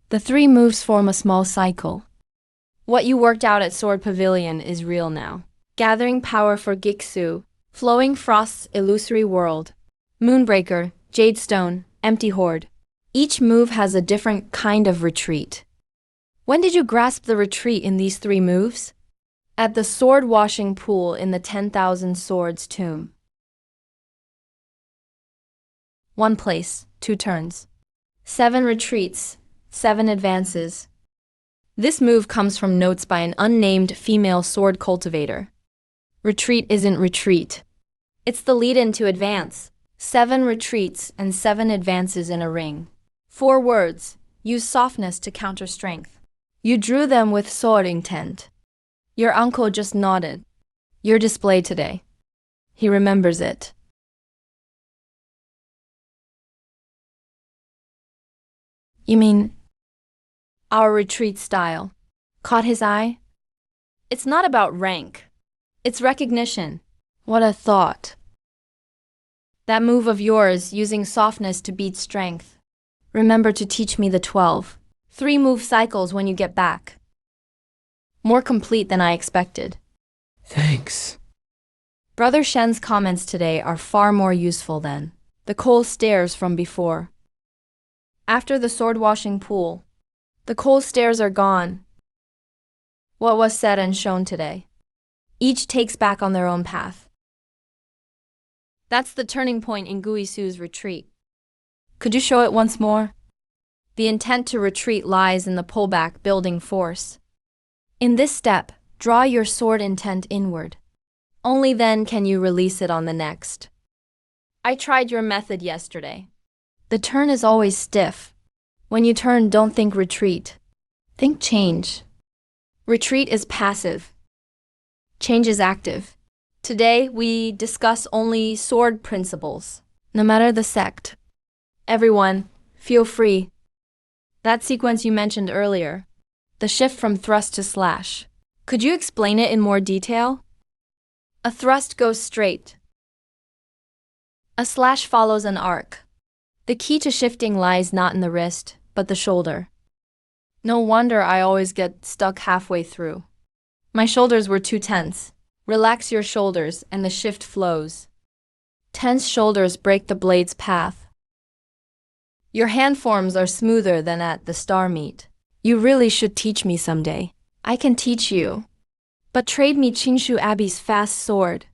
[SPEAKER 1] The three moves form a small cycle. What you worked out at Sword Pavilion is real now. Gathering power for Giksu, Flowing Frost's illusory world, Moonbreaker, Jadestone, Empty Hoard. Each move has a different kind of retreat. When did you grasp the retreat in these three moves? At the sword washing pool in the 10,000 Swords tomb. 1 place, 2 turns. 7 retreats, 7 advances. This move comes from notes by an unnamed female sword cultivator. Retreat isn't retreat. It's the lead-in to advance. 7 retreats and 7 advances in a ring. 4 words, use softness to counter strength. You drew them with sword intent. Your uncle just nodded. Your display today. He remembers it. You mean our retreat style caught his eye? It's not about rank. It's recognition. What a thought. That move of yours, using softness to beat strength. Remember to teach me the 12. 3 move cycles when you get back. More complete than I expected.
[SPEAKER 2] Thanks.
[SPEAKER 1] Brother Shen's comments today are far more useful than the coal stairs from before. After the sword washing pool, the coal stairs are gone. What was said and shown today? Each takes back on their own path. That's the turning point in Guisu's retreat. Could you show it once more? The intent to retreat lies in the pullback building force. In this step, draw your sword intent inward. Only then can you release it on the next. I tried your method yesterday. The turn is always stiff. When you turn, don't think retreat. Think change. Retreat is passive. Change is active. Today, we discuss only sword principles, no matter the sect. Everyone, feel free. That sequence you mentioned earlier, the shift from thrust to slash. Could you explain it in more detail? A thrust goes straight. A slash follows an arc. The key to shifting lies not in the wrist, but the shoulder. No wonder I always get stuck halfway through. My shoulders were too tense. Relax your shoulders and the shift flows. Tense shoulders break the blade's path. Your hand forms are smoother than at the star meet. You really should teach me someday. I can teach you. But trade me Qingshu Abbey's fast sword.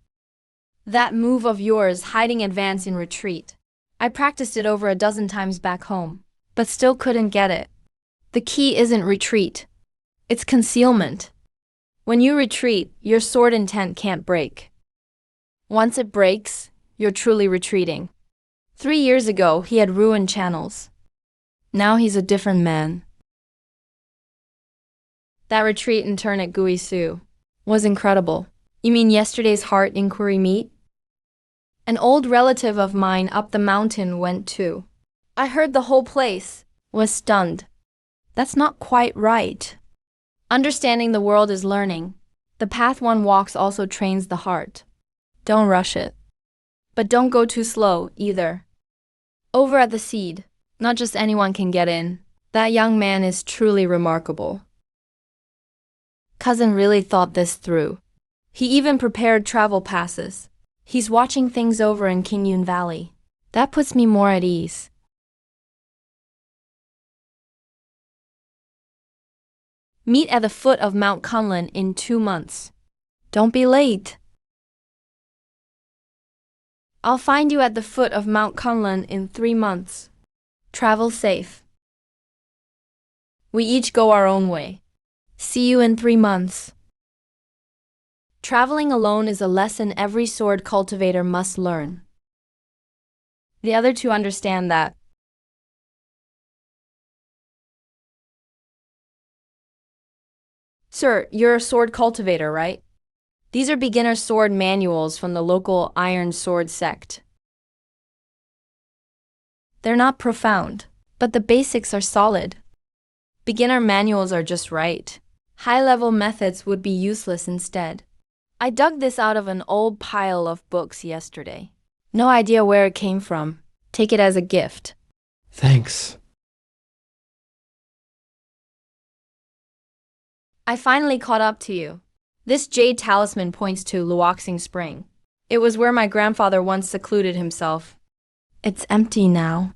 [SPEAKER 1] That move of yours, hiding advance in retreat. I practiced it over a dozen times back home, but still couldn't get it. The key isn't retreat. It's concealment. When you retreat, your sword intent can't break. Once it breaks, you're truly retreating. 3 years ago, he had ruined channels. Now he's a different man. That retreat and turn at Guisu was incredible. You mean yesterday's heart inquiry meet? An old relative of mine up the mountain went too. I heard the whole place was stunned. That's not quite right. Understanding the world is learning. The path one walks also trains the heart. Don't rush it. But don't go too slow either. Over at the seed, not just anyone can get in. That young man is truly remarkable. Cousin really thought this through. He even prepared travel passes. He's watching things over in Qingyun Valley. That puts me more at ease. Meet at the foot of Mount Kunlun in 2 months. Don't be late. I'll find you at the foot of Mount Kunlun in 3 months. Travel safe. We each go our own way. See you in 3 months. Traveling alone is a lesson every sword cultivator must learn. The other two understand that. Sir, you're a sword cultivator, right? These are beginner sword manuals from the local iron sword sect. They're not profound, but the basics are solid. Beginner manuals are just right. High-level methods would be useless instead. I dug this out of an old pile of books yesterday. No idea where it came from. Take it as a gift.
[SPEAKER 2] Thanks.
[SPEAKER 1] I finally caught up to you. This jade talisman points to Luoxing Spring. It was where my grandfather once secluded himself. It's empty now.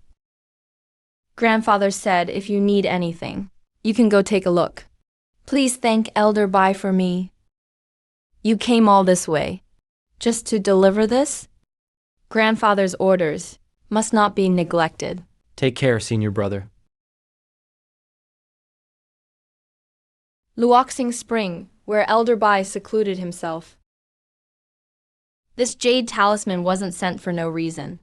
[SPEAKER 1] Grandfather said if you need anything, you can go take a look. Please thank Elder Bai for me. You came all this way. Just to deliver this? Grandfather's orders must not be neglected.
[SPEAKER 2] Take care, senior brother.
[SPEAKER 1] Luoxing Spring, where Elder Bai secluded himself. This jade talisman wasn't sent for no reason.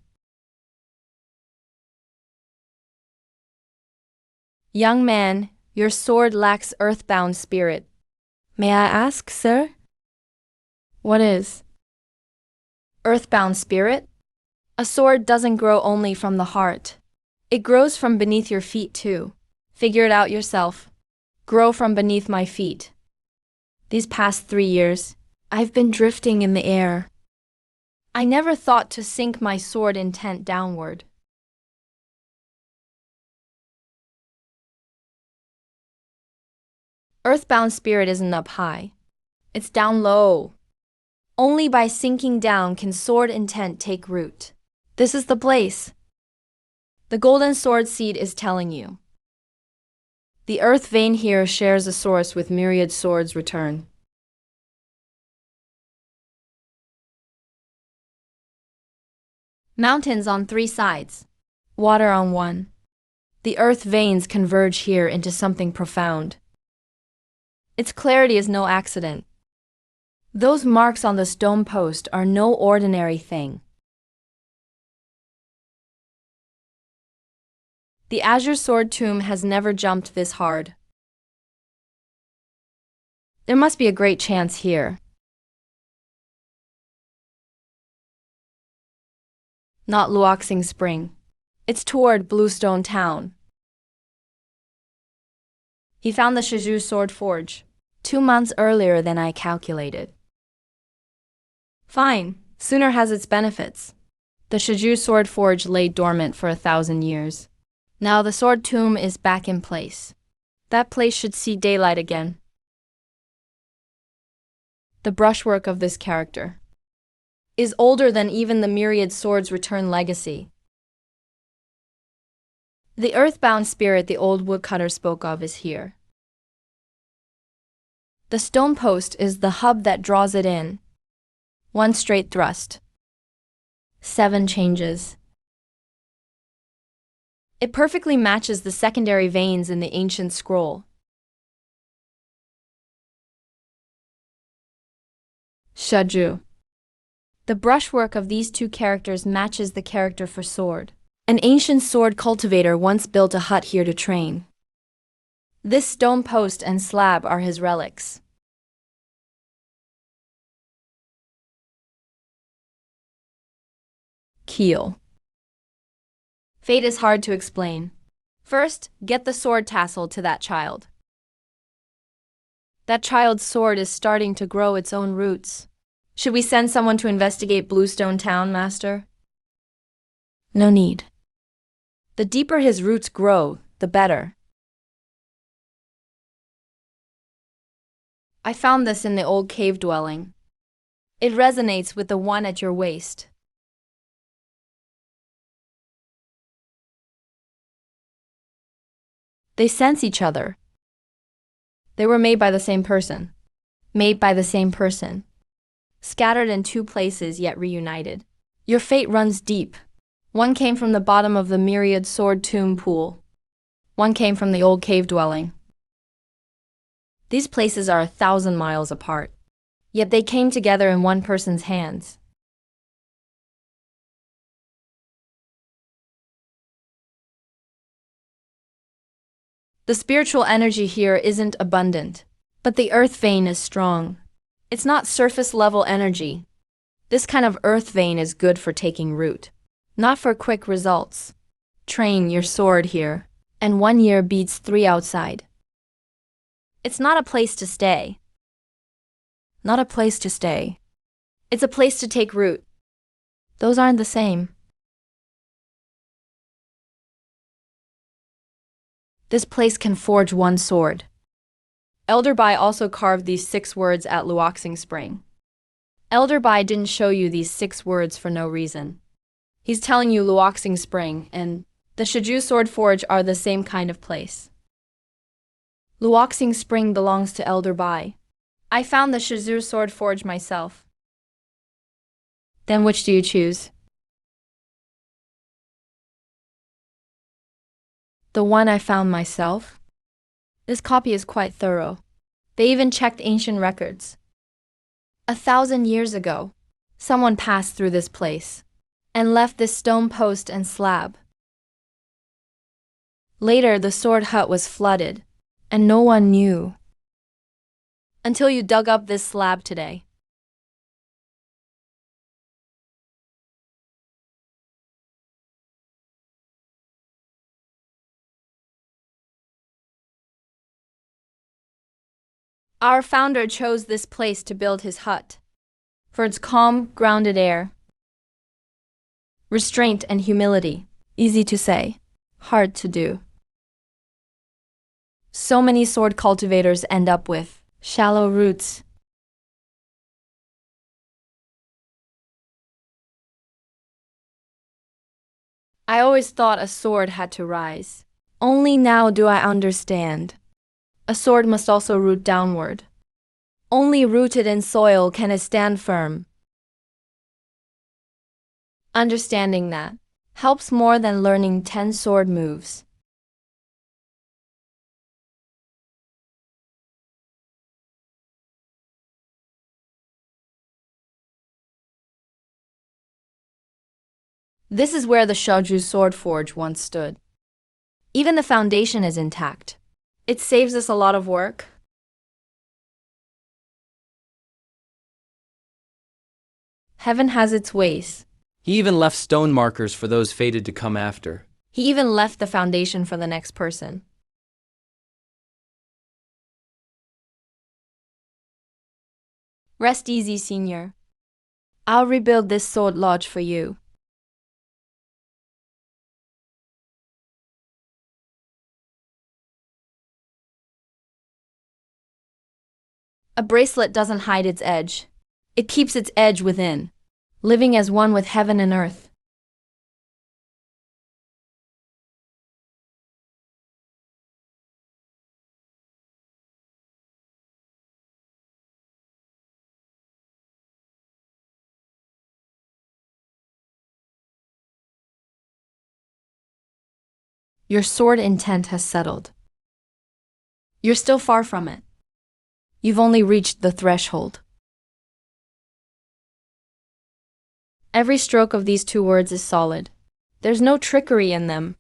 [SPEAKER 1] Young man, your sword lacks earthbound spirit. May I ask, sir? What is? Earthbound spirit? A sword doesn't grow only from the heart. It grows from beneath your feet too. Figure it out yourself. Grow from beneath my feet. These past 3 years, I've been drifting in the air. I never thought to sink my sword intent downward. Earthbound spirit isn't up high. It's down low. Only by sinking down can sword intent take root. This is the place. The golden sword seed is telling you. The earth vein here shares a source with myriad swords return. Mountains on 3 sides. Water on 1. The earth veins converge here into something profound. Its clarity is no accident. Those marks on the stone post are no ordinary thing. The azure sword tomb has never jumped this hard. There must be a great chance here. Not Luoxing Spring. It's toward Bluestone Town. He found the Shiju sword forge 2 months earlier than I calculated. Fine, sooner has its benefits. The Shiju sword forge lay dormant for 1,000 years. Now the sword tomb is back in place. That place should see daylight again. The brushwork of this character is older than even the myriad swords return legacy. The earthbound spirit the old woodcutter spoke of is here. The stone post is the hub that draws it in. 1 straight thrust. 7 changes. It perfectly matches the secondary veins in the ancient scroll. Shaju. The brushwork of these 2 characters matches the character for sword. An ancient sword cultivator once built a hut here to train. This stone post and slab are his relics. Keel. Fate is hard to explain. First, get the sword tassel to that child. That child's sword is starting to grow its own roots. Should we send someone to investigate Bluestone Town, Master? No need. The deeper his roots grow, the better. I found this in the old cave dwelling. It resonates with the one at your waist. They sense each other. They were made by the same person. Made by the same person. Scattered in 2 places yet reunited. Your fate runs deep. One came from the bottom of the myriad sword tomb pool. One came from the old cave dwelling. These places are 1,000 miles apart. Yet they came together in one person's hands. The spiritual energy here isn't abundant, but the earth vein is strong. It's not surface-level energy. This kind of earth vein is good for taking root, not for quick results. Train your sword here, and 1 year beats 3 outside. It's not a place to stay. not a place to stay. It's a place to take root. Those aren't the same. This place can forge one sword. Elder Bai also carved these 6 words at Luoxing Spring. Elder Bai didn't show you these 6 words for no reason. He's telling you Luoxing Spring and the Shiju Sword Forge are the same kind of place. Luoxing Spring belongs to Elder Bai. I found the Shiju Sword Forge myself. Then which do you choose? The one I found myself? This copy is quite thorough. They even checked ancient records. 1,000 years ago, someone passed through this place and left this stone post and slab. Later, the sword hut was flooded, and no one knew. Until you dug up this slab today. Our founder chose this place to build his hut for its calm, grounded air, restraint and humility. Easy to say, hard to do. So many sword cultivators end up with shallow roots. I always thought a sword had to rise. Only now do I understand. A sword must also root downward. Only rooted in soil can it stand firm. Understanding that helps more than learning 10 sword moves. This is where the Shiju Sword Forge once stood. Even the foundation is intact. It saves us a lot of work. Heaven has its ways.
[SPEAKER 2] He even left stone markers for those fated to come after.
[SPEAKER 1] He even left the foundation for the next person. Rest easy, Senior. I'll rebuild this sword lodge for you. A bracelet doesn't hide its edge. It keeps its edge within, living as one with heaven and earth. Your sword intent has settled. You're still far from it. You've only reached the threshold. Every stroke of these 2 words is solid. There's no trickery in them.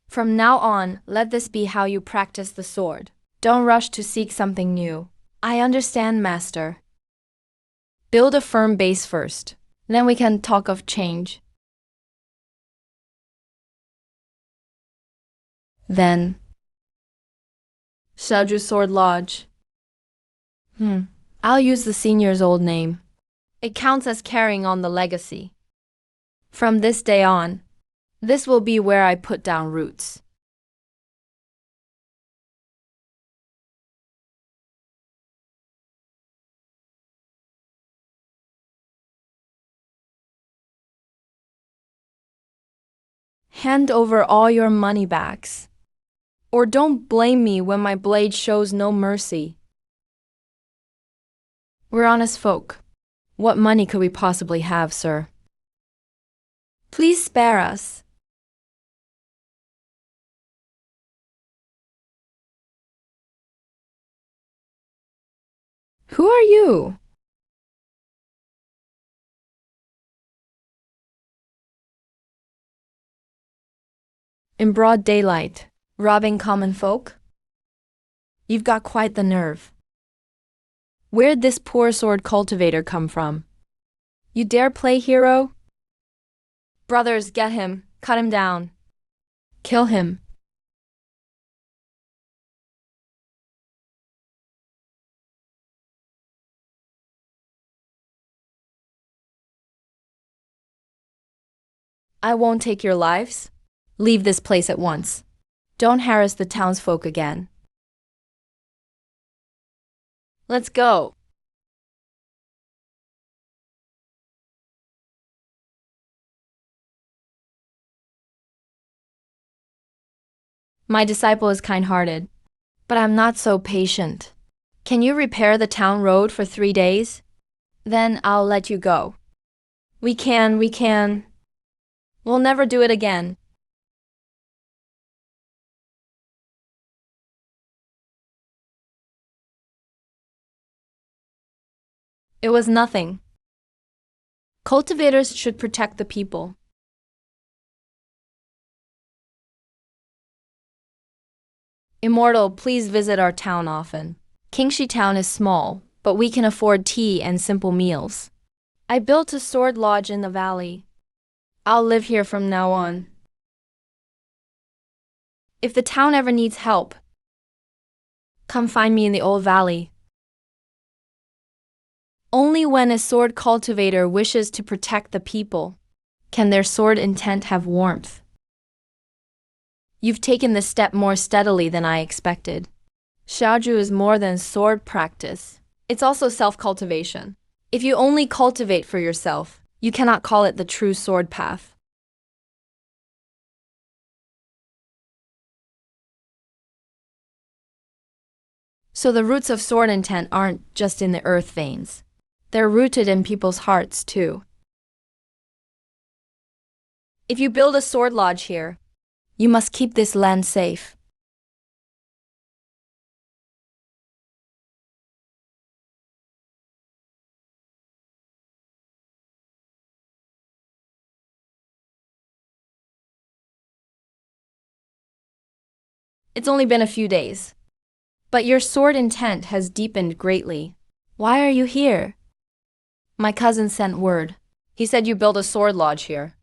[SPEAKER 1] From now on, let this be how you practice the sword. Don't rush to seek something new. I understand, Master. Build a firm base first. Then we can talk of change. Then, Shiju Sword Lodge. I'll use the senior's old name. It counts as carrying on the legacy. From this day on, this will be where I put down roots. Hand over all your money bags. Or don't blame me when my blade shows no mercy. We're honest folk. What money could we possibly have, sir? Please spare us. Who are you? In broad daylight, robbing common folk? You've got quite the nerve. Where'd this poor sword cultivator come from? You dare play hero? Brothers, get him, cut him down. Kill him. I won't take your lives. Leave this place at once. Don't harass the townsfolk again. Let's go. My disciple is kind-hearted, but I'm not so patient. Can you repair the town road for 3 days? Then I'll let you go. We can. We'll never do it again. It was nothing. Cultivators should protect the people. Immortal, please visit our town often. Kingshi town is small, but we can afford tea and simple meals. I built a sword lodge in the valley. I'll live here from now on. If the town ever needs help, come find me in the old valley. Only when a sword cultivator wishes to protect the people can their sword intent have warmth. You've taken this step more steadily than I expected. Xiaoju is more than sword practice. It's also self-cultivation. If you only cultivate for yourself, you cannot call it the true sword path. So the roots of sword intent aren't just in the earth veins. They're rooted in people's hearts too. If you build a sword lodge here, you must keep this land safe. It's only been a few days, but your sword intent has deepened greatly. Why are you here? My cousin sent word. He said you built a sword lodge here.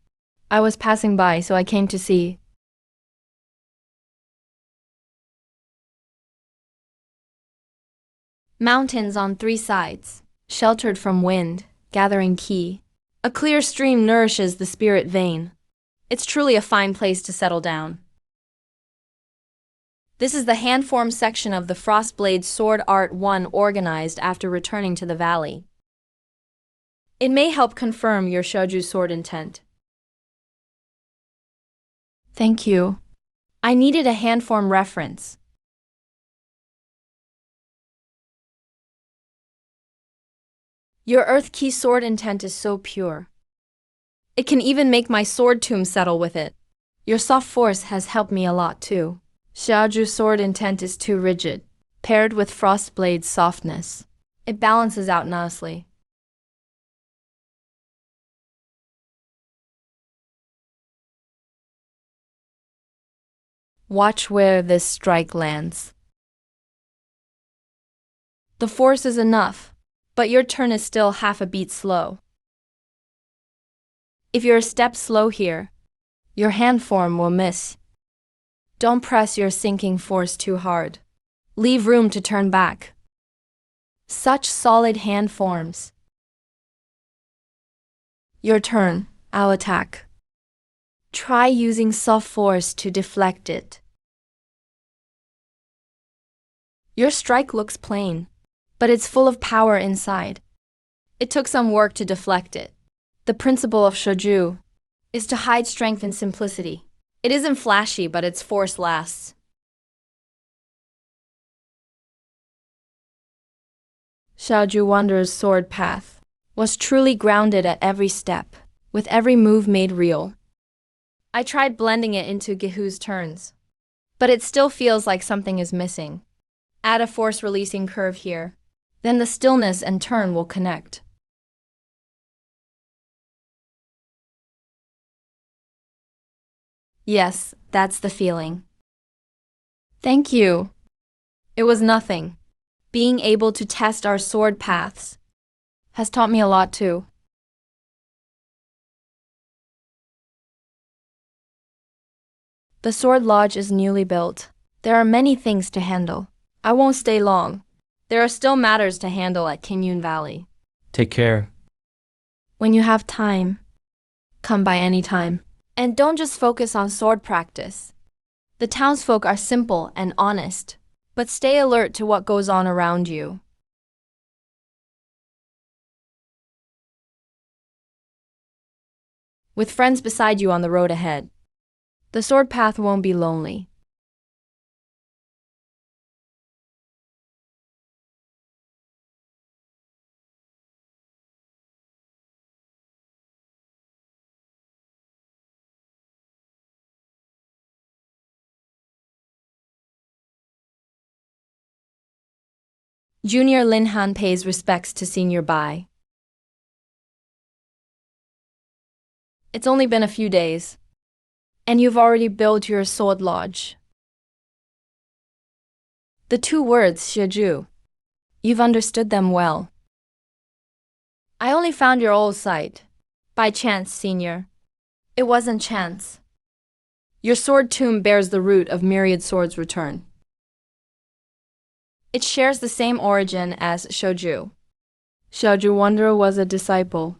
[SPEAKER 1] I was passing by, so I came to see. Mountains on 3 sides, sheltered from wind, gathering ki. A clear stream nourishes the spirit vein. It's truly a fine place to settle down. This is the hand-formed section of the Frostblade Sword Art 1 organized after returning to the valley. It may help confirm your Shoju sword intent. Thank you. I needed a hand-formed reference. Your Earth Key sword intent is so pure. It can even make my sword tomb settle with it. Your soft force has helped me a lot too. Xiaoju sword intent is too rigid. Paired with Frostblade's softness, it balances out nicely. Watch where this strike lands. The force is enough, but your turn is still half a beat slow. If you're a step slow here, your hand form will miss. Don't press your sinking force too hard. Leave room to turn back. Such solid hand forms. Your turn, I'll attack. Try using soft force to deflect it. Your strike looks plain, but it's full of power inside. It took some work to deflect it. The principle of shoju is to hide strength in simplicity. It isn't flashy, but its force lasts. Xiaoju Wanderer's sword path was truly grounded at every step, with every move made real. I tried blending it into Gehu's turns, but it still feels like something is missing. Add a force-releasing curve here, then the stillness and turn will connect. Yes, that's the feeling. Thank you. It was nothing. Being able to test our sword paths has taught me a lot too. The sword lodge is newly built. There are many things to handle. I won't stay long. There are still matters to handle at Kingyun Valley.
[SPEAKER 2] Take care.
[SPEAKER 1] When you have time, come by any time. And don't just focus on sword practice. The townsfolk are simple and honest, but stay alert to what goes on around you. With friends beside you on the road ahead, the sword path won't be lonely. Junior Lin Han pays respects to Senior Bai. It's only been a few days, and you've already built your sword lodge. The two words, Shiju, you've understood them well. I only found your old site. By chance, Senior. It wasn't chance. Your sword tomb bears the root of myriad swords return. It shares the same origin as Shoju. Shoju Wonder was a disciple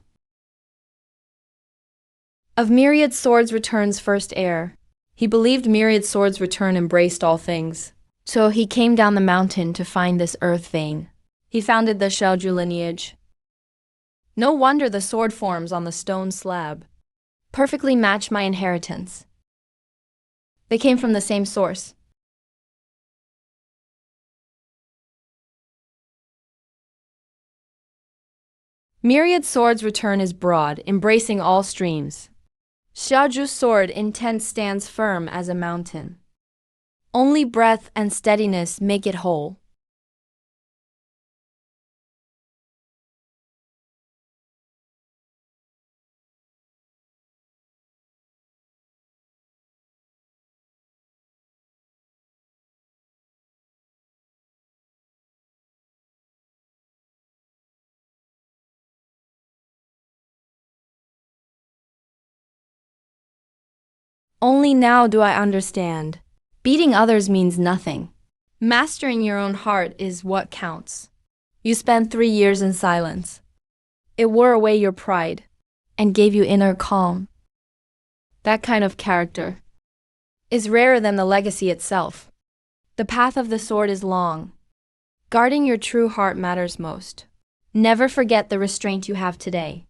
[SPEAKER 1] of myriad swords return's first heir. He believed myriad swords return embraced all things. So he came down the mountain to find this earth vein. He founded the Shoju lineage. No wonder the sword forms on the stone slab perfectly match my inheritance. They came from the same source. Myriad swords return is broad, embracing all streams. Xiaoju's sword intent stands firm as a mountain. Only breath and steadiness make it whole. Only now do I understand. Beating others means nothing. Mastering your own heart is what counts. You spent 3 years in silence. It wore away your pride and gave you inner calm. That kind of character is rarer than the legacy itself. The path of the sword is long. Guarding your true heart matters most. Never forget the restraint you have today.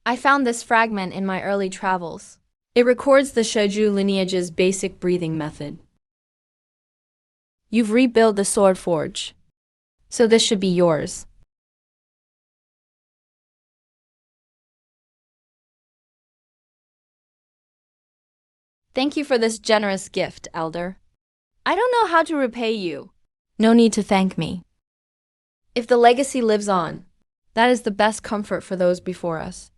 [SPEAKER 1] I found this fragment in my early travels. It records the Shoju lineage's basic breathing method. You've rebuilt the sword forge, so this should be yours. Thank you for this generous gift, Elder. I don't know how to repay you. No need to thank me. If the legacy lives on, that is the best comfort for those before us.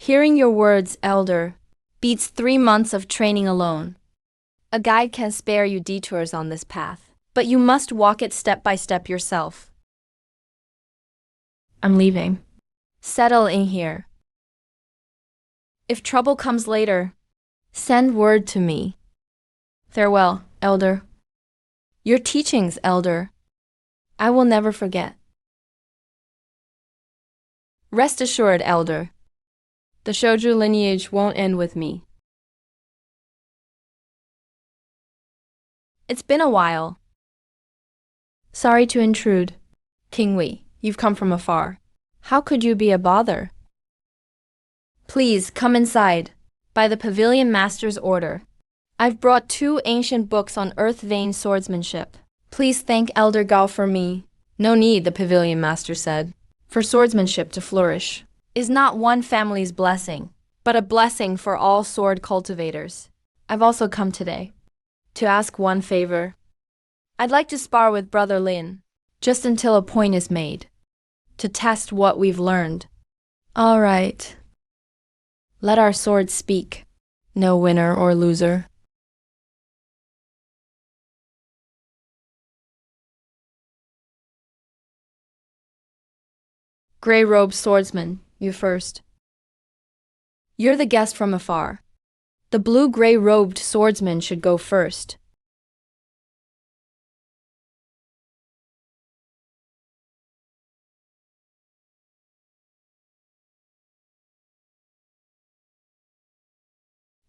[SPEAKER 1] Hearing your words, Elder, beats 3 months of training alone. A guide can spare you detours on this path, but you must walk it step by step yourself. I'm leaving. Settle in here. If trouble comes later, send word to me. Farewell, Elder. Your teachings, Elder, I will never forget. Rest assured, Elder. The Shoju lineage won't end with me. It's been a while. Sorry to intrude. King Wei, you've come from afar. How could you be a bother? Please come inside. By the pavilion master's order. I've brought 2 ancient books on earth vein swordsmanship. Please thank Elder Gao for me. No need, the pavilion master said. For swordsmanship to flourish is not one family's blessing, but a blessing for all sword cultivators. I've also come today to ask one favor. I'd like to spar with Brother Lin, just until a point is made, to test what we've learned. All right. Let our swords speak. No winner or loser. Gray-robed swordsman, you first. You're the guest from afar. The blue-gray-robed swordsman should go first.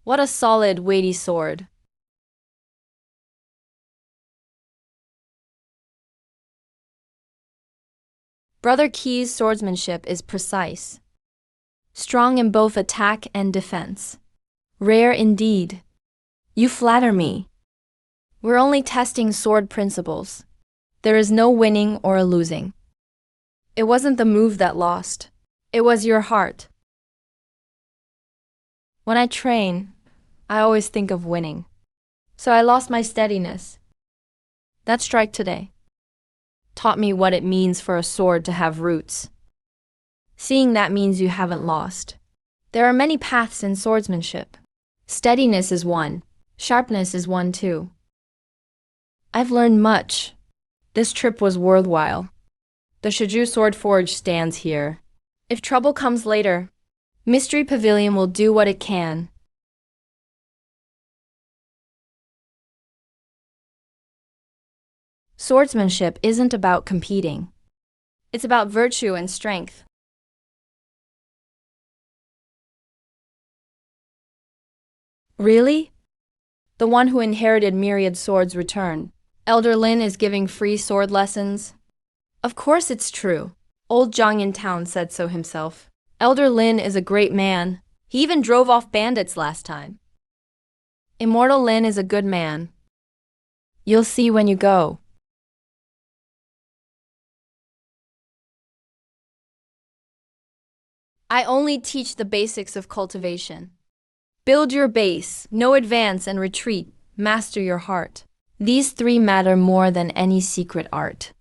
[SPEAKER 1] What a solid, weighty sword. Brother Key's swordsmanship is precise, strong in both attack and defense. Rare indeed. You flatter me. We're only testing sword principles. There is no winning or losing. It wasn't the move that lost. It was your heart. When I train, I always think of winning. So I lost my steadiness. That strike today taught me what it means for a sword to have roots. Seeing that means you haven't lost. There are many paths in swordsmanship. Steadiness is one. Sharpness is one too. I've learned much. This trip was worthwhile. The Shiju Sword Forge stands here. If trouble comes later, Mystery Pavilion will do what it can. Swordsmanship isn't about competing. It's about virtue and strength. Really? The one who inherited myriad swords returned. Elder Lin is giving free sword lessons. Of course it's true. Old Zhang in town said so himself. Elder Lin is a great man. He even drove off bandits last time. Immortal Lin is a good man. You'll see when you go. I only teach the basics of cultivation. Build your base, know advance and retreat, master your heart. These three matter more than any secret art.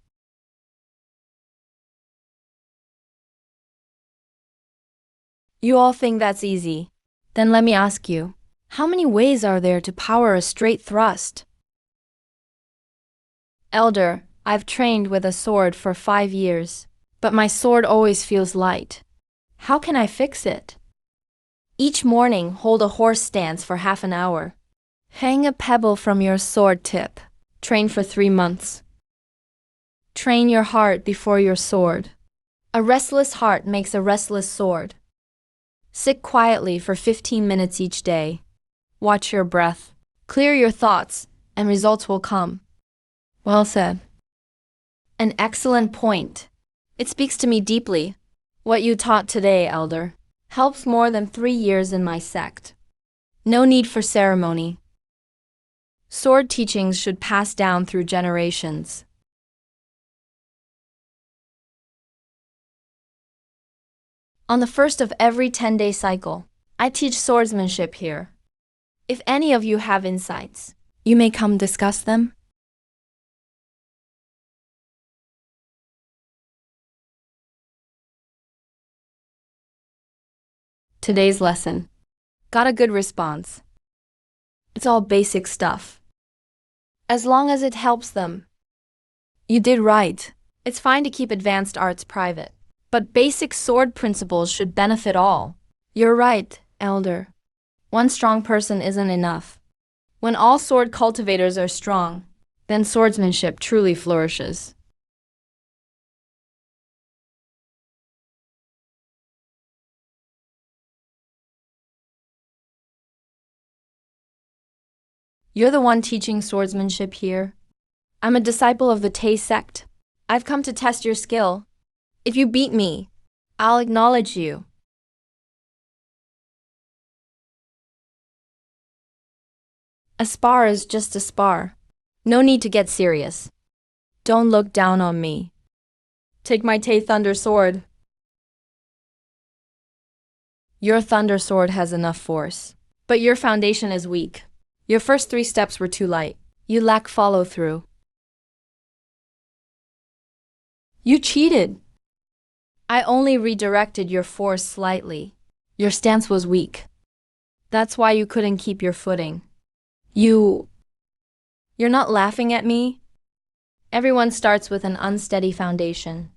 [SPEAKER 1] You all think that's easy. Then let me ask you, how many ways are there to power a straight thrust? Elder, I've trained with a sword for 5 years, but my sword always feels light. How can I fix it? Each morning, hold a horse stance for half an hour. Hang a pebble from your sword tip. Train for 3 months. Train your heart before your sword. A restless heart makes a restless sword. Sit quietly for 15 minutes each day. Watch your breath. Clear your thoughts, and results will come. Well said. An excellent point. It speaks to me deeply. What you taught today, Elder, helps more than 3 years in my sect. No need for ceremony. Sword teachings should pass down through generations. On the first of every 10-day cycle, I teach swordsmanship here. If any of you have insights, you may come discuss them. Today's lesson. Got a good response. It's all basic stuff. As long as it helps them. You did right. It's fine to keep advanced arts private, but basic sword principles should benefit all. You're right, Elder. One strong person isn't enough. When all sword cultivators are strong, then swordsmanship truly flourishes. You're the one teaching swordsmanship here. I'm a disciple of the Tay sect. I've come to test your skill. If you beat me, I'll acknowledge you. A spar is just a spar. No need to get serious. Don't look down on me. Take my Tay Thunder Sword. Your Thunder Sword has enough force, but your foundation is weak. Your first 3 steps were too light. You lack follow-through. You cheated. I only redirected your force slightly. Your stance was weak. That's why you couldn't keep your footing. You're not laughing at me? Everyone starts with an unsteady foundation.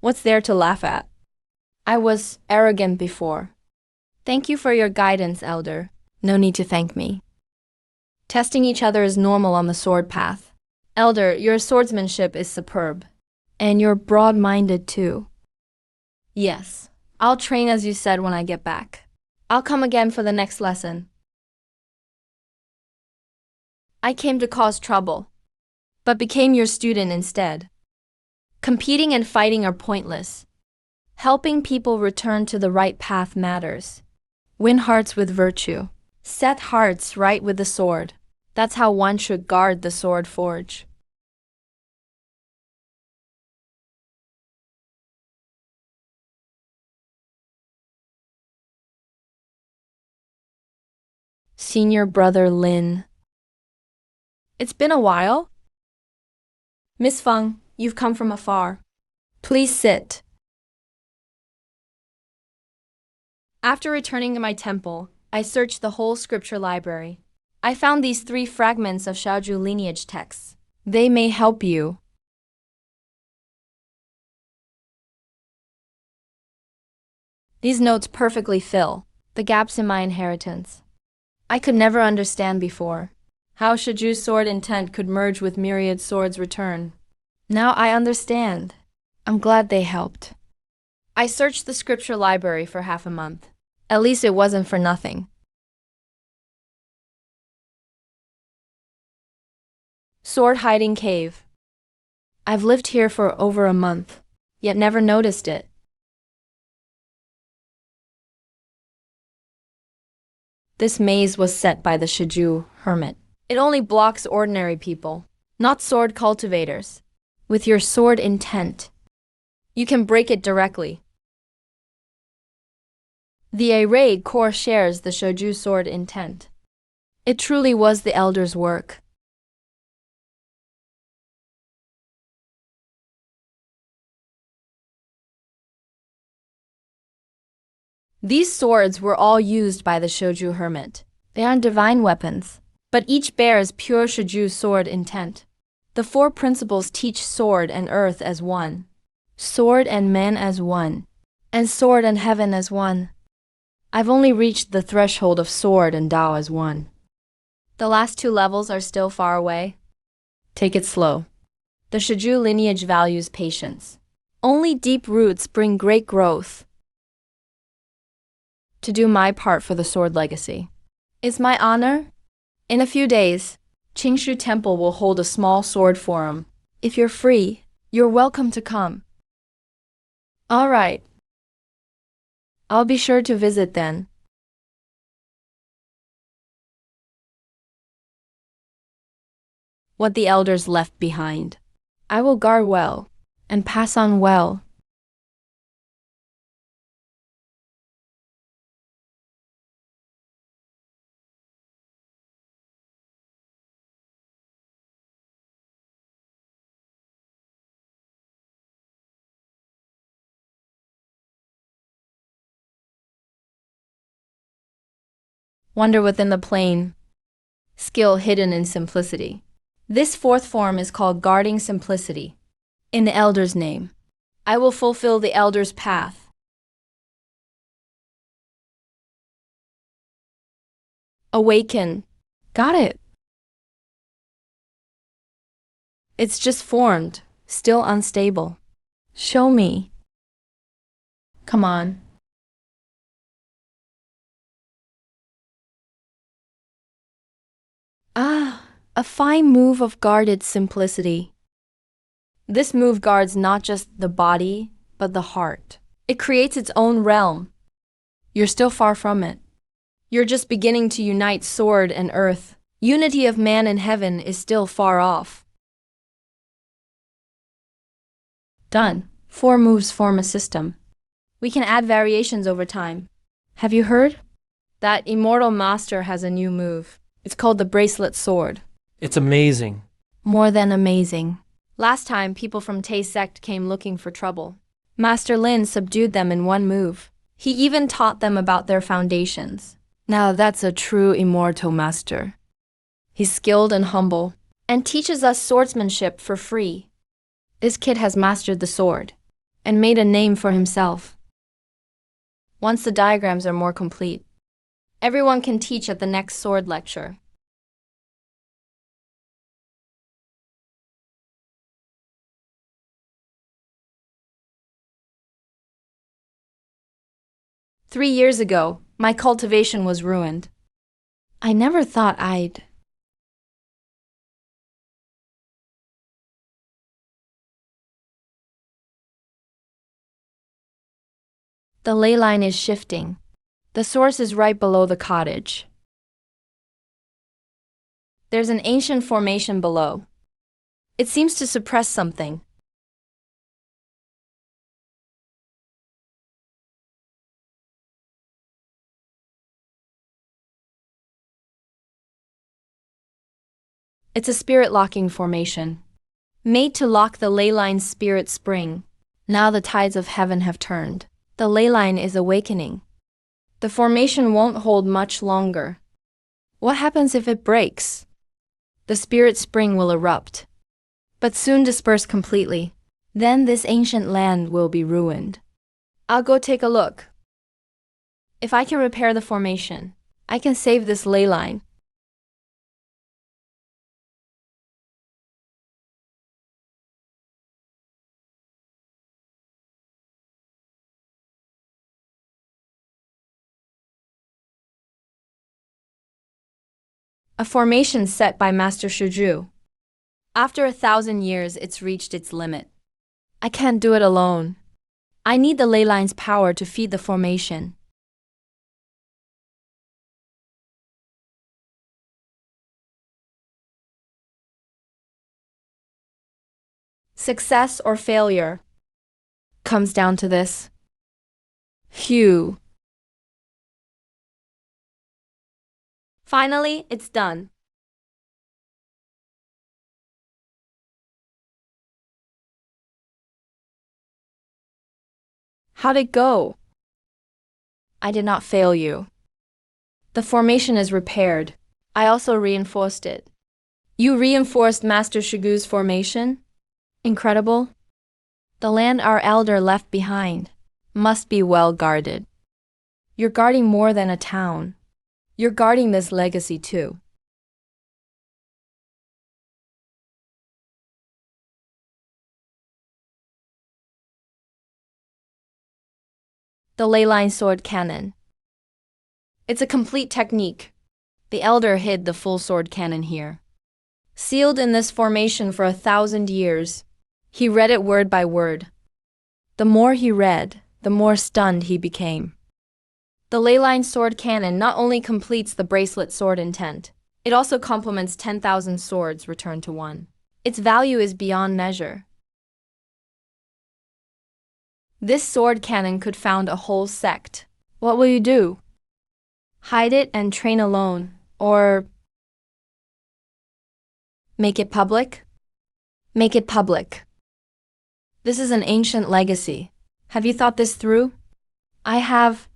[SPEAKER 1] What's there to laugh at? I was arrogant before. Thank you for your guidance, Elder. No need to thank me. Testing each other is normal on the sword path. Elder, your swordsmanship is superb. And you're broad-minded too. Yes, I'll train as you said when I get back. I'll come again for the next lesson. I came to cause trouble, but became your student instead. Competing and fighting are pointless. Helping people return to the right path matters. Win hearts with virtue. Set hearts right with the sword. That's how one should guard the sword forge. Senior Brother Lin. It's been a while. Miss Feng, you've come from afar. Please sit. After returning to my temple, I searched the whole scripture library. I found these 3 fragments of Shaoju lineage texts. They may help you. These notes perfectly fill the gaps in my inheritance. I could never understand before how Shaoju's sword intent could merge with myriad swords return. Now I understand. I'm glad they helped. I searched the scripture library for half a month. At least it wasn't for nothing. Sword hiding cave. I've lived here for over a month, yet never noticed it. This maze was set by the Shiju hermit. It only blocks ordinary people, not sword cultivators. With your sword intent, you can break it directly. The array core shares the Shoju sword intent. It truly was the elder's work. These swords were all used by the Shoju hermit. They aren't divine weapons, but each bears pure Shoju sword intent. The 4 principles teach sword and earth as one, sword and man as one, and sword and heaven as one. I've only reached the threshold of sword and Tao as one. The last 2 levels are still far away. Take it slow. The Shoju lineage values patience. Only deep roots bring great growth. To do my part for the sword legacy is my honor. In a few days, Qingshu Temple will hold a small sword forum. If you're free, you're welcome to come. All right. I'll be sure to visit then. What the elders left behind, I will guard well and pass on well. Wonder within the plain. Skill hidden in simplicity. This 4th form is called guarding simplicity. In the elder's name, I will fulfill the elder's path. Awaken. Got it. It's just formed, still unstable. Show me. Come on. Ah, a fine move of guarded simplicity. This move guards not just the body, but the heart. It creates its own realm. You're still far from it. You're just beginning to unite sword and earth. Unity of man and heaven is still far off. Done. 4 moves form a system. We can add variations over time. Have you heard? That immortal master has a new move. It's called the bracelet sword.
[SPEAKER 3] It's amazing.
[SPEAKER 1] More than amazing. Last time, people from Tay sect came looking for trouble. Master Lin subdued them in 1 move. He even taught them about their foundations. Now that's a true immortal master. He's skilled and humble, and teaches us swordsmanship for free. This kid has mastered the sword, and made a name for himself. Once the diagrams are more complete, everyone can teach at the next sword lecture. "3 years ago, my cultivation was ruined. I never thought I'd The ley line is shifting. The source is right below the cottage. There's an ancient formation below. It seems to suppress something. It's a spirit-locking formation, made to lock the ley line's spirit spring. Now the tides of heaven have turned. The ley line is awakening. The formation won't hold much longer. What happens if it breaks? The spirit spring will erupt, but soon disperse completely. Then this ancient land will be ruined. I'll go take a look. If I can repair the formation, I can save this ley line. A formation set by Master Shuju. After 1,000 years, it's reached its limit. I can't do it alone. I need the ley line's power to feed the formation. Success or failure comes down to this. Phew. Finally, it's done. How'd it go? I did not fail you. The formation is repaired. I also reinforced it. You reinforced Master Shugu's formation? Incredible. The land our elder left behind must be well guarded. You're guarding more than a town. You're guarding this legacy too. The ley line sword cannon. It's a complete technique. The elder hid the full sword cannon here. Sealed in this formation for 1,000 years, he read it word by word. The more he read, the more stunned he became. The ley line sword cannon not only completes the bracelet sword intent, it also complements 10,000 swords returned to one. Its value is beyond measure. This sword cannon could found a whole sect. What will you do? Hide it and train alone, or make it public? Make it public. This is an ancient legacy. Have you thought this through? I have.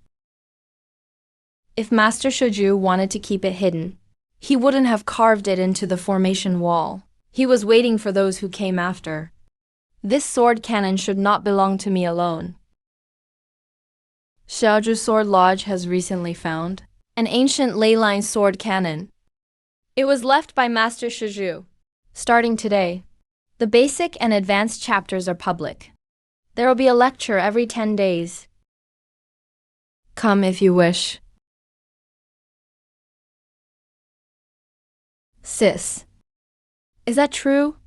[SPEAKER 1] If Master Shoju wanted to keep it hidden, he wouldn't have carved it into the formation wall. He was waiting for those who came after. This sword cannon should not belong to me alone. Xiaozhu Sword Lodge has recently found an ancient ley line sword cannon. It was left by Master Shoju. Starting today, the basic and advanced chapters are public. There will be a lecture every 10 days. Come if you wish. Sis, is that true?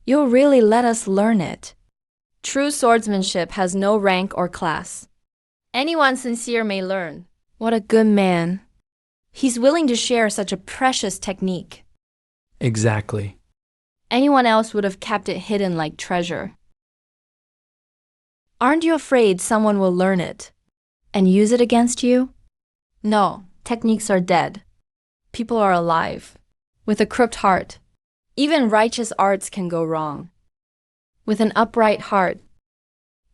[SPEAKER 1] You'll really let us learn it. True swordsmanship has no rank or class. Anyone sincere may learn. What a good man. He's willing to share such a precious technique.
[SPEAKER 2] Exactly.
[SPEAKER 1] Anyone else would have kept it hidden like treasure. Aren't you afraid someone will learn it and use it against you? No, techniques are dead. People are alive, with a crooked heart. Even righteous arts can go wrong. With an upright heart,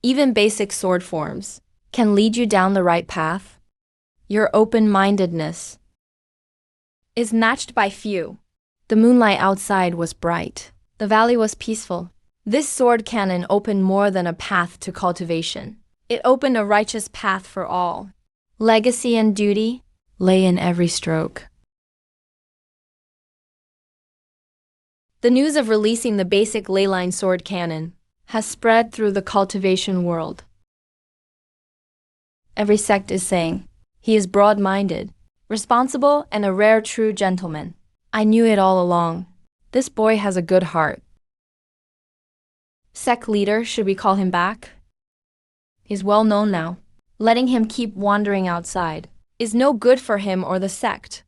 [SPEAKER 1] even basic sword forms can lead you down the right path. Your open-mindedness is matched by few. The moonlight outside was bright. The valley was peaceful. This sword cannon opened more than a path to cultivation. It opened a righteous path for all. Legacy and duty lay in every stroke. The news of releasing the basic ley line sword cannon has spread through the cultivation world. Every sect is saying, he is broad-minded, responsible, and a rare true gentleman. I knew it all along. This boy has a good heart. Sect leader, should we call him back? He's well known now. Letting him keep wandering outside is no good for him or the sect.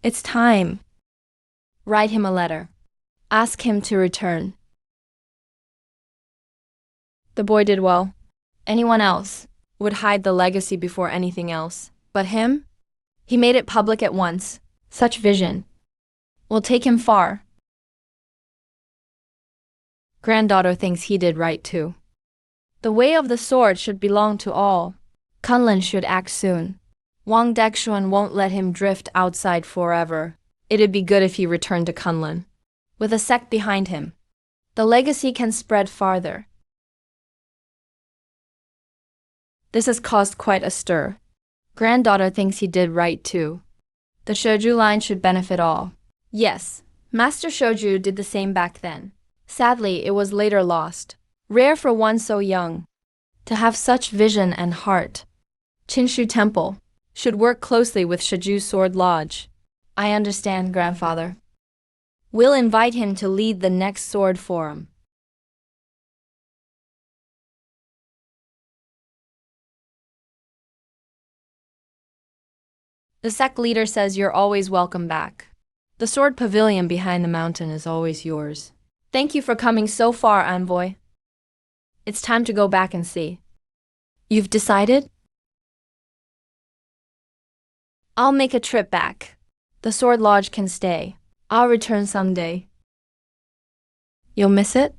[SPEAKER 1] It's time. Write him a letter. Ask him to return. The boy did well. Anyone else would hide the legacy before anything else. But him? He made it public at once. Such vision will take him far. Granddaughter thinks he did right too. The way of the sword should belong to all. Kunlun should act soon. Wang Dexuan won't let him drift outside forever. It'd be good if he returned to Kunlun. With a sect behind him, the legacy can spread farther. This has caused quite a stir. Granddaughter thinks he did right too. The Shoju line should benefit all. Yes, Master Shoju did the same back then. Sadly, it was later lost. Rare for one so young to have such vision and heart. Chinshu Temple should work closely with Shoju Sword Lodge. I understand, grandfather. We'll invite him to lead the next sword forum. The sect leader says you're always welcome back. The sword pavilion behind the mountain is always yours. Thank you for coming so far, envoy. It's time to go back and see. You've decided? I'll make a trip back. The sword lodge can stay. I'll return someday. You'll miss it?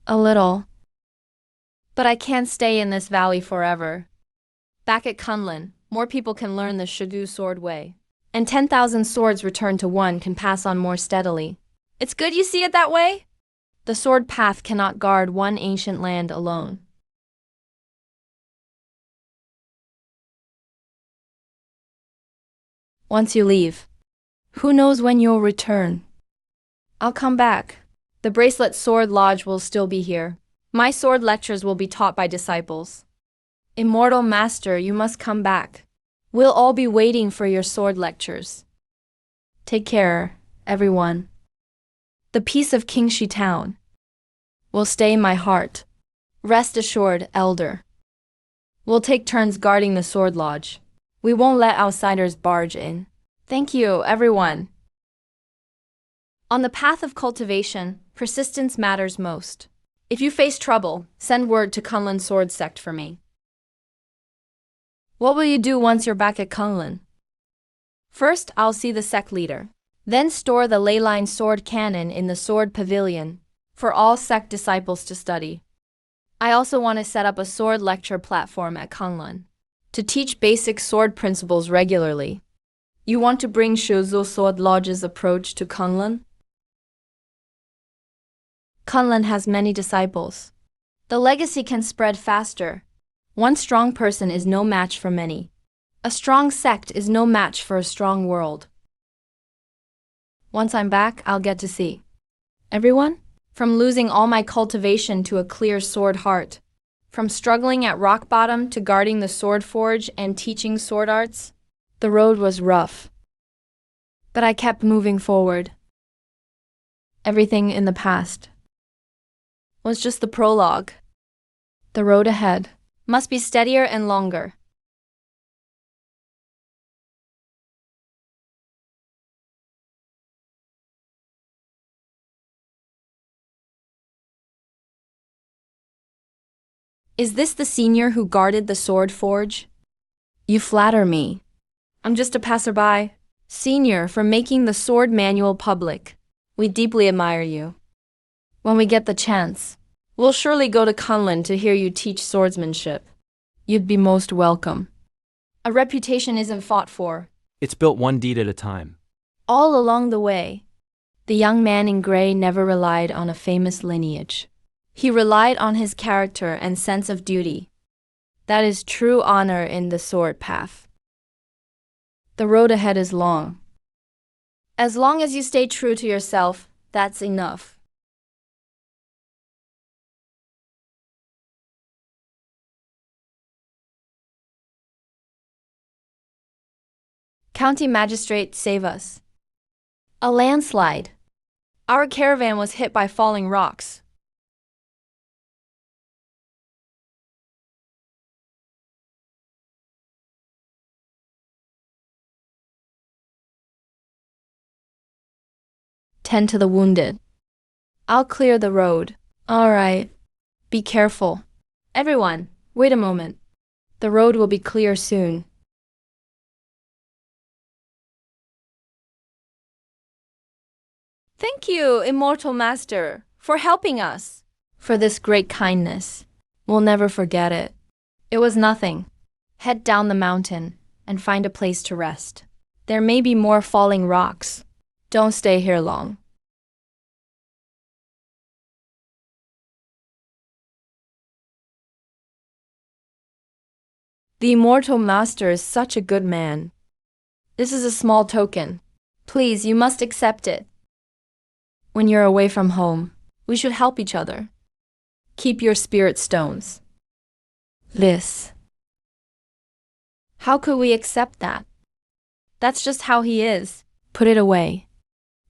[SPEAKER 1] A little. But I can't stay in this valley forever. Back at Kunlun, more people can learn the Shogu sword way. And 10,000 swords returned to one can pass on more steadily. It's good you see it that way? The sword path cannot guard one ancient land alone. Once you leave, who knows when you'll return? I'll come back. The Bracelet Sword Lodge will still be here. My sword lectures will be taught by disciples. Immortal Master, you must come back. We'll all be waiting for your sword lectures. Take care, everyone. The peace of Kingshi Town will stay in my heart. Rest assured, Elder. We'll take turns guarding the Sword Lodge. We won't let outsiders barge in. Thank you, everyone. On the path of cultivation, persistence matters most. If you face trouble, send word to Kunlun Sword Sect for me. What will you do once you're back at Kunlun? First, I'll see the sect leader. Then store the leyline sword cannon in the sword pavilion for all sect disciples to study. I also want to set up a sword lecture platform at Kunlun to teach basic sword principles regularly. You want to bring Shozu Sword Lodge's approach to Kunlun? Kunlun has many disciples. The legacy can spread faster. One strong person is no match for many. A strong sect is no match for a strong world. Once I'm back, I'll get to see everyone. From losing all my cultivation to a clear sword heart. From struggling at rock bottom to guarding the sword forge and teaching sword arts. The road was rough. But I kept moving forward. Everything in the past was just the prologue. The road ahead must be steadier and longer. Is this the senior who guarded the sword forge? You flatter me. I'm just a passerby. Senior, for making the sword manual public. We deeply admire you. When we get the chance, we'll surely go to Kunlun to hear you teach swordsmanship. You'd be most welcome. A reputation isn't fought for.
[SPEAKER 2] It's built one deed at a time.
[SPEAKER 1] All along the way, the young man in gray never relied on a famous lineage. He relied on his character and sense of duty. That is true honor in the sword path. The road ahead is long. As long as you stay true to yourself, that's enough. County Magistrate, save us. A landslide. Our caravan was hit by falling rocks. tend to the wounded. I'll clear the road. All right. Be careful. Everyone, wait a moment. The road will be clear soon. Thank you, Immortal Master, for helping us. For this great kindness. We'll never forget it. It was nothing. Head down the mountain and find a place to rest. There may be more falling rocks. Don't stay here long. The Immortal Master is such a good man. This is a small token. Please, you must accept it. When you're away from home, we should help each other. Keep your spirit stones. This. How could we accept that? That's just how he is. Put it away.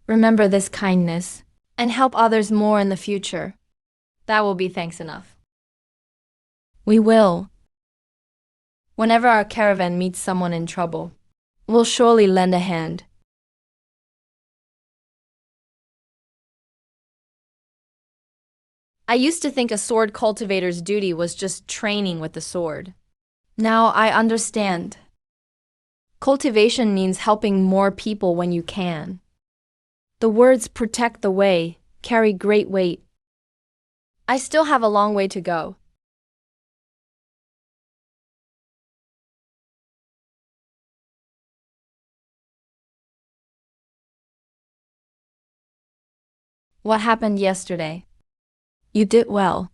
[SPEAKER 1] Remember this kindness and help others more in the future. That will be thanks enough. We will. Whenever our caravan meets someone in trouble, we'll surely lend a hand. I used to think a sword cultivator's duty was just training with the sword. Now I understand. Cultivation means helping more people when you can. The words protect the way carry great weight. I still have a long way to go. What happened yesterday? You did well.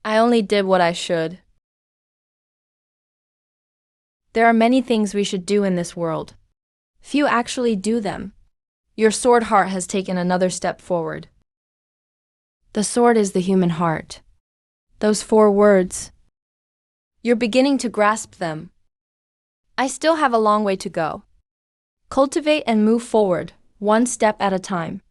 [SPEAKER 1] I only did what I should. There are many things we should do in this world. Few actually do them. Your sword heart has taken another step forward. The sword is the human heart. Those 4 words. You're beginning to grasp them. I still have a long way to go. Cultivate and move forward, one step at a time.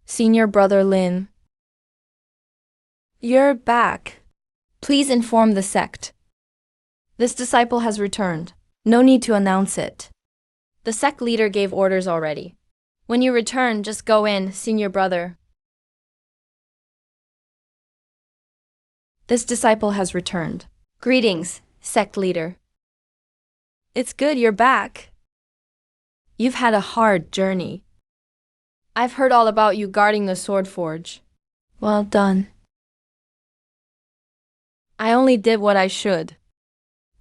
[SPEAKER 1] Senior Brother Lin. You're back. Please inform the sect. This disciple has returned. No need to announce it. The sect leader gave orders already. When you return, just go in, Senior Brother. This disciple has returned. Greetings, sect leader. It's good you're back. You've had a hard journey. I've heard all about you guarding the sword forge. Well done. I only did what I should.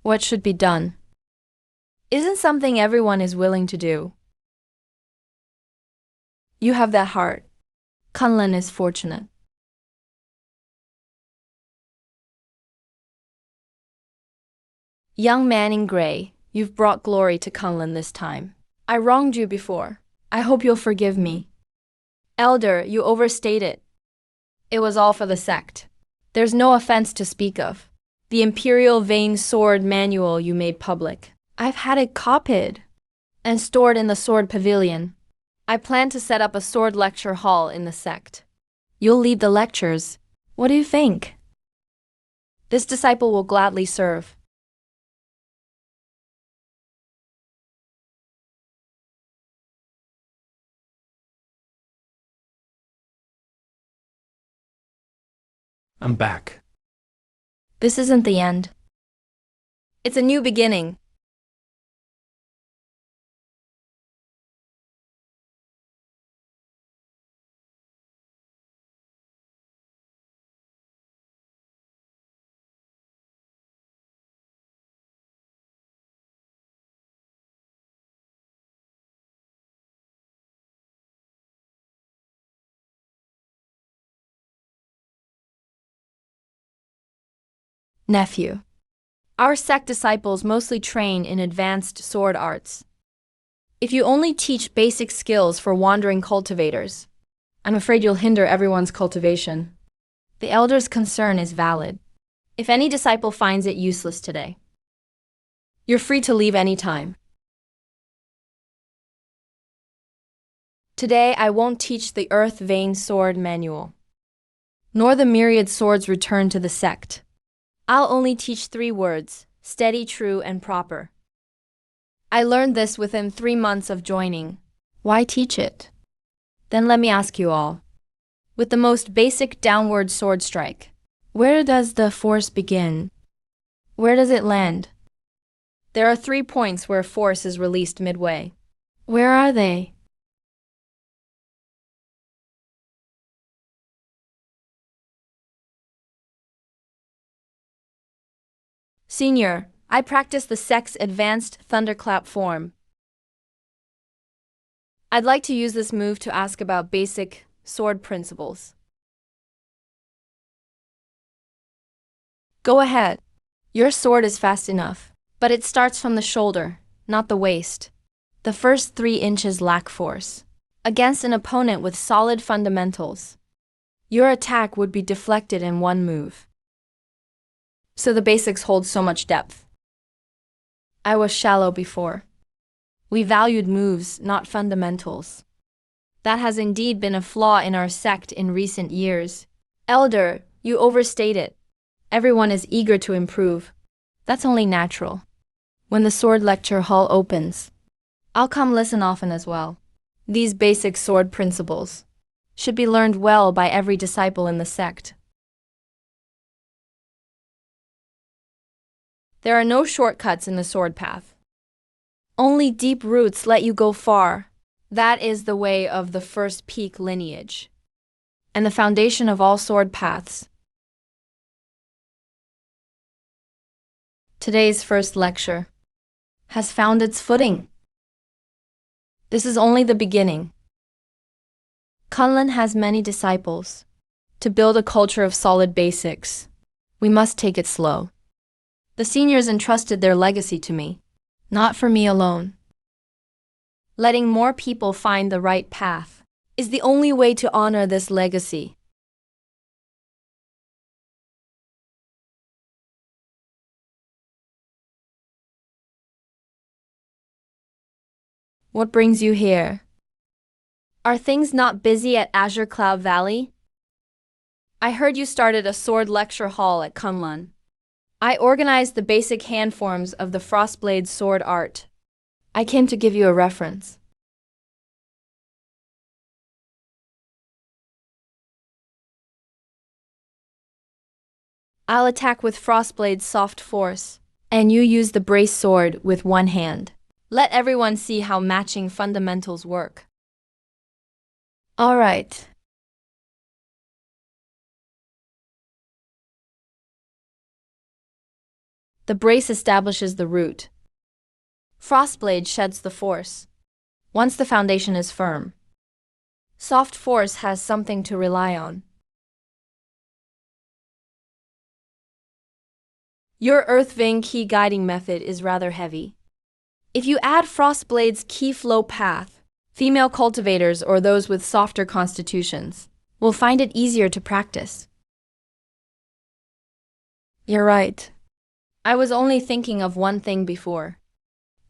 [SPEAKER 1] What should be done isn't something everyone is willing to do. You have that heart. Kunlun is fortunate. Young man in gray, you've brought glory to Kunlun this time. I wronged you before. I hope you'll forgive me. Elder, you overstated. It was all for the sect. There's no offense to speak of. The Imperial Vein Sword Manual you made public. I've had it copied and stored in the Sword Pavilion. I plan to set up a sword lecture hall in the sect. You'll lead the lectures. What do you think? This disciple will gladly serve.
[SPEAKER 2] I'm back.
[SPEAKER 1] This isn't the end. It's a new beginning. Nephew. Our sect disciples mostly train in advanced sword arts. If you only teach basic skills for wandering cultivators, I'm afraid you'll hinder everyone's cultivation. The elder's concern is valid. If any disciple finds it useless today, you're free to leave any time. Today I won't teach the earth vein sword manual, nor the myriad swords return to the sect. I'll only teach 3 words: steady, true, and proper. I learned this within 3 months of joining. Why teach it? Then let me ask you all. With the most basic downward sword strike, where does the force begin? Where does it land? There are 3 points where force is released midway. Where are they? Senior, I practice the sect's advanced thunderclap form. I'd like to use this move to ask about basic sword principles. Go ahead. Your sword is fast enough, but it starts from the shoulder, not the waist. The first 3 inches lack force. Against an opponent with solid fundamentals, your attack would be deflected in 1 move. So the basics hold so much depth. I was shallow before. We valued moves, not fundamentals. That has indeed been a flaw in our sect in recent years. Elder, you overstate it. Everyone is eager to improve. That's only natural. When the sword lecture hall opens, I'll come listen often as well. These basic sword principles should be learned well by every disciple in the sect. There are no shortcuts in the sword path. Only deep roots let you go far. That is the way of the first peak lineage, and the foundation of all sword paths. Today's first lecture has found its footing. This is only the beginning. Kunlun has many disciples. To build a culture of solid basics, we must take it slow. The seniors entrusted their legacy to me, not for me alone. Letting more people find the right path is the only way to honor this legacy. What brings you here? Are things not busy at Azure Cloud Valley? I heard you started a sword lecture hall at Kunlun. I organized the basic hand forms of the Frostblade sword art. I came to give you a reference. I'll attack with Frostblade's soft force, and you use the brace sword with 1 hand. Let everyone see how matching fundamentals work. All right. The brace establishes the root. Frostblade sheds the force. Once the foundation is firm, soft force has something to rely on. Your Earth Vein key guiding method is rather heavy. If you add Frostblade's key flow path, female cultivators or those with softer constitutions will find it easier to practice. You're right. I was only thinking of one thing before,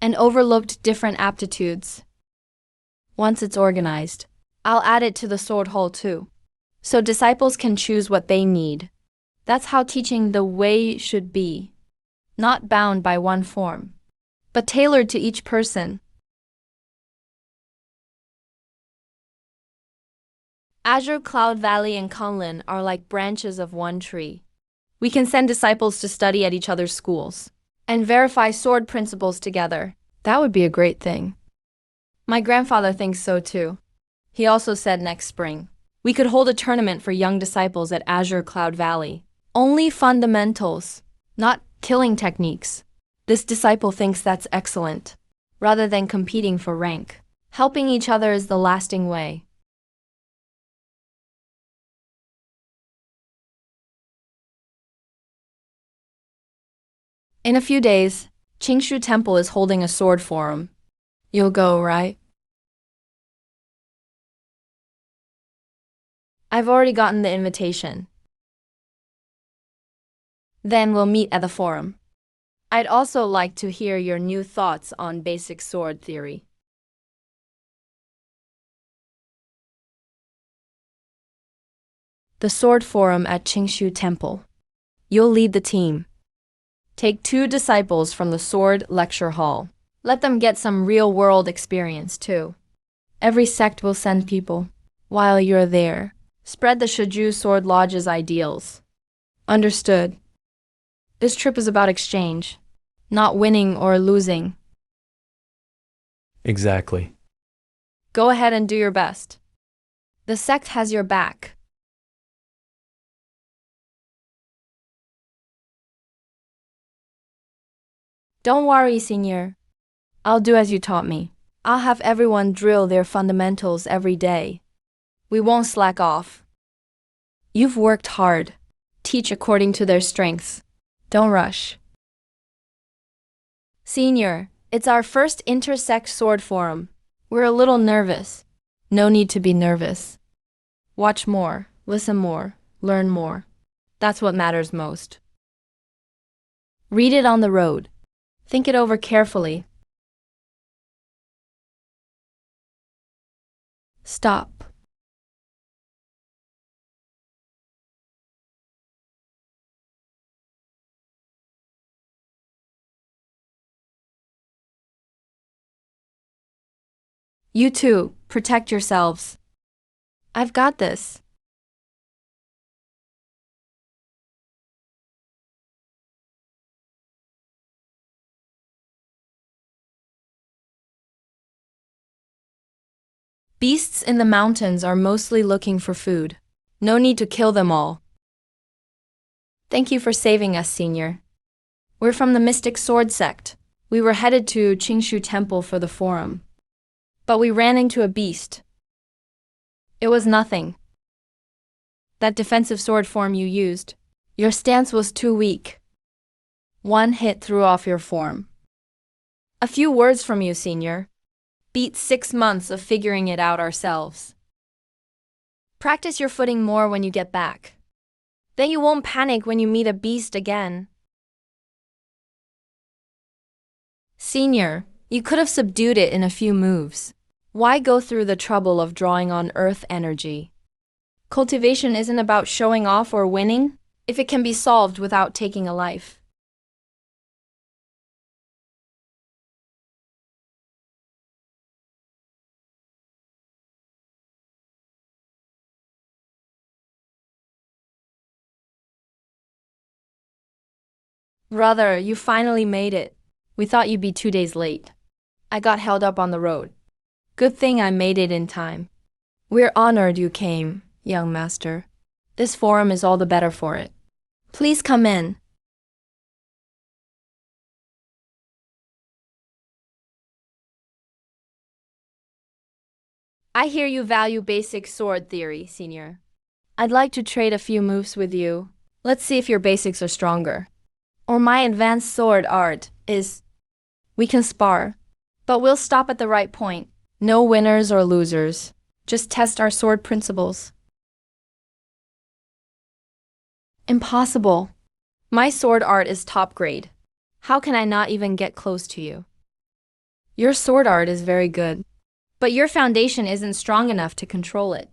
[SPEAKER 1] and overlooked different aptitudes. Once it's organized, I'll add it to the sword hall too, so disciples can choose what they need. That's how teaching the way should be, not bound by one form, but tailored to each person. Azure Cloud Valley and Kunlun are like branches of one tree. We can send disciples to study at each other's schools and verify sword principles together. That would be a great thing. My grandfather thinks so too. He also said next spring we could hold a tournament for young disciples at Azure Cloud Valley. Only fundamentals, not killing techniques. This disciple thinks that's excellent. Rather than competing for rank, helping each other is the lasting way. In a few days, Qingshu Temple is holding a sword forum. You'll go, right? I've already gotten the invitation. Then we'll meet at the forum. I'd also like to hear your new thoughts on basic sword theory. The Sword Forum at Qingshu Temple. You'll lead the team. Take 2 disciples from the Sword Lecture Hall. Let them get some real-world experience, too. Every sect will send people. While you're there, spread the Shiju Sword Lodge's ideals. Understood. This trip is about exchange, not winning or losing.
[SPEAKER 2] Exactly.
[SPEAKER 1] Go ahead and do your best. The sect has your back. Don't worry, Senior. I'll do as you taught me. I'll have everyone drill their fundamentals every day. We won't slack off. You've worked hard. Teach according to their strengths. Don't rush. Senior, it's our first intersect sword forum. We're a little nervous. No need to be nervous. Watch more, listen more, learn more. That's what matters most. Read it on the road. Think it over carefully. Stop. You too, protect yourselves. I've got this. Beasts in the mountains are mostly looking for food. No need to kill them all. Thank you for saving us, Senior. We're from the Mystic Sword Sect. We were headed to Qingshu Temple for the forum. But we ran into a beast. It was nothing. That defensive sword form you used. Your stance was too weak. One hit threw off your form. A few words from you, Senior. Beat 6 months of figuring it out ourselves. Practice your footing more when you get back. Then you won't panic when you meet a beast again. Senior, you could have subdued it in a few moves. Why go through the trouble of drawing on earth energy? Cultivation isn't about showing off or winning, if it can be solved without taking a life. Brother, you finally made it. We thought you'd be 2 days late. I got held up on the road. Good thing I made it in time. We're honored you came, young master. This forum is all the better for it. Please come in. I hear you value basic sword theory, Senior. I'd like to trade a few moves with you. Let's see if your basics are stronger. Or my advanced sword art is... We can spar. But we'll stop at the right point. No winners or losers. Just test our sword principles. Impossible. My sword art is top grade. How can I not even get close to you? Your sword art is very good. But your foundation isn't strong enough to control it.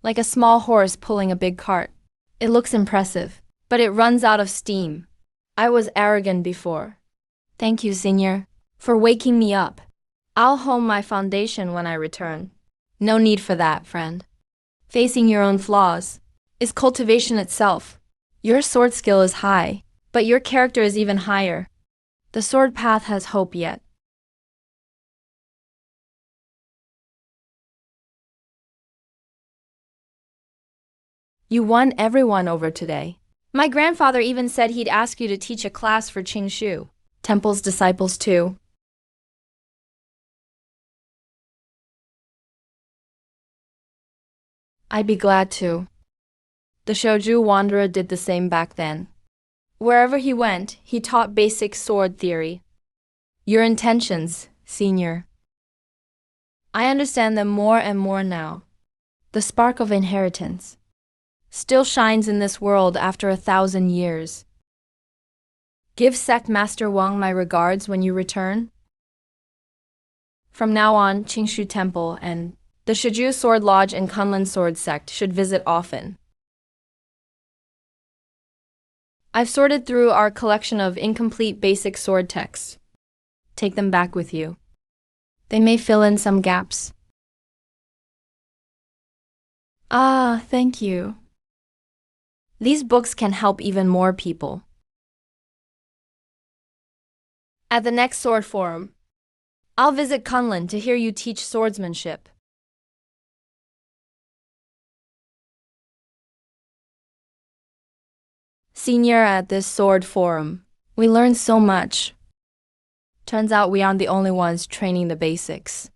[SPEAKER 1] Like a small horse pulling a big cart. It looks impressive, but it runs out of steam. I was arrogant before. Thank you, Senior, for waking me up. I'll hone my foundation when I return. No need for that, friend. Facing your own flaws is cultivation itself. Your sword skill is high, but your character is even higher. The sword path has hope yet. You won everyone over today. My grandfather even said he'd ask you to teach a class for Qingshu Temple's disciples too. I'd be glad to. The Shoju Wanderer did the same back then. Wherever he went, he taught basic sword theory. Your intentions, Senior. I understand them more and more now. The spark of inheritance still shines in this world after 1,000 years. Give Sect Master Wang my regards when you return. From now on, Qingshu Temple and the Shiju Sword Lodge and Kunlun Sword Sect should visit often. I've sorted through our collection of incomplete basic sword texts. Take them back with you. They may fill in some gaps. Ah, thank you. These books can help even more people. At the next sword forum, I'll visit Kunlun to hear you teach swordsmanship. Senior at this sword forum, we learned so much. Turns out we aren't the only ones training the basics.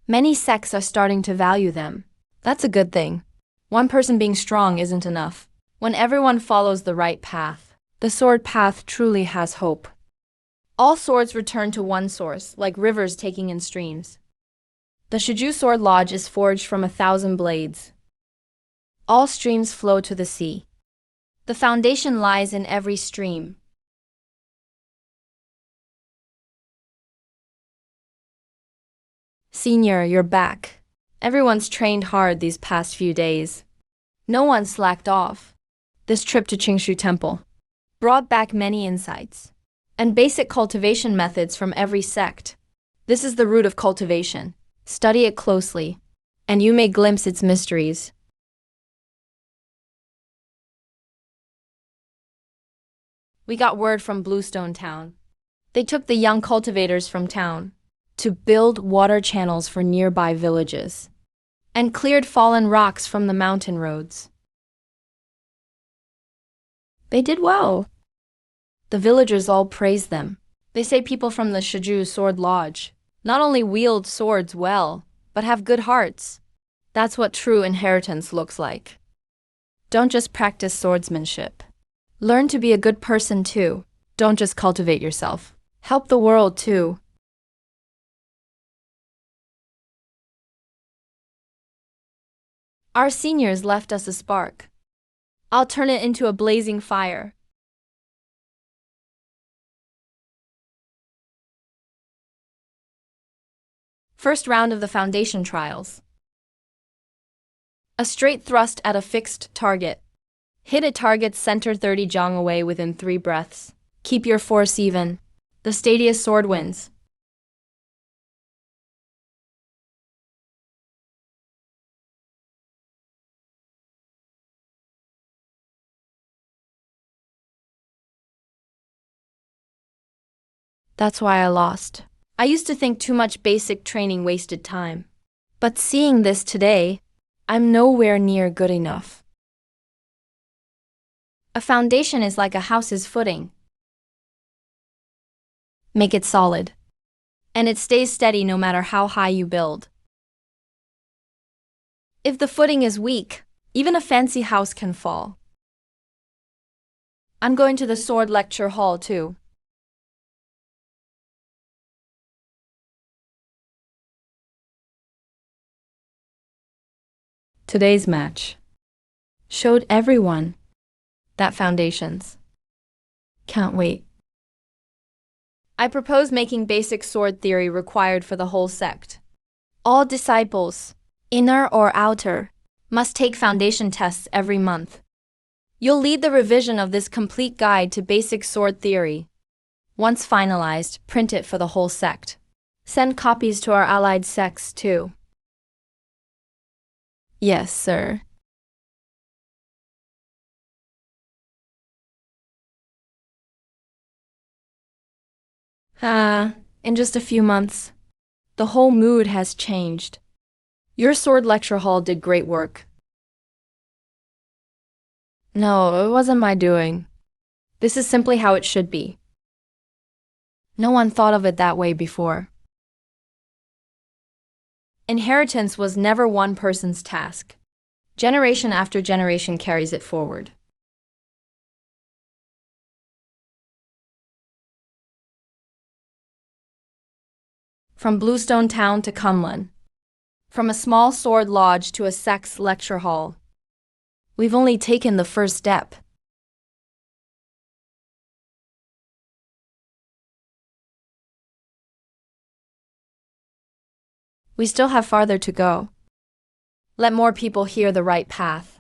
[SPEAKER 1] Many sects are starting to value them. That's a good thing. One person being strong isn't enough. When everyone follows the right path, the sword path truly has hope. All swords return to one source, like rivers taking in streams. The Shiju Sword Lodge is forged from 1,000 blades. All streams flow to the sea. The foundation lies in every stream. Senior, you're back. Everyone's trained hard these past few days. No one slacked off. This trip to Qingshu Temple brought back many insights and basic cultivation methods from every sect. This is the root of cultivation. Study it closely, and you may glimpse its mysteries. We got word from Bluestone Town. They took the young cultivators from town to build water channels for nearby villages and cleared fallen rocks from the mountain roads. They did well. The villagers all praised them. They say people from the Shiju Sword Lodge not only wield swords well, but have good hearts. That's what true inheritance looks like. Don't just practice swordsmanship. Learn to be a good person too. Don't just cultivate yourself. Help the world too. Our seniors left us a spark. I'll turn it into a blazing fire. First round of the foundation trials. A straight thrust at a fixed target. Hit a target center 30 jong away within 3 breaths. Keep your force even. The steadiest sword wins. That's why I lost. I used to think too much basic training wasted time. But seeing this today, I'm nowhere near good enough. A foundation is like a house's footing. Make it solid. And it stays steady no matter how high you build. If the footing is weak, even a fancy house can fall. I'm going to the sword lecture hall too. Today's match showed everyone that foundations can't wait. I propose making basic sword theory required for the whole sect. All disciples, inner or outer, must take foundation tests every month. You'll lead the revision of this complete guide to basic sword theory. Once finalized, print it for the whole sect. Send copies to our allied sects too. Yes, sir. In just a few months, the whole mood has changed. Your sword lecture hall did great work. No, it wasn't my doing. This is simply how it should be. No one thought of it that way before. Inheritance was never one person's task. Generation after generation carries it forward. From Bluestone Town to Kunlun. From a small sword lodge to a sect's lecture hall. We've only taken the first step. We still have farther to go. Let more people hear the right path.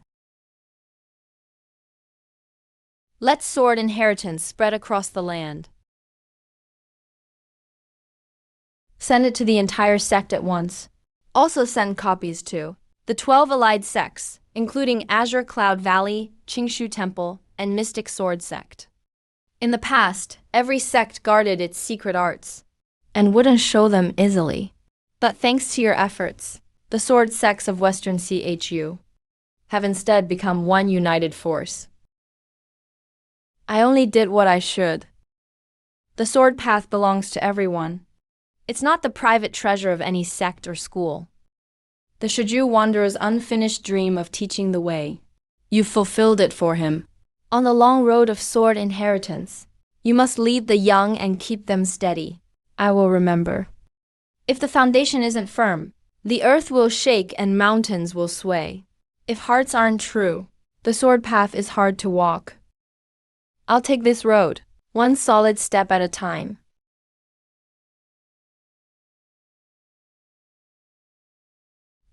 [SPEAKER 1] Let sword inheritance spread across the land. Send it to the entire sect at once. Also send copies to the 12 allied sects, including Azure Cloud Valley, Qingshu Temple, and Mystic Sword Sect. In the past, every sect guarded its secret arts and wouldn't show them easily. But thanks to your efforts, the sword sects of Western CHU have instead become one united force. I only did what I should. The sword path belongs to everyone. It's not the private treasure of any sect or school. The Shiju wanderer's unfinished dream of teaching the way. You fulfilled it for him. On the long road of sword inheritance, you must lead the young and keep them steady. I will remember. If the foundation isn't firm, the earth will shake and mountains will sway. If hearts aren't true, the sword path is hard to walk. I'll take this road, one solid step at a time.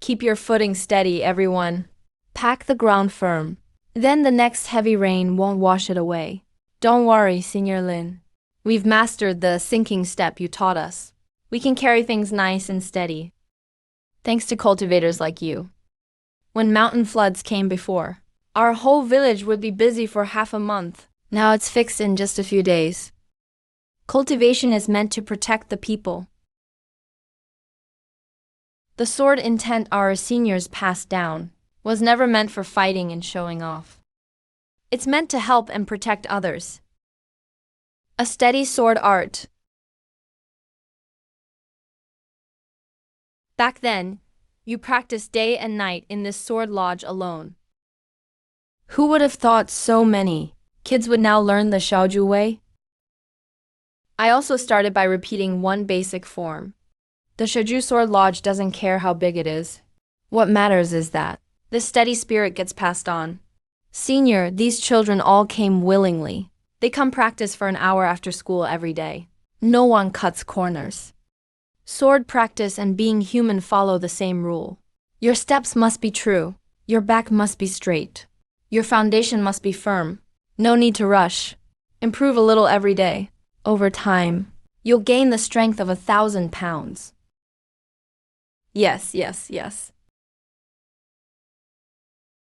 [SPEAKER 1] Keep your footing steady, everyone. Pack the ground firm. Then the next heavy rain won't wash it away. Don't worry, Senior Lin. We've mastered the sinking step you taught us. We can carry things nice and steady. Thanks to cultivators like you. When mountain floods came before, our whole village would be busy for half a month. Now it's fixed in just a few days. Cultivation is meant to protect the people. The sword intent our seniors passed down was never meant for fighting and showing off. It's meant to help and protect others. A steady sword art. Back then, you practiced day and night in this sword lodge alone. Who would have thought so many kids would now learn the Shaoju way? I also started by repeating one basic form. The Shaoju Sword Lodge doesn't care how big it is. What matters is that this steady spirit gets passed on. Senior, these children all came willingly. They come practice for an hour after school every day. No one cuts corners. Sword practice and being human follow the same rule. Your steps must be true. Your back must be straight. Your foundation must be firm. No need to rush. Improve a little every day. Over time, you'll gain the strength of 1,000 pounds. Yes.